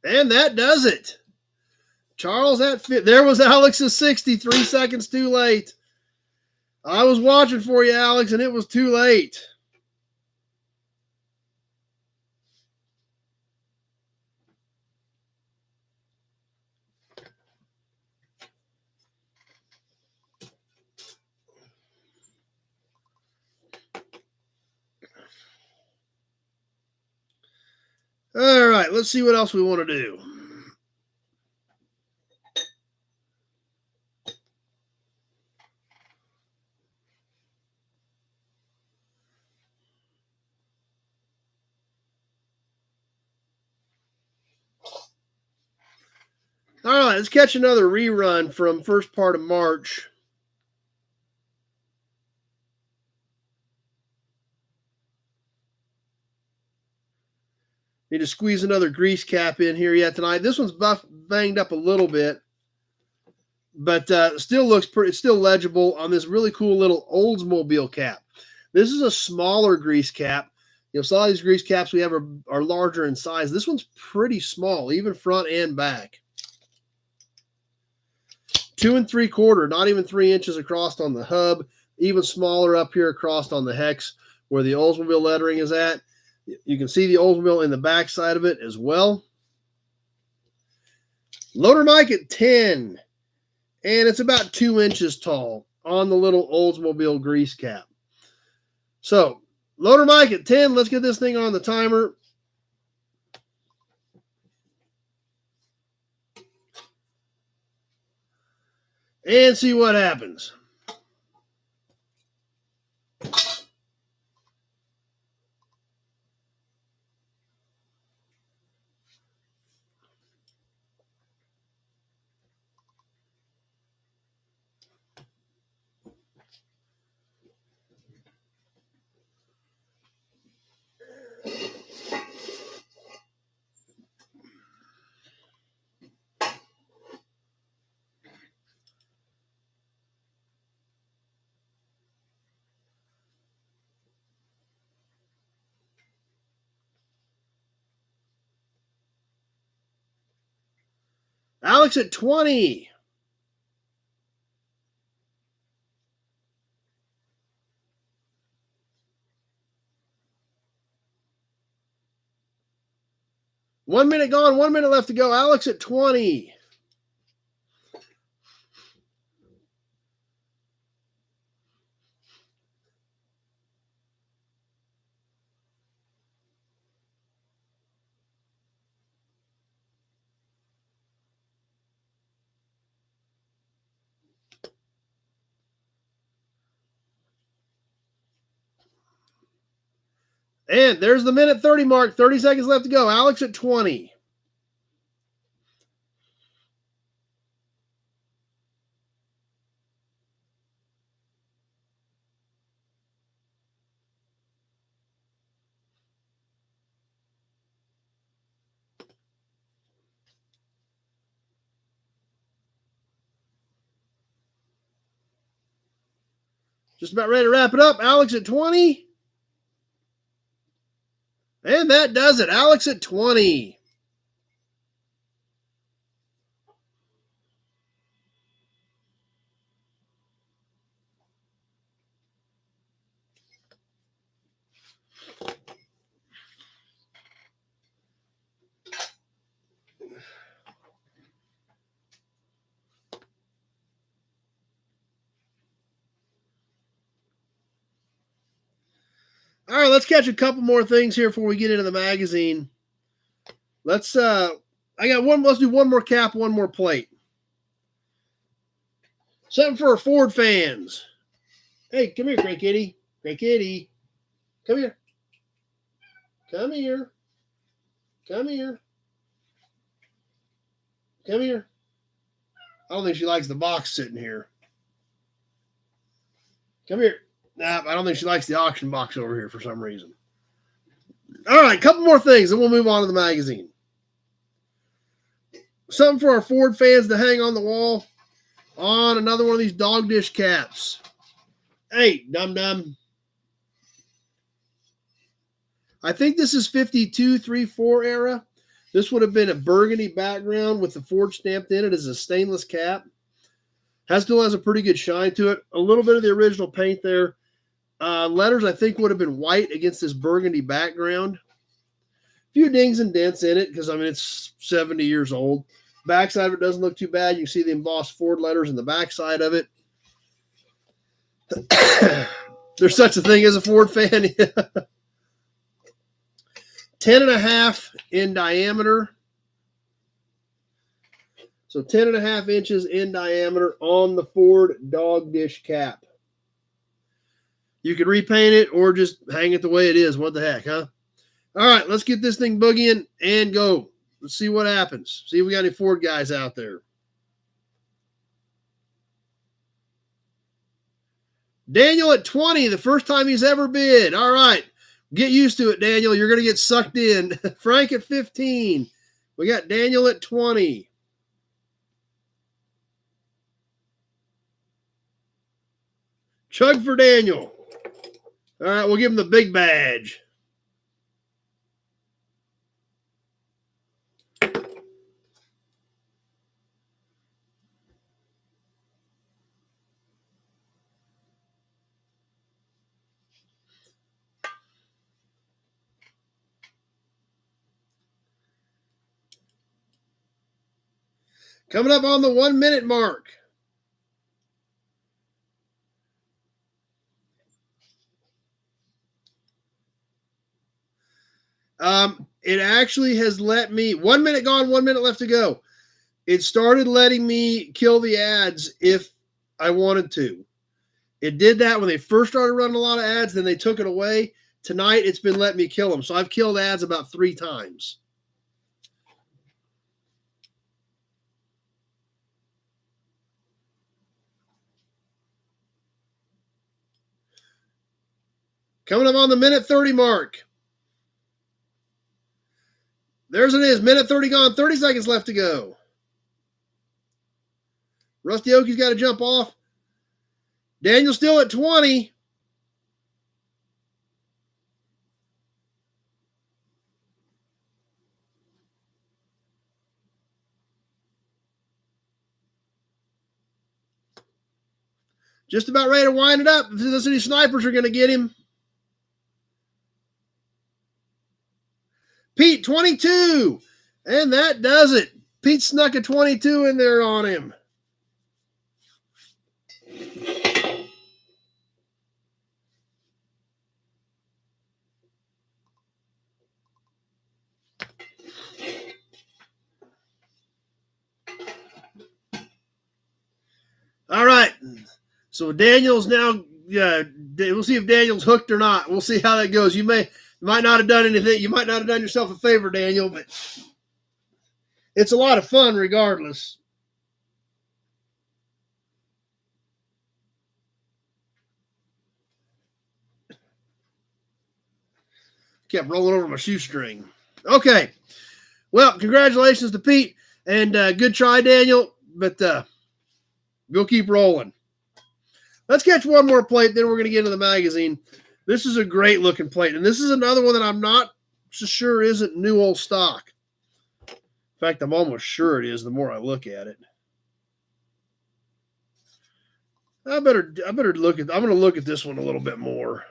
And that does it. Charles at 50. There was Alex's 60, 3 seconds too late. I was watching for you, Alex, and it was too late. All right, let's see what else we want to do. All right, let's catch another rerun from first part of March. Need to squeeze another grease cap in here yet tonight. This one's banged up a little bit, but still looks pretty. It's still legible on this really cool little Oldsmobile cap. This is a smaller grease cap. You know, some of these grease caps we have are larger in size. This one's pretty small, even front and back. 2 3/4, not even 3 inches across on the hub. Even smaller up here across on the hex where the Oldsmobile lettering is at. You can see the Oldsmobile in the back side of it as well. Loader mic at 10. And it's about 2 inches tall on the little Oldsmobile grease cap. So, loader mic at 10. Let's get this thing on the timer. And see what happens. Alex at 20. 1 minute gone, 1 minute left to go. Alex at 20. And there's the minute 30 mark. 30 seconds left to go. Alex at 20. Just about ready to wrap it up. Alex at 20. And that does it. Alex at 20. All right, let's catch a couple more things here before we get into the magazine. Let's do one more cap, one more plate. Something for our Ford fans. Hey, come here, Gray Kitty. Gray Kitty. Come here. Come here. Come here. Come here. I don't think she likes the box sitting here. Come here. Nah, I don't think she likes the auction box over here for some reason. All right, couple more things, and we'll move on to the magazine. Something for our Ford fans to hang on the wall on another one of these dog dish caps. Hey, dum-dum. I think this is 52, 3, 4 era. This would have been a burgundy background with the Ford stamped in it as a stainless cap. Still has a pretty good shine to it. A little bit of the original paint there. Letters, I think, would have been white against this burgundy background. A few dings and dents in it because, I mean, it's 70 years old. Backside of it doesn't look too bad. You can see the embossed Ford letters in the backside of it. There's such a thing as a Ford fan. 10.5 in diameter. So 10.5 inches in diameter on the Ford dog dish cap. You could repaint it or just hang it the way it is. What the heck, huh? All right, let's get this thing boogieing and go. Let's see what happens. See if we got any Ford guys out there. Daniel at 20, the first time he's ever bid. All right, get used to it, Daniel. You're going to get sucked in. Frank at 15. We got Daniel at 20. Chug for Daniel. All right, we'll give him the big badge. Coming up on the 1 minute mark. It actually has let me, 1 minute gone, 1 minute left to go. It started letting me kill the ads if I wanted to. It did that when they first started running a lot of ads, then they took it away. Tonight, it's been letting me kill them. So I've killed ads about 3 times. Coming up on the minute 30 mark. There's it is. Minute 30 gone. 30 seconds left to go. Rusty Oakie's got to jump off. Daniel still at 20. Just about ready to wind it up. The city snipers are going to get him. Pete, 22. And that does it. Pete snuck a 22 in there on him. All right. So Daniel's now, we'll see if Daniel's hooked or not. We'll see how that goes. You might not have done anything. You might not have done yourself a favor, Daniel, but it's a lot of fun regardless. Kept rolling over my shoestring. Okay. Well, congratulations to Pete, and good try, Daniel, but we'll keep rolling. Let's catch one more plate, then we're going to get into the magazine. This is a great looking plate, and this is another one that I'm not so sure isn't new old stock. In fact, I'm almost sure it is the more I look at it. I better look at. I'm going to look at this one a little bit more.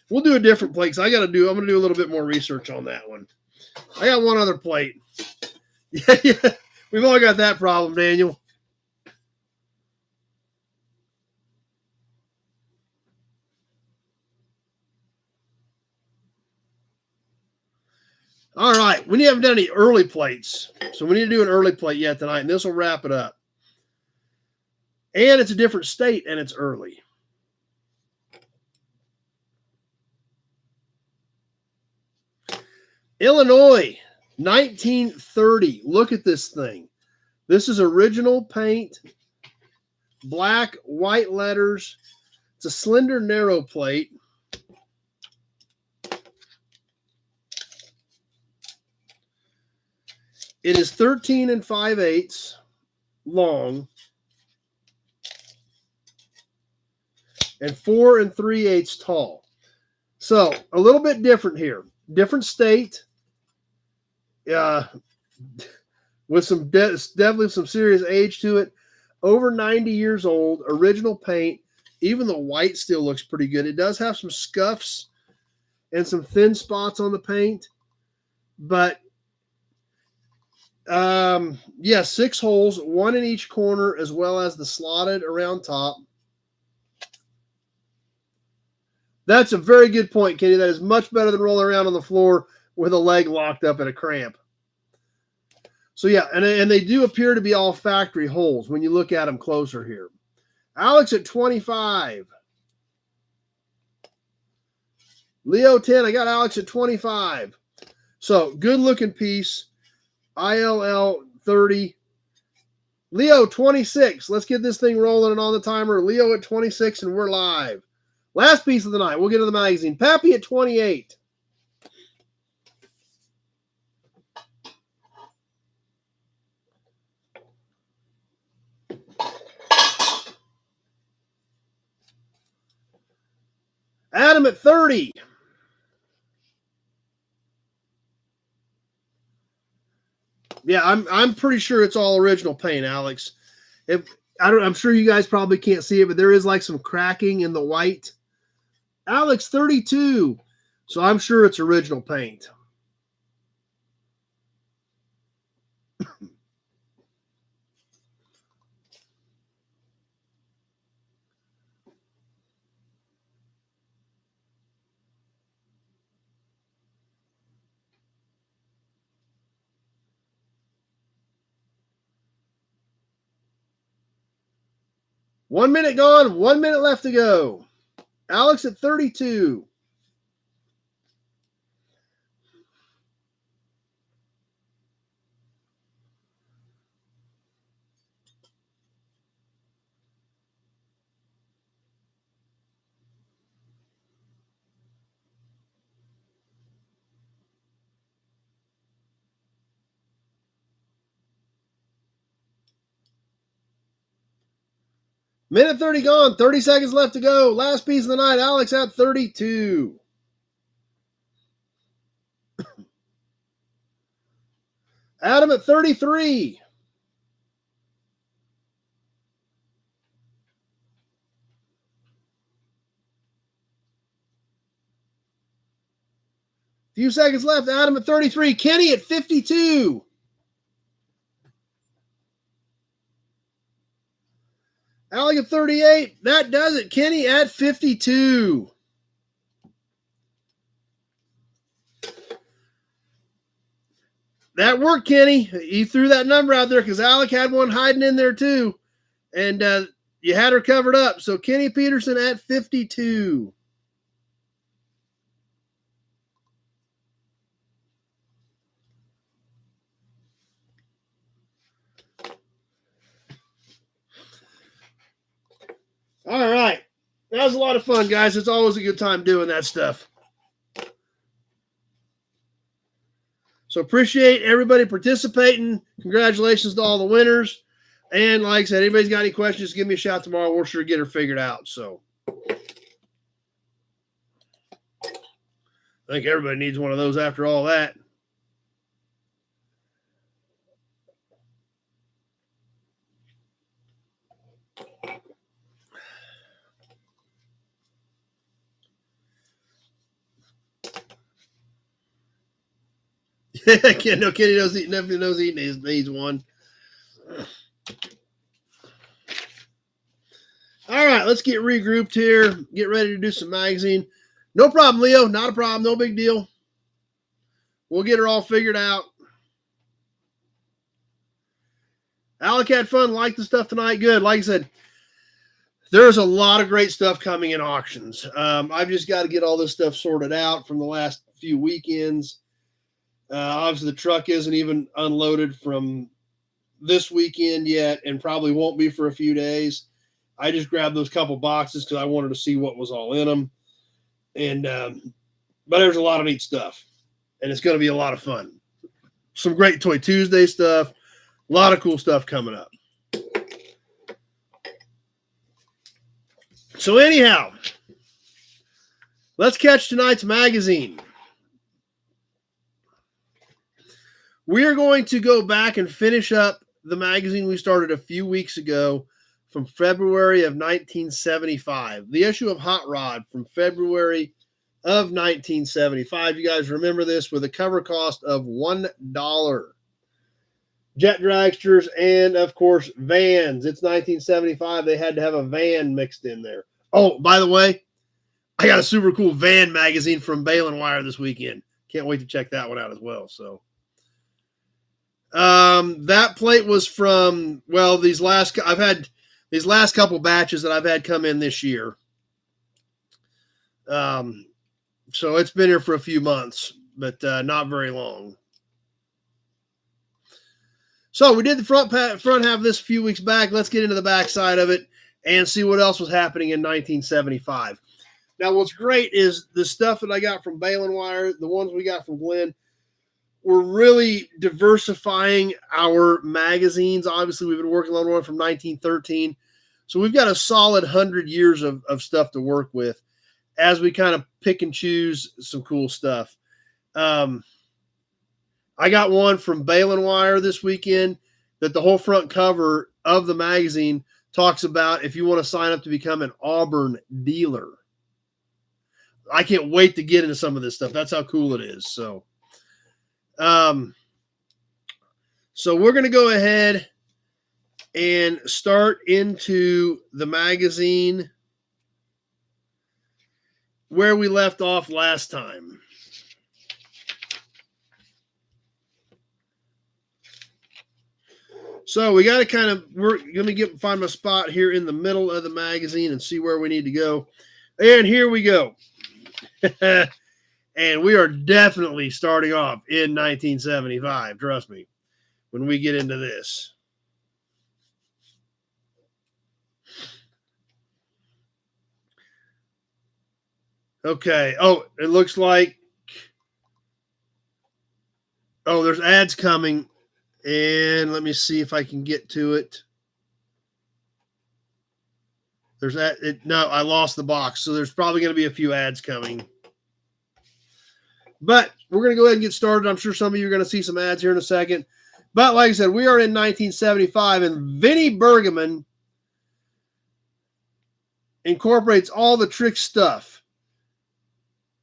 We'll do a different plate because I'm going to do a little bit more research on that one. I got one other plate. Yeah, we've all got that problem, Daniel. All right, we haven't done any early plates, so we need to do an early plate yet tonight, and this will wrap it up. And it's a different state, and it's early. Illinois, 1930. Look at this thing. This is original paint, black, white letters. It's a slender, narrow plate. It is 13 5/8 long and 4 3/8 tall. So a little bit different here. Different state. With some definitely some serious age to it. Over 90 years old. Original paint. Even the white still looks pretty good. It does have some scuffs and some thin spots on the paint, but yeah, 6 holes, 1 in each corner, as well as the slotted around top. That's a very good point, Kenny. That is much better than rolling around on the floor with a leg locked up in a cramp. So yeah, and they do appear to be all factory holes when you look at them closer here. Alex at 25. Leo 10. I got Alex at 25. So good looking piece. ILL 30. Leo 26. Let's get this thing rolling and on the timer. Leo at 26, and we're live. Last piece of the night. We'll get to the magazine. Pappy at 28. Adam at 30. Yeah, I'm pretty sure it's all original paint, Alex. I'm sure you guys probably can't see it, but there is like some cracking in the white. Alex 32. So I'm sure it's original paint. One minute gone, 1 minute left to go. Alex at 32. Minute 30 gone, 30 seconds left to go. Last piece of the night, Alex at 32. Adam at 33. Few seconds left. Adam at 33. Kenny at 52. Alec at 38. That does it. Kenny at 52. That worked, Kenny. You threw that number out there because Alec had one hiding in there too. And you had her covered up. So Kenny Peterson at 52. All right. That was a lot of fun, guys. It's always a good time doing that stuff. So appreciate everybody participating. Congratulations to all the winners. And like I said, anybody's got any questions, just give me a shout tomorrow. We'll sure get her figured out. So I think everybody needs one of those after all that. No, Kenny knows he needs one. All right, let's get regrouped here. Get ready to do some magazine. No problem, Leo. Not a problem. No big deal. We'll get her all figured out. Alec had fun. Liked the stuff tonight. Good. Like I said, there's a lot of great stuff coming in auctions. I've just got to get all this stuff sorted out from the last few weekends. Obviously, the truck isn't even unloaded from this weekend yet and probably won't be for a few days. I just grabbed those couple boxes because I wanted to see what was all in them. And but there's a lot of neat stuff, and it's going to be a lot of fun. Some great Toy Tuesday stuff. A lot of cool stuff coming up. So anyhow, let's catch tonight's magazine. We are going to go back and finish up the magazine we started a few weeks ago from February of 1975. The issue of Hot Rod from February of 1975. You guys remember this, with a cover cost of $1. Jet dragsters and, of course, vans. It's 1975. They had to have a van mixed in there. Oh, by the way, I got a super cool van magazine from Bale & Wire this weekend. Can't wait to check that one out as well. So that plate was from, well, these last couple batches that I've had come in this year. So it's been here for a few months, but not very long. So we did the front half of this a few weeks back. Let's get into the back side of it and see what else was happening in 1975. Now, what's great is the stuff that I got from Bale & Wire, the ones we got from Glenn, we're really diversifying our magazines. Obviously, we've been working on one from 1913. So we've got a solid 100 years of stuff to work with as we kind of pick and choose some cool stuff. I got one from Bale & Wire this weekend that the whole front cover of the magazine talks about if you want to sign up to become an Auburn dealer. I can't wait to get into some of this stuff. That's how cool it is. So we're going to go ahead and start into the magazine where we left off last time. So we got to kind of, we're going to find my spot here in the middle of the magazine and see where we need to go. And here we go. And we are definitely starting off in 1975. Trust me, when we get into this. Okay. Oh, it looks like, oh, there's ads coming. And let me see if I can get to it. There's that. No, I lost the box. So there's probably going to be a few ads coming. But we're going to go ahead and get started. I'm sure some of you are going to see some ads here in a second. But like I said, we are in 1975, and Vinnie Bergman incorporates all the trick stuff,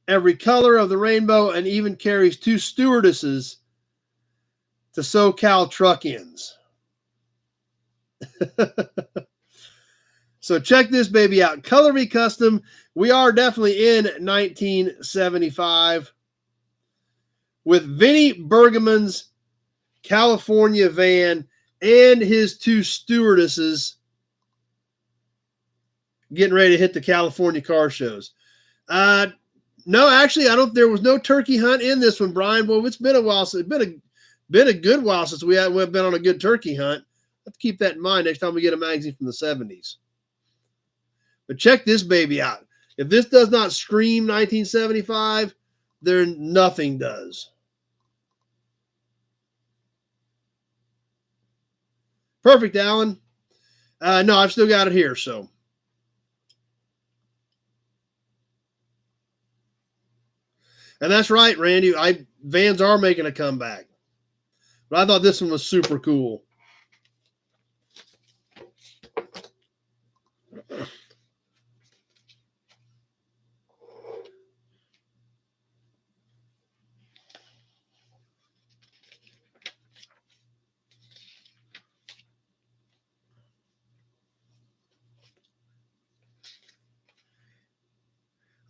every color of the rainbow, and even carries 2 stewardesses to SoCal truck ins. So check this baby out. Color Me Custom. We are definitely in 1975 with Vinnie Bergamon's California van and his two stewardesses getting ready to hit the California car shows. No, actually, I don't. There was no turkey hunt in this one, Brian. Well, it's been a while. It's been a good while since we've been on a good turkey hunt. Have to keep that in mind next time we get a magazine from the 70s. But check this baby out. If this does not scream 1975, then nothing does. Perfect, Alan. No, I've still got it here, so. And that's right, Randy. Vans are making a comeback. But I thought this one was super cool.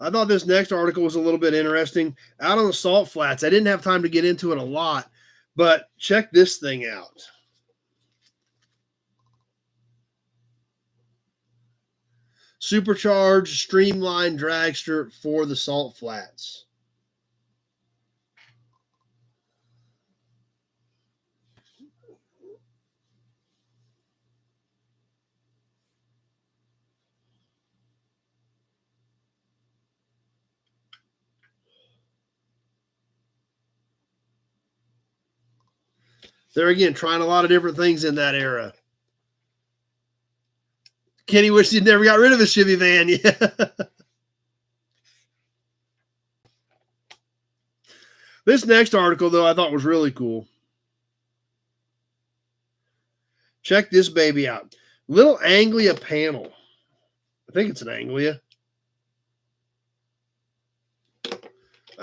I thought this next article was a little bit interesting. Out on the salt flats, I didn't have time to get into it a lot, but check this thing out. Supercharged, streamlined dragster for the salt flats. They're again trying a lot of different things in that era. Kenny wished he'd never got rid of his Chevy van. Yeah. This next article, though, I thought was really cool. Check this baby out. Little Anglia panel. I think it's an Anglia.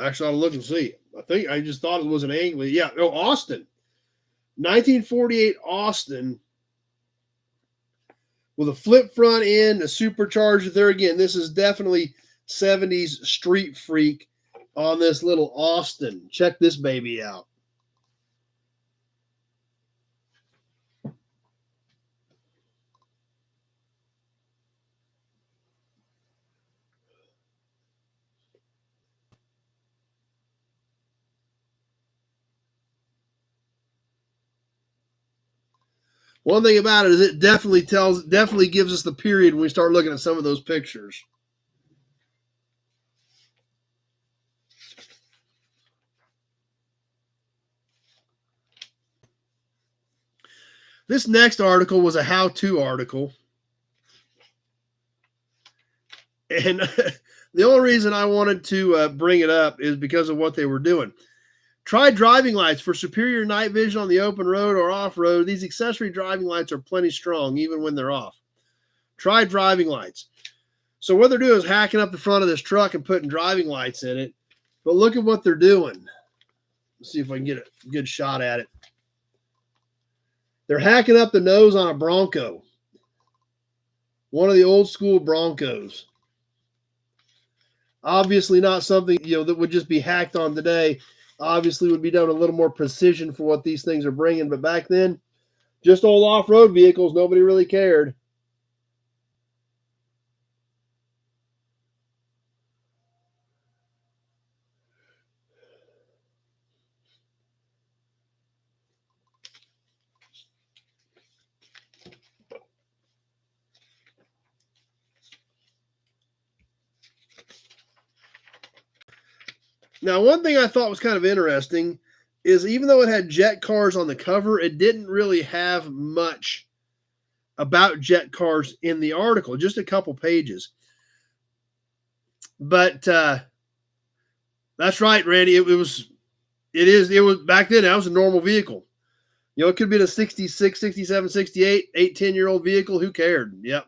Actually, I'll look and see. I just thought it was an Anglia. Yeah. Oh, Austin. 1948 Austin with a flip front end, a supercharger. There again, this is definitely 70s street freak on this little Austin. Check this baby out. One thing about it is it definitely gives us the period when we start looking at some of those pictures. This next article was a how-to article. And the only reason I wanted to bring it up is because of what they were doing. Try driving lights for superior night vision on the open road or off-road. These accessory driving lights are plenty strong, even when they're off. Try driving lights. So what they're doing is hacking up the front of this truck and putting driving lights in it. But look at what they're doing. Let's see if I can get a good shot at it. They're hacking up the nose on a Bronco. One of the old school Broncos. Obviously not something, that would just be hacked on today. Obviously would be done a little more precision for what these things are bringing. But back then, just old off-road vehicles, nobody really cared. Now, one thing I thought was kind of interesting is even though it had jet cars on the cover, it didn't really have much about jet cars in the article, just a couple pages. But that's right, Randy. It was back then, that was a normal vehicle. It could be a 66, 67, 68, 10-year-old vehicle. Who cared? Yep.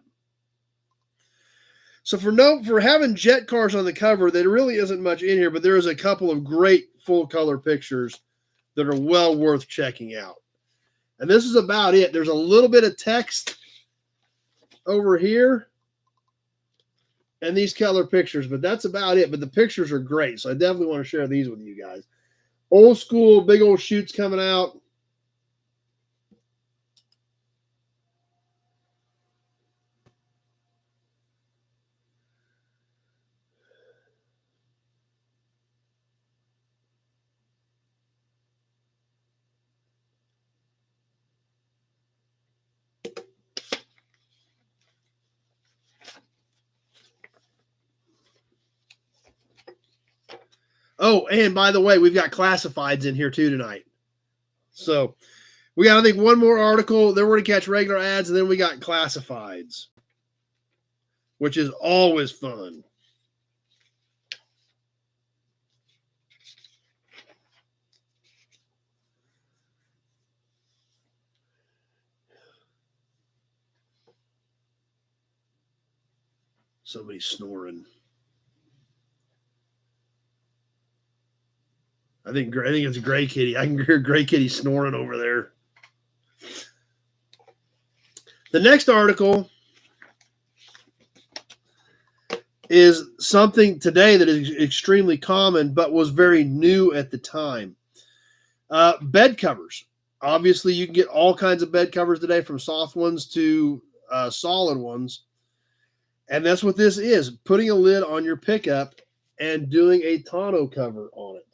So for having jet cars on the cover, there really isn't much in here, but there is a couple of great full color pictures that are well worth checking out. And this is about it. There's a little bit of text over here and these color pictures, but that's about it. But the pictures are great, so I definitely want to share these with you guys. Old school, big old shoots coming out. Oh, and by the way, we've got classifieds in here too tonight. So we got, I think, one more article. Then we're going to catch regular ads, and then we got classifieds, which is always fun. Somebody's snoring. I think it's a gray kitty. I can hear gray kitty snoring over there. The next article is something today that is extremely common, but was very new at the time. Bed covers. Obviously, you can get all kinds of bed covers today, from soft ones to solid ones. And that's what this is, putting a lid on your pickup and doing a tonneau cover on it.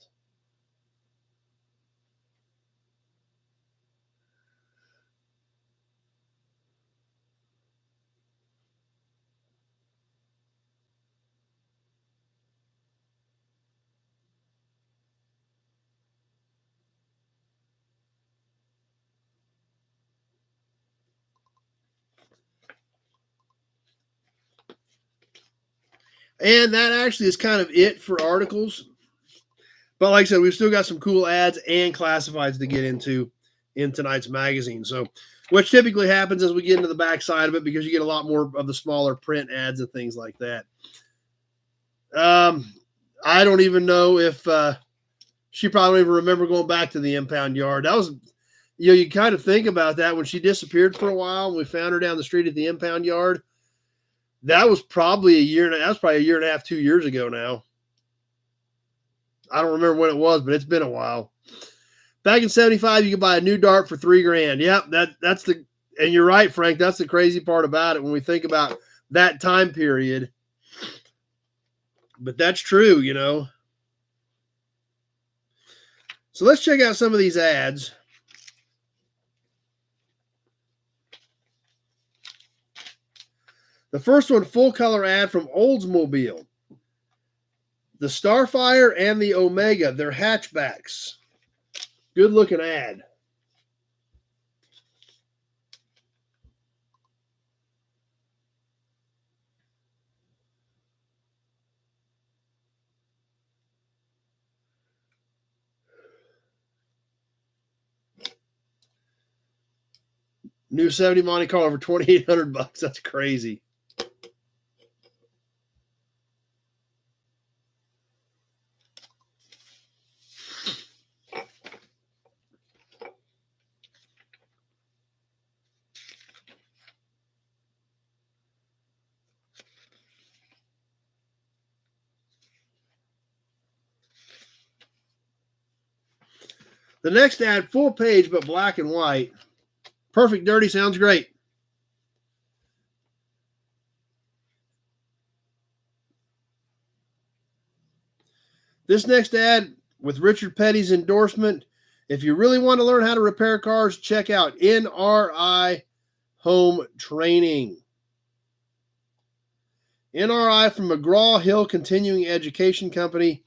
And that actually is kind of it for articles. But like I said, we've still got some cool ads and classifieds to get into in tonight's magazine. So, which typically happens as we get into the back side of it, because you get a lot more of the smaller print ads and things like that. I don't even know if she probably even remember going back to the impound yard. That was, you kind of think about that when she disappeared for a while and we found her down the street at the impound yard. That was probably a year and a half, 2 years ago now. I don't remember when it was, but it's been a while. Back in 75, you could buy a new dart for $3,000. Yep, that's the, and you're right, Frank. That's the crazy part about it when we think about that time period. But that's true, you know. So let's check out some of these ads. The first one, full color ad from Oldsmobile. The Starfire and the Omega, they're hatchbacks. Good looking ad. New 70 Monte Carlo for $2,800. That's crazy. The next ad, full page but black and white. Perfect Dirty sounds great. This next ad, with Richard Petty's endorsement, if you really want to learn how to repair cars, check out NRI Home Training. NRI from McGraw-Hill Continuing Education Company.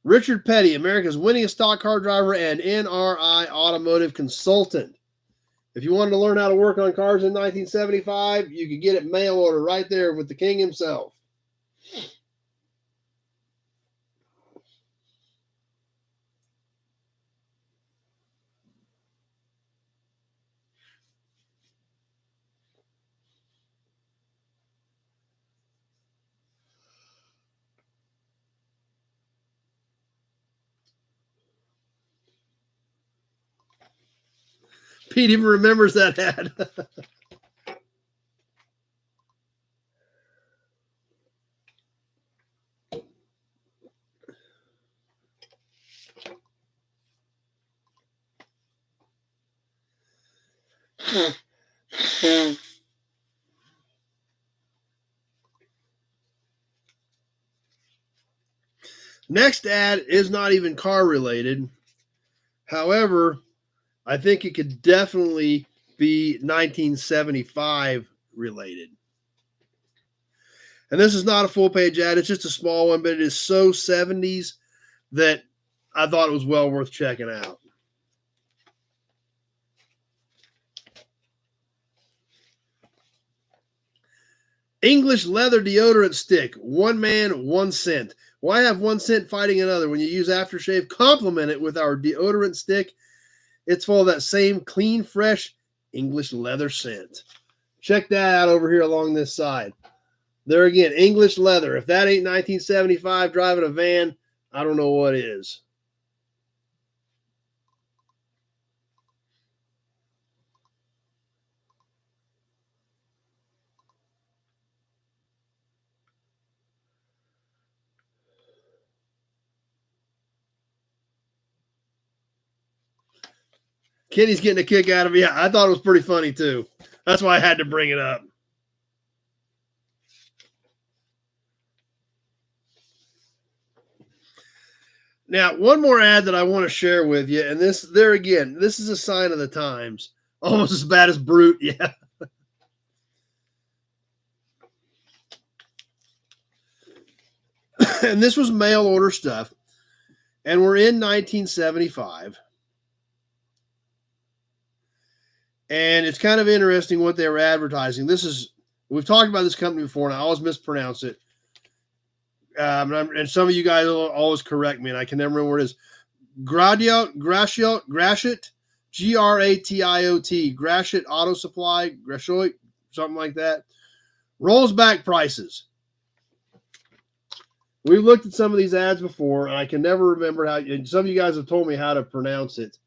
Richard Petty, America's winningest stock car driver and NRI automotive consultant. If you wanted to learn how to work on cars in 1975, you could get it mail order right there with the king himself. Pete even remembers that ad. Next ad is not even car related. However, I think it could definitely be 1975 related. And this is not a full page ad. It's just a small one, but it is so 70s that I thought it was well worth checking out. English leather deodorant stick. One man, 1 cent. Why have 1 cent fighting another? When you use aftershave, complement it with our deodorant stick. It's full of that same clean, fresh English leather scent. Check that out over here along this side. There again, English leather. If that ain't 1975 driving a van, I don't know what is. Kenny's getting a kick out of it. Yeah, I thought it was pretty funny too. That's why I had to bring it up. Now, one more ad that I want to share with you, and this is a sign of the times. Almost as bad as Brute, yeah. And this was mail order stuff. And we're in 1975. And it's kind of interesting what they were advertising. We've talked about this company before, and I always mispronounce it. And some of you guys will always correct me, and I can never remember what it is. Gratiot, Gratiot, Gratiot Auto Supply, Gratiot, something like that. Rolls back prices. We've looked at some of these ads before, and I can never remember how. And some of you guys have told me how to pronounce it.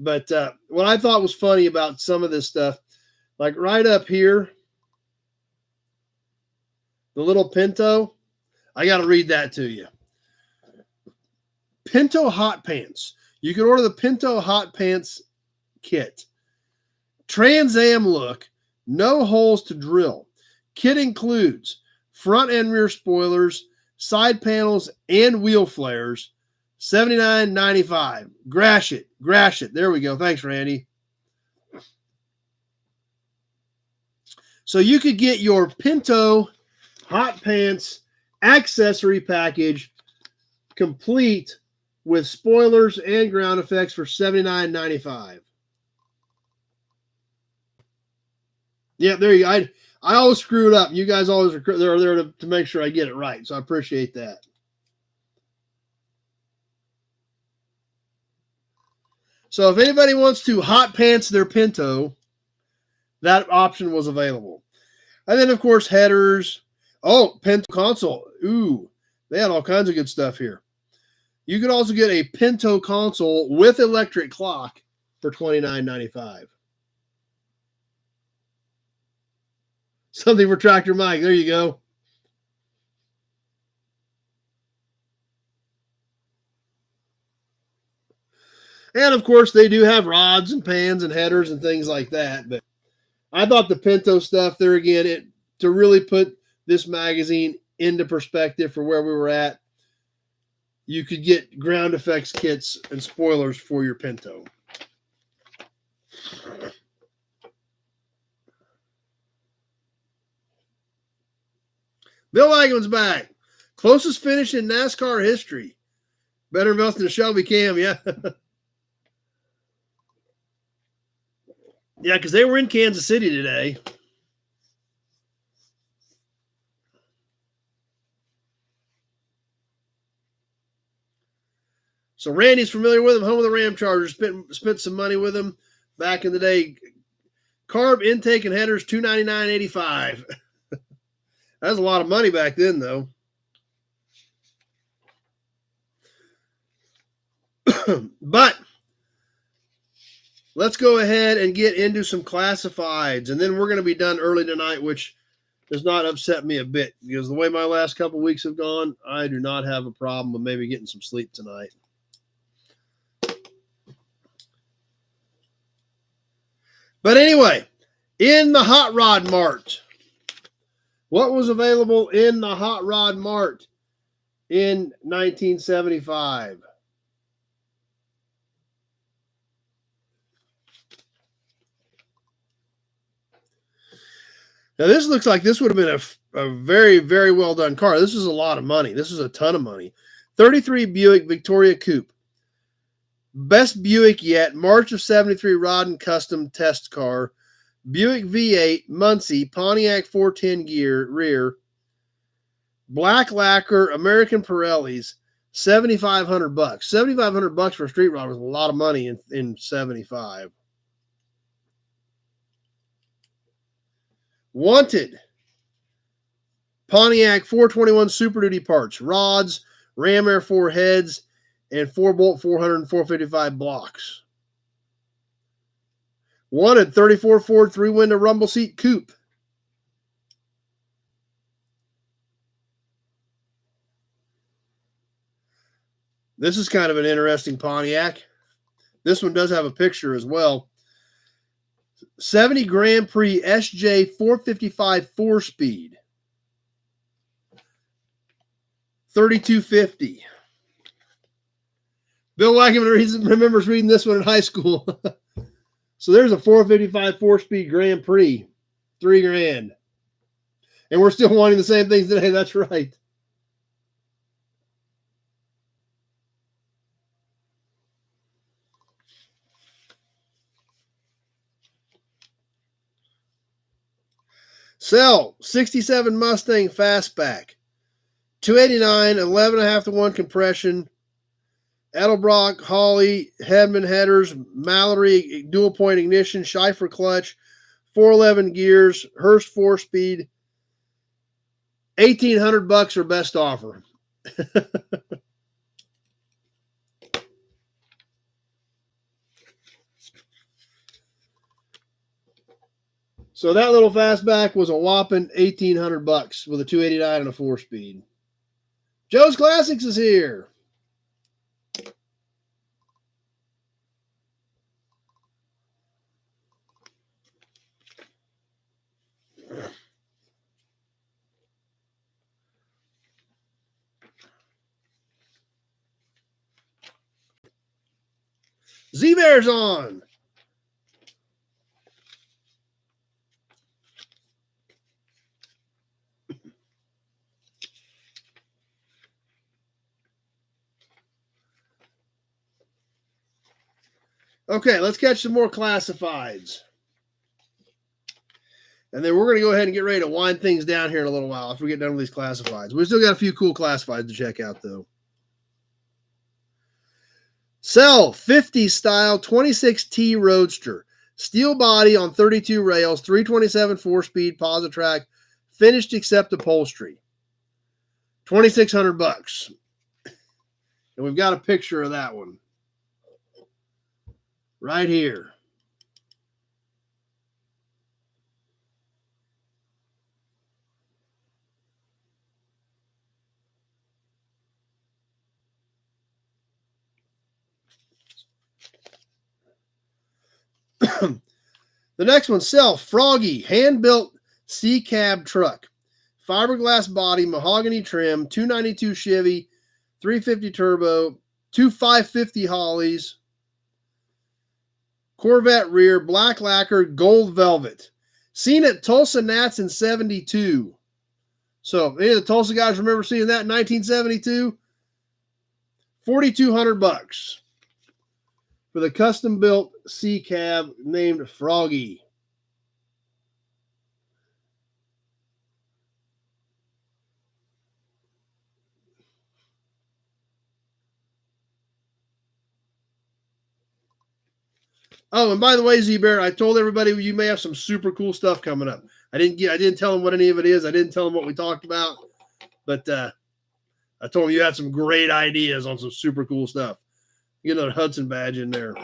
But what I thought was funny about some of this stuff, like right up here, the little Pinto, I got to read that to you. Pinto hot pants. You can order the Pinto hot pants kit. Trans Am look, no holes to drill. Kit includes front and rear spoilers, side panels, and wheel flares. $79.95. Gratiot. There we go. Thanks, Randy. So you could get your Pinto hot pants accessory package complete with spoilers and ground effects for $79.95. Yeah, there you go. I always screw it up. You guys always are there to make sure I get it right. So I appreciate that. So if anybody wants to hot pants their Pinto, that option was available. And then, of course, headers. Oh, Pinto console. Ooh, they had all kinds of good stuff here. You could also get a Pinto console with electric clock for $29.95. Something for Tractor Mike. There you go. And, of course, they do have rods and pans and headers and things like that. But I thought the Pinto stuff there, again, to really put this magazine into perspective for where we were at, you could get ground effects kits and spoilers for your Pinto. Bill Wagman's back. Closest finish in NASCAR history. Better than the Shelby Cam, yeah. Yeah, because they were in Kansas City today. So Randy's familiar with him. Home of the Ram Chargers. Spent some money with him back in the day. Carb intake and headers, $299.85. That was a lot of money back then, though. But let's go ahead and get into some classifieds, and then we're going to be done early tonight, which does not upset me a bit because the way my last couple weeks have gone, I do not have a problem with maybe getting some sleep tonight. But anyway, in the Hot Rod Mart, what was available in the Hot Rod Mart in 1975? Now, this looks like this would have been a very, very well done car. This is a lot of money. This is a ton of money. 33 Buick Victoria Coupe. Best Buick yet. March of 73 Rodden Custom Test Car. Buick V8, Muncie, Pontiac 410 gear, rear. Black lacquer, American Pirellis, $7,500. $7,500 for a street rod was a lot of money in 75. Wanted, Pontiac 421 Super Duty parts, rods, Ram Air 4 heads, and 4-bolt 400 and 455 blocks. Wanted, 34 Ford 3-window rumble seat coupe. This is kind of an interesting Pontiac. This one does have a picture as well. 70 Grand Prix SJ 455 4-speed. $3,250. Bill Wackerman remembers reading this one in high school. So there's a 455 4-speed Grand Prix. $3,000. And we're still wanting the same things today. That's right. Sell 67 Mustang Fastback, $289, 11.5 to 1 compression, Edelbrock, Hawley, Hedman headers, Mallory dual point ignition, Schleifer clutch, 411 gears, Hurst 4-speed, $1,800 or best offer. So that little fastback was a whopping $1,800 with a 289 and a 4-speed. Joe's Classics is here. Z-Bear's on. Okay, let's catch some more classifieds. And then we're going to go ahead and get ready to wind things down here in a little while after we get done with these classifieds. We still got a few cool classifieds to check out, though. Sell 50 style 26T Roadster. Steel body on 32 rails, 327 4-speed, Positrack, finished except upholstery. $2,600. And we've got a picture of that one right here. The next one, sell Froggy hand-built C-cab truck. Fiberglass body, mahogany trim, 292 Chevy, 350 turbo, two 550 Hollies, Corvette rear, black lacquer, gold velvet. Seen at Tulsa Nats in 72. So any of the Tulsa guys remember seeing that in 1972? $4,200 for the custom-built C-cab named Froggy. Oh, and by the way, Z-Bear, I told everybody you may have some super cool stuff coming up. I didn't tell them what any of it is. I didn't tell them what we talked about, but I told them you had some great ideas on some super cool stuff. Get another Hudson badge in there.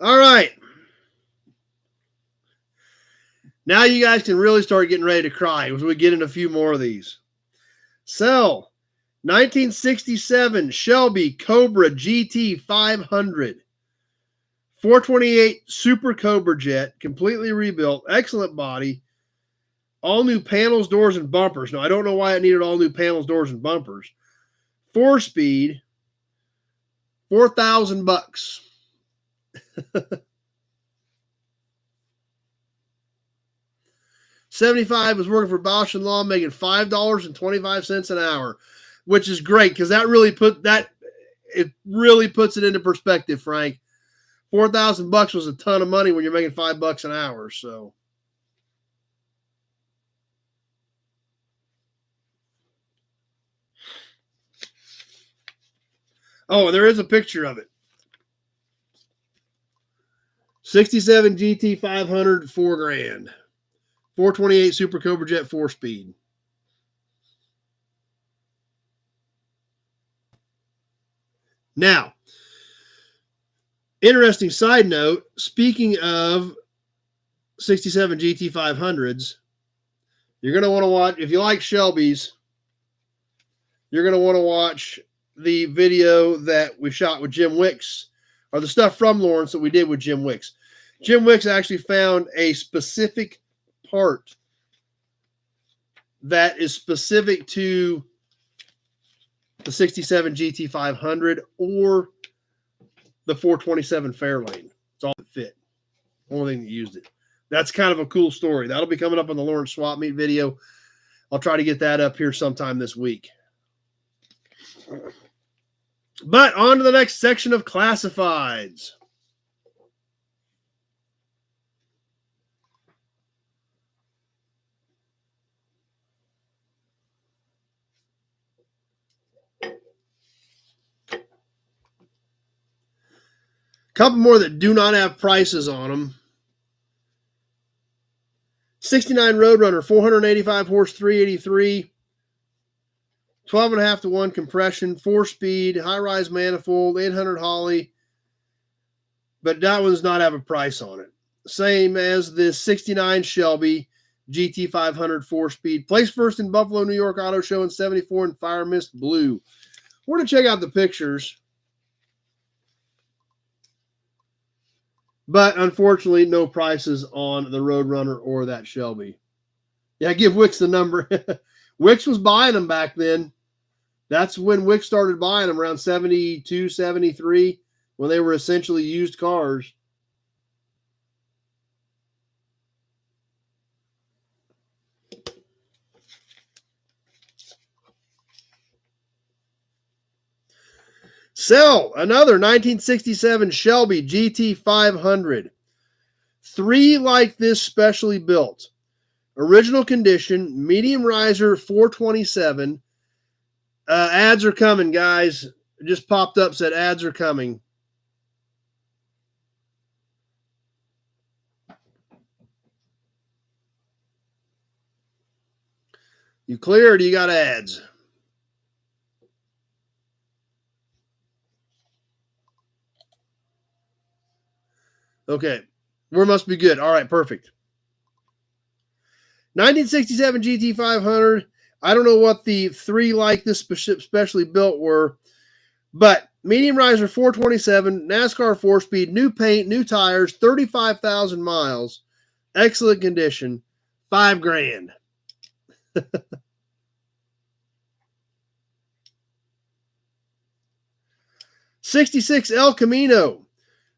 All right. Now you guys can really start getting ready to cry as we get in a few more of these. Sell 1967 Shelby Cobra GT 500. 428 Super Cobra jet, completely rebuilt, excellent body, all new panels, doors, and bumpers. Now, I don't know why it needed all new panels, doors, and bumpers. 4-speed, $4,000. 75 was working for Bausch and Lomb, making $5.25 an hour, which is great because that really puts it into perspective, Frank. $4,000 was a ton of money when you're making $5 an hour. So, oh, there is a picture of it. 67 GT 500, $4,000. 428 Super Cobra Jet 4-speed. Now, interesting side note, speaking of 67 GT 500s, you're going to want to watch, if you like Shelby's, you're going to want to watch the video that we shot with Jim Wicks, or the stuff from Lawrence that we did with Jim Wicks. Jim Wicks actually found a specific part that is specific to the 67 GT 500 or the 427 Fairlane. It's all that fit. Only thing that used it. That's kind of a cool story. That'll be coming up on the Lawrence Swap Meet video. I'll try to get that up here sometime this week. But on to the next section of classifieds. Couple more that do not have prices on them. 69 Roadrunner, 485 horse, 383. 12.5 to 1 compression, 4-speed, high-rise manifold, 800 Holly. But that one does not have a price on it. Same as the 69 Shelby GT 500 4-speed. Placed first in Buffalo, New York Auto Show in 74 in Fire Mist Blue. We're going to check out the pictures. But unfortunately, no prices on the Roadrunner or that Shelby. Yeah, give Wicks the number. Wicks was buying them back then. That's when Wicks started buying them, around 72, 73, when they were essentially used cars. Sell another 1967 Shelby GT 500. 3 like this, specially built. Original condition, medium riser, 427. Ads are coming, guys. It just popped up, said ads are coming. You clear or do you got ads? Okay. We must be good. All right, perfect. 1967 GT 500. I don't know what the 3 like this specially built were, but medium riser 427, NASCAR 4-speed, new paint, new tires, 35,000 miles, excellent condition, $5,000. 66 El Camino,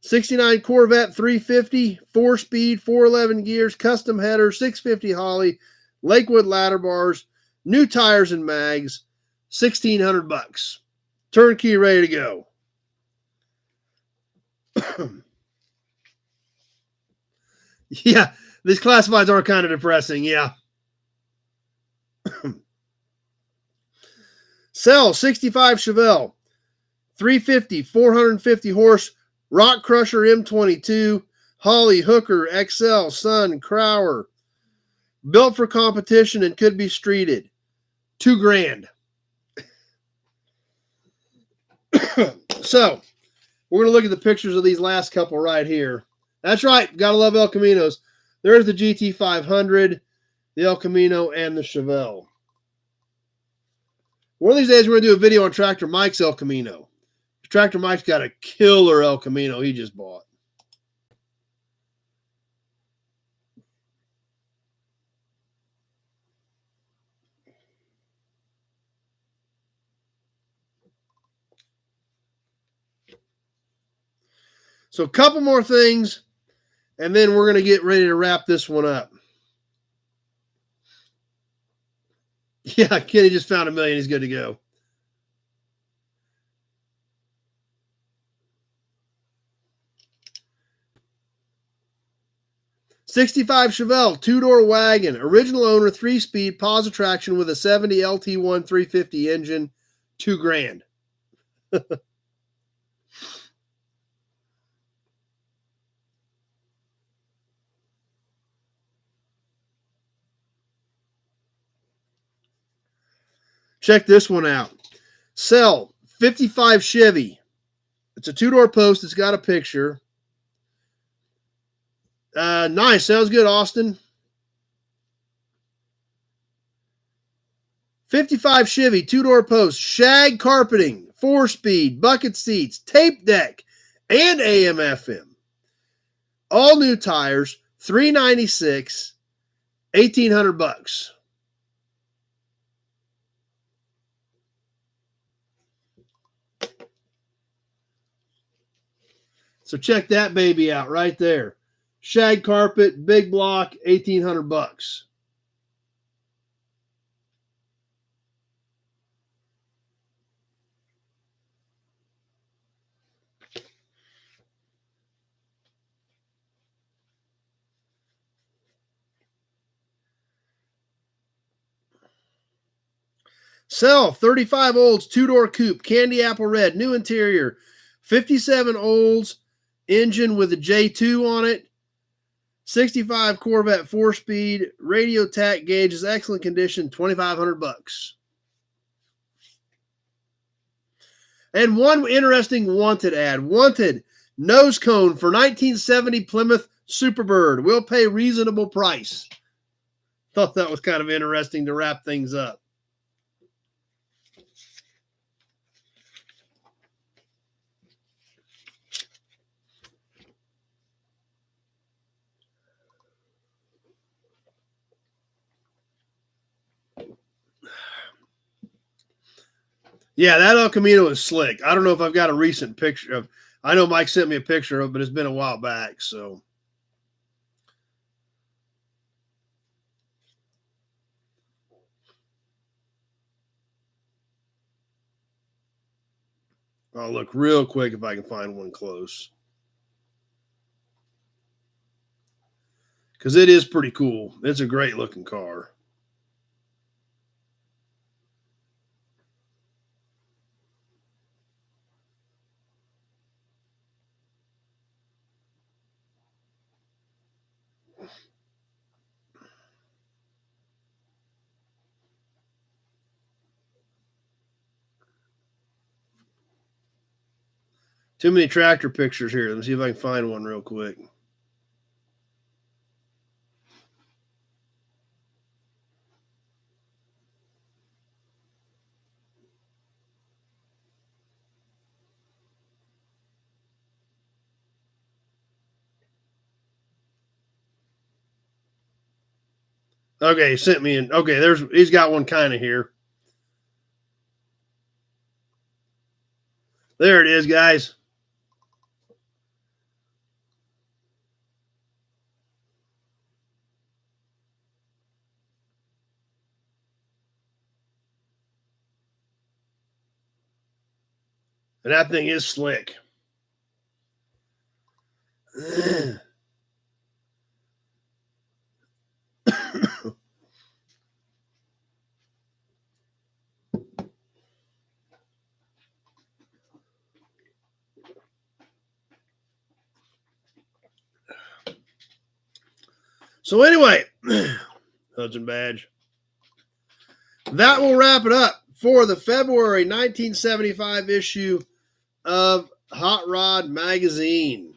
69 Corvette 350, 4-speed, 411 gears, custom header, 650 Holly, Lakewood ladder bars, new tires and mags, $1,600. Turnkey, ready to go. Yeah, these classifieds are kind of depressing, yeah. Sell 65 Chevelle, 350, 450 horse, Rock Crusher M22, Holly, Hooker, XL, Sun, Crower. Built for competition and could be streeted. $2,000. So, We're going to look at the pictures of these last couple right here. That's right. Gotta love El Caminos. There's the GT500, the El Camino, and the Chevelle. One of these days, we're going to do a video on Tractor Mike's El Camino. Tractor Mike's got a killer El Camino he just bought. So a couple more things, and then we're going to get ready to wrap this one up. Yeah, Kenny just found $1 million. He's good to go. '65 Chevelle, two-door wagon, original owner, 3-speed, pause traction with a 70 LT1 350 engine, $2,000. Check this one out. Sell 55 Chevy. It's a two-door post. It's got a picture. Nice. Sounds good, Austin. 55 Chevy, two-door post, shag carpeting, 4-speed, bucket seats, tape deck, and AM/FM. All new tires, $396, $1,800. So check that baby out right there. Shag carpet, big block, $1,800. Sell 35 Olds, two-door coupe, candy apple red, new interior, 57 Olds, engine with a J2 on it, 65 Corvette 4-speed, radio tack gauges, excellent condition, $2,500. And one interesting wanted ad. Wanted nose cone for 1970 Plymouth Superbird. We'll pay reasonable price. Thought that was kind of interesting to wrap things up. Yeah, that El Camino is slick. I don't know if I've got a recent picture of. I know Mike sent me a picture of, but it's been a while back. So, I'll look real quick if I can find one close, because it is pretty cool. It's a great looking car. Too many tractor pictures here. Let me see if I can find one real quick. Okay, he sent me in. Okay, he's got one kind of here. There it is, guys. And that thing is slick. So anyway, Hudson Badge. That will wrap it up for the February 1975 issue of Hot Rod Magazine.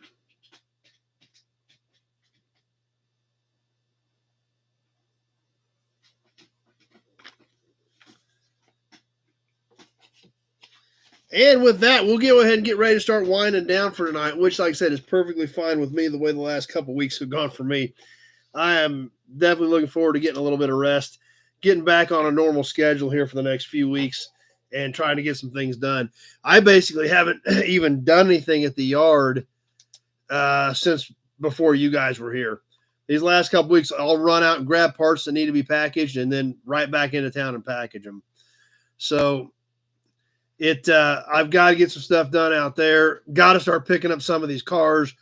And with that, we'll go ahead and get ready to start winding down for tonight, which, like I said, is perfectly fine with me the way the last couple weeks have gone for me. I am definitely looking forward to getting a little bit of rest, getting back on a normal schedule here for the next few weeks and trying to get some things done. I basically haven't even done anything at the yard since before you guys were here. These last couple weeks, I'll run out and grab parts that need to be packaged and then right back into town and package them. So I've got to get some stuff done out there. Got to start picking up some of these cars,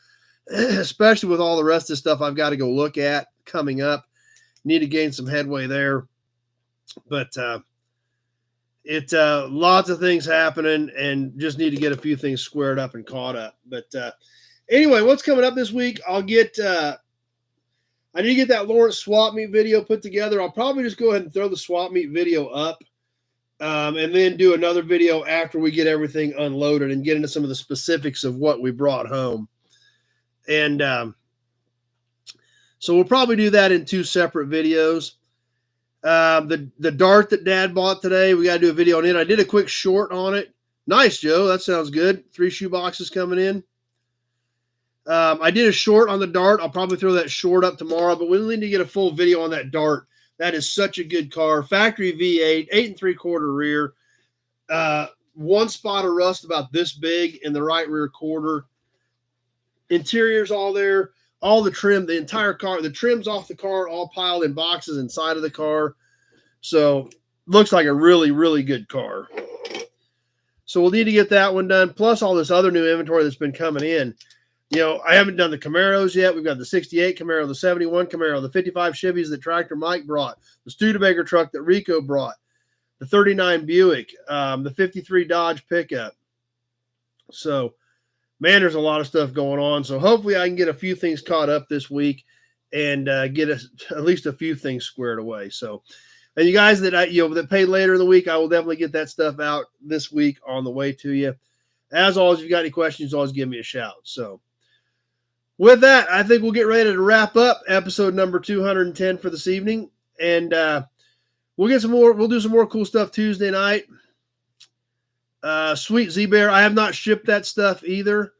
especially with all the rest of the stuff I've got to go look at coming up. Need to gain some headway there. But lots of things happening and just need to get a few things squared up and caught up. But anyway, what's coming up this week? I need to get that Lawrence swap meet video put together. I'll probably just go ahead and throw the swap meet video up. And then do another video after we get everything unloaded and get into some of the specifics of what we brought home. And so we'll probably do that in 2 separate videos. The dart that Dad bought today, we got to do a video on it. I did a quick short on it. Nice, Joe. That sounds good. 3 shoe boxes coming in. I did a short on the dart. I'll probably throw that short up tomorrow, but we'll need to get a full video on that dart. That is such a good car. Factory V8, 8 3/4 rear. 1 spot of rust about this big in the right rear quarter. Interior's all there. All the trim, the entire car, the trim's off the car, all piled in boxes inside of the car. So looks like a really, really good car. So we'll need to get that one done, plus all this other new inventory that's been coming in. You know, I haven't done the Camaros yet. We've got the 68 Camaro, the 71 Camaro, the 55 Chevys that Tractor Mike brought, the Studebaker truck that Rico brought, the 39 Buick, the 53 Dodge pickup. So, man, there's a lot of stuff going on. So hopefully I can get a few things caught up this week and get at least a few things squared away. So, and you guys that that paid later in the week, I will definitely get that stuff out this week on the way to you. As always, if you got any questions, always give me a shout. So, with that, I think we'll get ready to wrap up episode number 210 for this evening. And we'll do some more cool stuff Tuesday night. Sweet Z-Bear, I have not shipped that stuff either.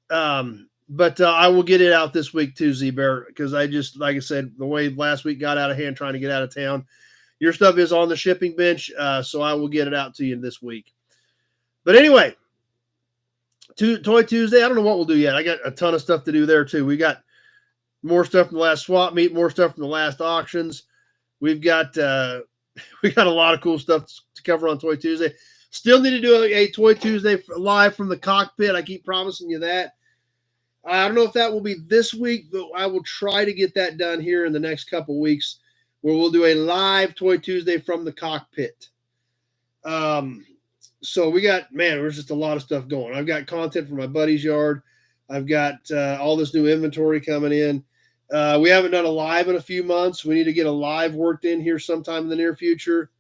But I will get it out this week too, Z-Bear, because like I said, the way last week got out of hand trying to get out of town. Your stuff is on the shipping bench, so I will get it out to you this week. But anyway, Toy Tuesday, I don't know what we'll do yet. I got a ton of stuff to do there too. We got more stuff from the last swap meet, more stuff from the last auctions. We've got a lot of cool stuff to cover on Toy Tuesday. Still need to do a Toy Tuesday live from the cockpit. I keep promising you that. I don't know if that will be this week, but I will try to get that done here in the next couple weeks, where we'll do a live Toy Tuesday from the cockpit. So we got, there's just a lot of stuff going. I've got content for my buddy's yard. I've got all this new inventory coming in. We haven't done a live in a few months. We need to get a live worked in here sometime in the near future.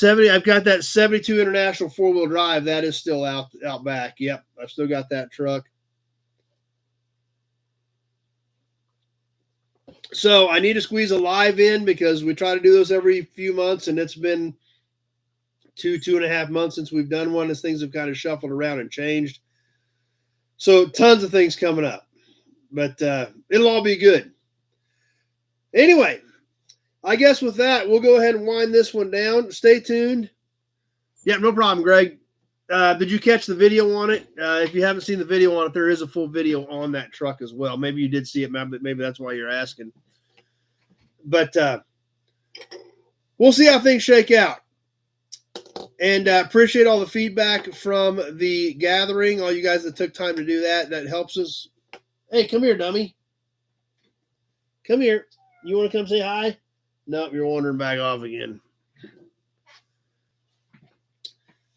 I've got that 72 International 4-wheel drive. That is still out back. Yep, I've still got that truck. So I need to squeeze a live in because we try to do those every few months, and it's been 2.5 months since we've done one, as things have kind of shuffled around and changed. So tons of things coming up, but it'll all be good. Anyway, I guess with that, we'll go ahead and wind this one down. Stay tuned. Yeah, no problem, Greg. Did you catch the video on it? If you haven't seen the video on it, there is a full video on that truck as well. Maybe you did see it, but maybe that's why you're asking. But we'll see how things shake out. And appreciate all the feedback from the gathering, all you guys that took time to do that. That helps us. Hey, come here, dummy. Come here. You want to come say hi? Nope, you're wandering back off again.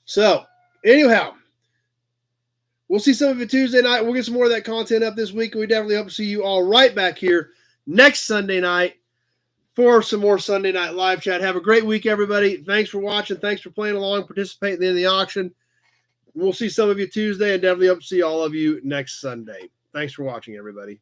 So, anyhow, we'll see some of it Tuesday night. We'll get some more of that content up this week. And we definitely hope to see you all right back here next Sunday night for some more Sunday Night Live Chat. Have a great week, everybody. Thanks for watching. Thanks for playing along, participating in the auction. We'll see some of you Tuesday and definitely hope to see all of you next Sunday. Thanks for watching, everybody.